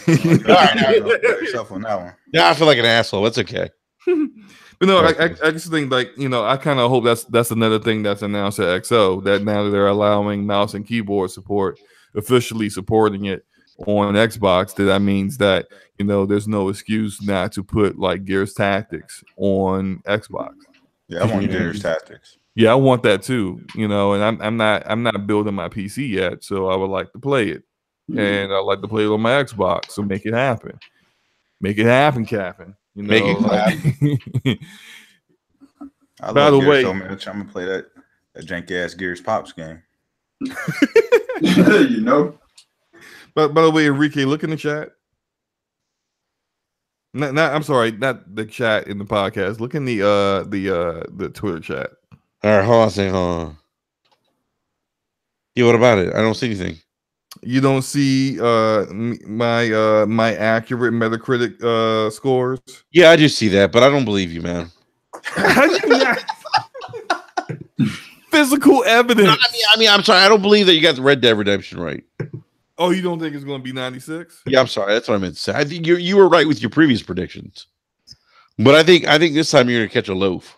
Speaker 2: All right,
Speaker 5: yourself on that one.
Speaker 1: Yeah, I feel like an asshole. That's okay.
Speaker 4: But no, I just think like I kind of hope that's another thing that's announced at XO, that now that they're allowing mouse and keyboard support, officially supporting it on Xbox. That means that there's no excuse not to put like Gears Tactics on Xbox.
Speaker 5: Yeah, I want Gears Tactics.
Speaker 4: Yeah, I want that too. And I'm not building my PC yet, so I would like to play it, and I like to play it on my Xbox. So make it happen. Make it happen, Captain.
Speaker 1: Make it happen.
Speaker 4: By the way,
Speaker 5: so much, I'm gonna play that janky ass Gears Pops game.
Speaker 4: But by the way, Enrique, look in the chat. I'm sorry, not the chat in the podcast. Look in the Twitter chat.
Speaker 1: All right, hold on. Yeah, what about it? I don't see anything.
Speaker 4: You don't see my accurate Metacritic scores?
Speaker 1: Yeah, I do see that, but I don't believe you, man.
Speaker 4: Physical evidence.
Speaker 1: No, I mean, I'm sorry. I don't believe that you got the Red Dead Redemption right.
Speaker 4: Oh, you don't think it's going to be 96?
Speaker 1: Yeah, I'm sorry. That's what I meant to say. I think you were right with your previous predictions, but I think this time you're going to catch a loaf.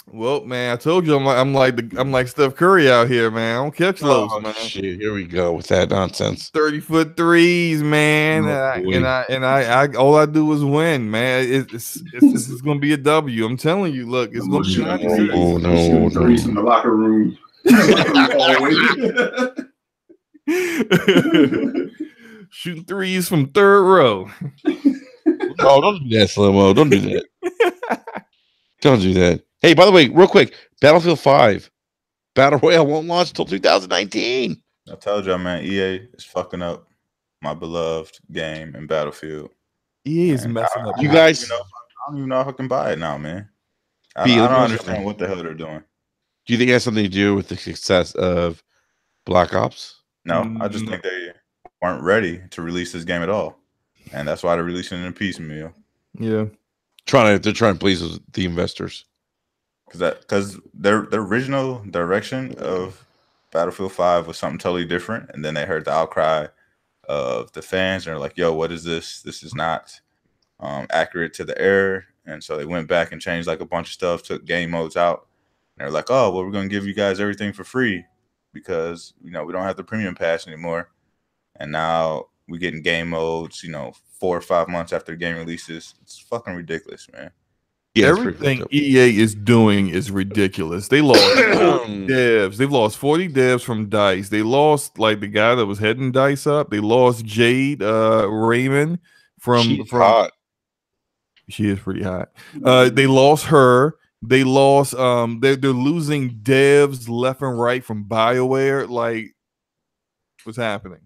Speaker 4: Well, man, I told you I'm like Steph Curry out here, man. I don't catch those, man.
Speaker 1: Shit, here we go with that nonsense.
Speaker 4: 30-foot threes, man. All I do is win, man. This is gonna be a W. I'm telling you, look, it's gonna be 96.
Speaker 2: Oh no, threes from the locker room.
Speaker 4: Shooting threes from third row.
Speaker 1: Oh, don't do that, Slow-Mo. Don't do that. Don't do that. Hey, by the way, real quick, Battlefield 5 Battle Royale won't launch until 2019.
Speaker 5: I told y'all, man, EA is fucking up my beloved game in Battlefield.
Speaker 4: EA is messing up.
Speaker 1: You guys,
Speaker 5: I don't even know if I can buy it now, man. I
Speaker 1: B,
Speaker 5: don't
Speaker 1: let me ask you
Speaker 5: understand
Speaker 1: something.
Speaker 5: what the hell they're doing.
Speaker 1: Do you think it has something to do with the success of Black Ops?
Speaker 5: No, I just think they weren't ready to release this game at all, and that's why they're releasing it in piecemeal.
Speaker 4: Yeah,
Speaker 1: They're trying to please the investors.
Speaker 5: Because their original direction of Battlefield 5 was something totally different, and then they heard the outcry of the fans, and they're like, "Yo, what is this? This is not accurate to the error." And so they went back and changed like a bunch of stuff, took game modes out, and they're like, "Oh, well, we're gonna give you guys everything for free because we don't have the premium pass anymore." And now we're getting game modes, 4 or 5 months after the game releases. It's fucking ridiculous, man.
Speaker 1: Yeah,
Speaker 4: everything EA is doing is ridiculous. They lost 40 devs. They've lost 40 devs from DICE. They lost like the guy that was heading DICE up. They lost Jade Raymond from
Speaker 1: hot.
Speaker 4: She is pretty hot. They lost her. They lost. They're losing devs left and right from BioWare. Like, what's happening?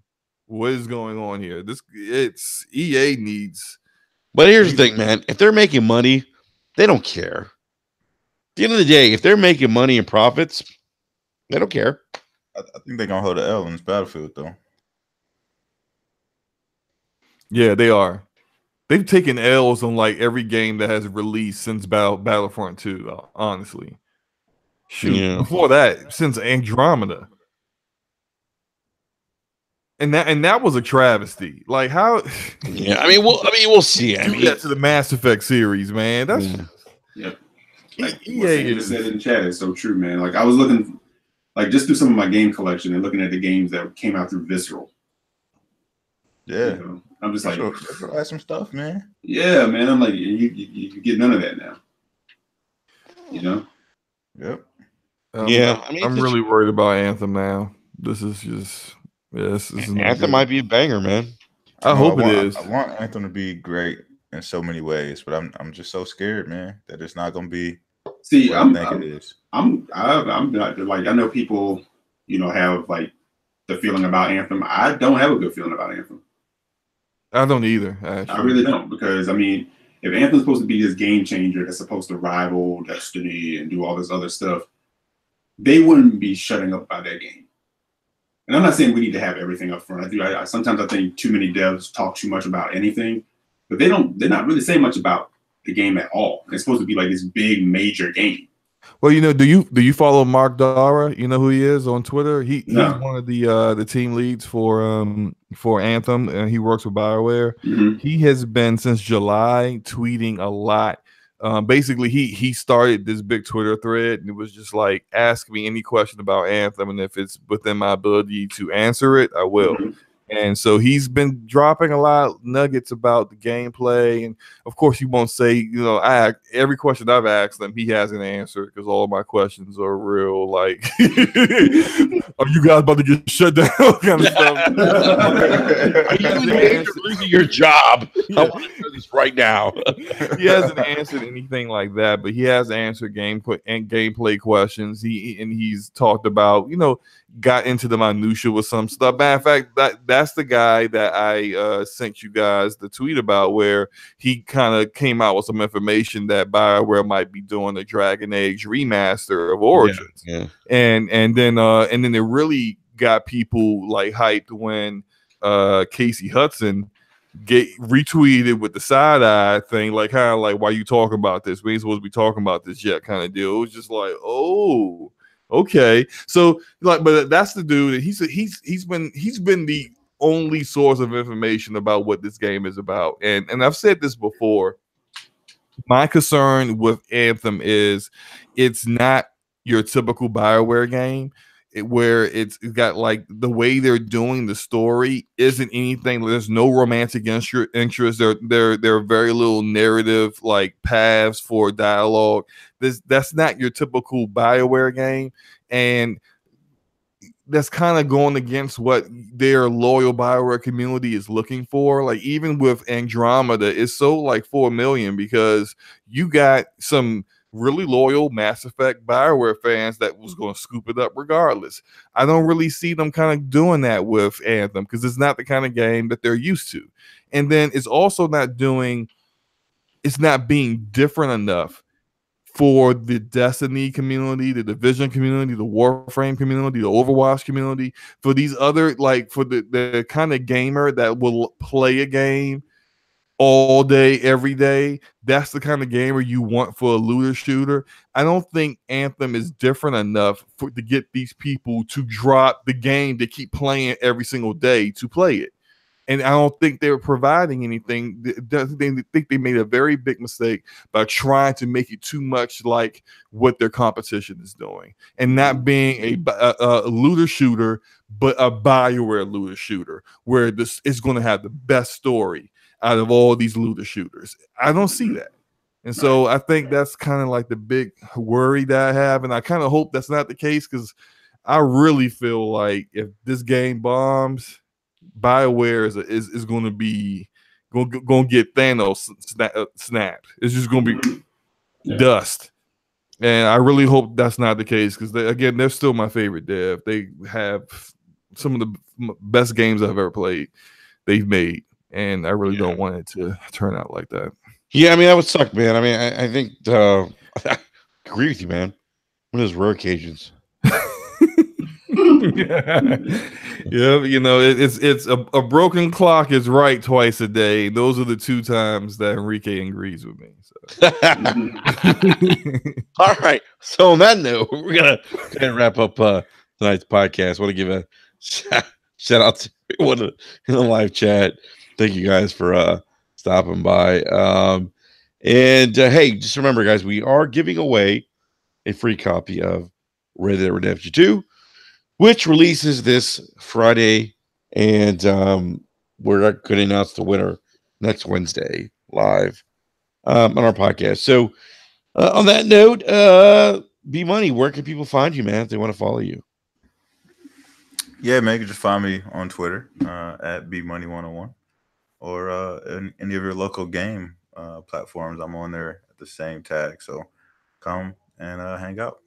Speaker 4: What is going on here? It's EA needs.
Speaker 1: But here's the thing, man. If they're making money, they don't care. At the end of the day, if they're making money and profits, they don't care.
Speaker 5: I think they're gonna hold an L in this Battlefield, though.
Speaker 4: Yeah, they are. They've taken L's on like every game that has released since Battlefront 2. Honestly, shoot. Before that, since Andromeda. And that was a travesty. Like how?
Speaker 1: Yeah, I mean, we'll see. I mean,
Speaker 4: that to the Mass Effect series, man. That's
Speaker 2: yep.
Speaker 5: Like
Speaker 2: EA just said in chat is so true, man. Like I was looking, like just through some of my game collection and looking at the games that came out through Visceral.
Speaker 5: Yeah,
Speaker 2: I'm just like,
Speaker 5: that's some stuff, man.
Speaker 2: Yeah, man. I'm like, you get none of that now.
Speaker 5: Yep.
Speaker 1: Yeah, I mean,
Speaker 4: I'm really worried about Anthem now. This is just. Yes,
Speaker 1: Anthem might be a banger, man.
Speaker 4: I hope it is.
Speaker 5: I want Anthem to be great in so many ways, but I'm just so scared, man, that it's not gonna be.
Speaker 2: See,
Speaker 5: I think it is.
Speaker 2: I'm not like, I know people, have like the feeling about Anthem. I don't have a good feeling about Anthem.
Speaker 4: I don't either. Actually.
Speaker 2: I really don't, because I mean, if Anthem's supposed to be this game changer that's supposed to rival Destiny and do all this other stuff, they wouldn't be shutting up by that game. And I'm not saying we need to have everything up front. Sometimes I think too many devs talk too much about anything, but they're not really saying much about the game at all. It's supposed to be like this big major game.
Speaker 4: Well, do you follow Mark Dara? You know who he is on Twitter? He's one of the team leads for Anthem, and he works with BioWare.
Speaker 2: Mm-hmm.
Speaker 4: He has been since July tweeting a lot. Basically, he started this big Twitter thread, and it was just like, ask me any question about Anthem, and if it's within my ability to answer it, I will.
Speaker 2: Mm-hmm.
Speaker 4: And so he's been dropping a lot of nuggets about the gameplay, and of course, he won't say, every question I've asked him, he hasn't answered, because all of my questions are real, like, are you guys about to get shut down? Kind of stuff.
Speaker 1: Are you losing your job? I want to do this right now.
Speaker 4: He hasn't answered anything like that, but he has answered gameplay questions. He's talked about, got into the minutia with some stuff. Matter of fact, that's the guy that I sent you guys the tweet about, where he kind of came out with some information that BioWare might be doing a Dragon Age remaster of Origins.
Speaker 1: Yeah.
Speaker 4: And then it really got people like hyped when Casey Hudson retweeted with the side eye thing, like kind of like, why you talking about this? We ain't supposed to be talking about this yet, kind of deal. It was just like, oh, okay. So like, but that's the dude. He's been the only source of information about what this game is about. And I've said this before. My concern with Anthem is it's not your typical BioWare game. Where it's got like the way they're doing the story isn't anything. There's no romantic interest. There are very little narrative like paths for dialogue. That's not your typical BioWare game, and that's kind of going against what their loyal BioWare community is looking for. Like even with Andromeda, it's so like 4 million because you got some really loyal Mass Effect BioWare fans that was going to scoop it up regardless. I don't really see them kind of doing that with Anthem because it's not the kind of game that they're used to. And then it's also not being different enough for the Destiny community, the Division community, the Warframe community, the Overwatch community, for these other, like for the kind of gamer that will play a game all day, every day. That's the kind of gamer you want for a looter shooter. I don't think Anthem is different enough to get these people to drop the game they keep playing every single day to play it. And I don't think they're providing anything. They think they made a very big mistake by trying to make it too much like what their competition is doing, and not being a looter shooter, but a BioWare looter shooter, where this is going to have the best story out of all these looter shooters. I don't see that. And so I think that's kind of like the big worry that I have. And I kind of hope that's not the case, because I really feel like if this game bombs, BioWare is going to be going to get Thanos snapped. It's just going to be dust. And I really hope that's not the case, because they're still my favorite dev. They have some of the best games I've ever played they've made. And I really don't want it to turn out like that.
Speaker 1: Yeah, I mean, that would suck, man. I mean, I think I agree with you, man. One of those rare occasions.
Speaker 4: Yeah, you know, it's a broken clock is right twice a day. Those are the two times that Enrique agrees with me. So.
Speaker 1: All right. So on that note, we're gonna wrap up tonight's podcast. I want to give a shout out to everyone in the live chat. Thank you guys for stopping by. And hey, just remember, guys, we are giving away a free copy of Red Dead Redemption 2, which releases this Friday, and we're going to announce the winner next Wednesday live on our podcast. So on that note, B Money, where can people find you, man, if they want to follow you?
Speaker 5: Yeah, man, you can just find me on Twitter at BMoney101, or in any of your local game platforms. I'm on there at the same tag. So come and hang out.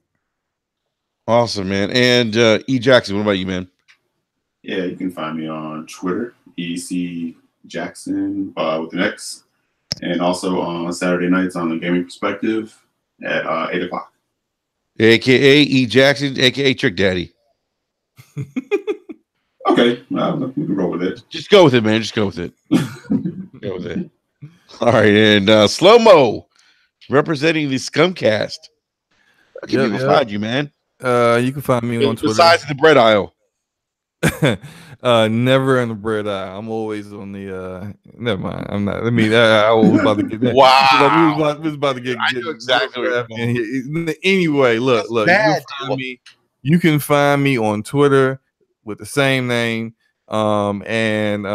Speaker 1: Awesome, man. And E. Jackson, what about you, man?
Speaker 2: Yeah, you can find me on Twitter, EC Jackson with an X, and also on Saturday nights on the Gaming Perspective at 8 o'clock.
Speaker 1: AKA E. Jackson, AKA Trick Daddy.
Speaker 2: Okay, we can roll with it.
Speaker 1: Just go with it, man. Just go with it. Go with it. All right, and Slow Mo representing the Scumcast. Where can people find you, man?
Speaker 4: You can find me on Twitter.
Speaker 1: Besides the bread aisle.
Speaker 4: Never in the bread aisle. I'm always on the never mind. I'm not. I mean, I was about to get that.
Speaker 1: Wow.
Speaker 4: We was about to get
Speaker 1: I know exactly what
Speaker 4: anyway, look. You can find me on Twitter with the same name. And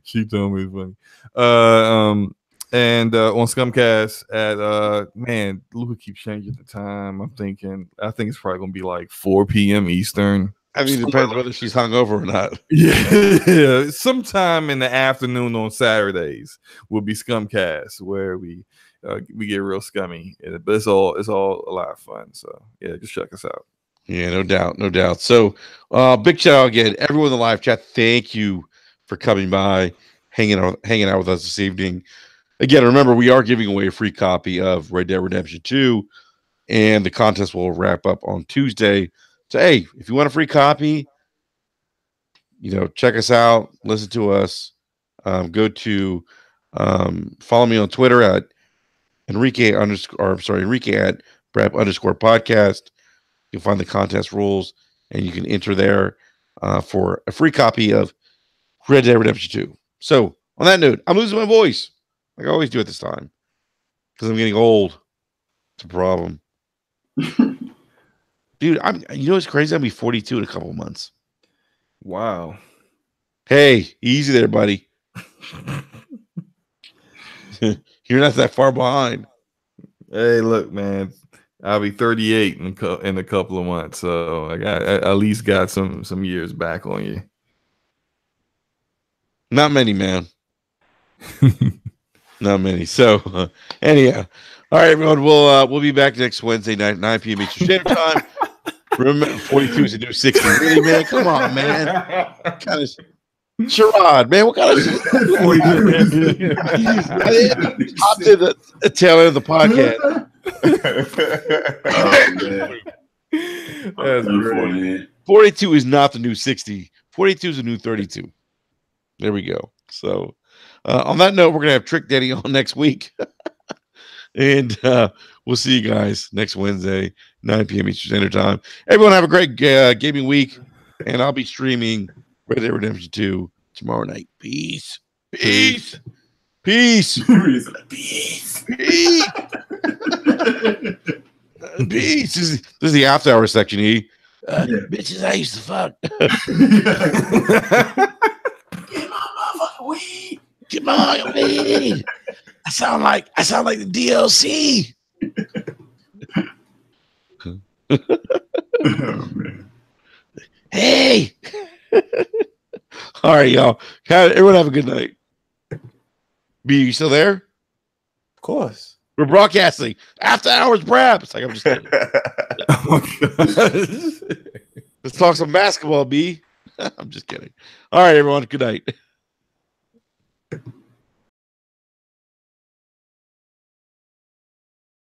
Speaker 4: she told me it's funny. And on Scumcast at man, Luca keeps changing the time. I think it's probably gonna be like 4 p.m. Eastern.
Speaker 1: I mean, it depends whether she's hungover or not.
Speaker 4: Yeah, sometime in the afternoon on Saturdays will be Scumcast, where we get real scummy. But it's all a lot of fun. So yeah, just check us out.
Speaker 1: Yeah, no doubt. So big shout out again, everyone in the live chat. Thank you for coming by, hanging out with us this evening. Again, remember, we are giving away a free copy of Red Dead Redemption 2, and the contest will wrap up on Tuesday. So, hey, if you want a free copy, check us out, listen to us. Go to follow me on Twitter at Enrique at Brap_podcast. You'll find the contest rules, and you can enter there for a free copy of Red Dead Redemption 2. So, on that note, I'm losing my voice. Like I always do at this time. Because I'm getting old. It's a problem. Dude, you know what's crazy? I'll be 42 in a couple of months.
Speaker 3: Wow.
Speaker 1: Hey, easy there, buddy. You're not that far behind.
Speaker 3: Hey, look, man. I'll be 38 in a couple of months, so I at least got some years back on you.
Speaker 1: Not many, man. Not many. So, anyhow, all right, everyone. We'll be back next Wednesday night, 9 p.m. Eastern Standard Time. Remember, 42 is a new 60. Really, man? Come on, man. Kind of charade, man. What kind of hop to the tail end of the podcast?
Speaker 2: Oh, man. That's great.
Speaker 1: 42 is not the new 60. 42 is a new 32. There we go. So, on that note, we're gonna have Trick Daddy on next week, and we'll see you guys next Wednesday, 9 p.m. Eastern Standard Time. Everyone have a great gaming week, and I'll be streaming Red Dead Redemption 2 tomorrow night. Peace. Peace. Peace. Peace. Peace. Peace. This is the after hour section, E. Bitches I used to fuck. Get my motherfucking weed. Get my weed. I sound like the DLC.
Speaker 2: Oh, man.
Speaker 1: Hey. All right, y'all. Everyone have a good night. B, you still there?
Speaker 5: Of course.
Speaker 1: We're broadcasting after hours Brad. It's like I'm just kidding.
Speaker 3: Oh, gosh.
Speaker 1: Let's talk some basketball, B. I'm just kidding. All right, everyone. Good night.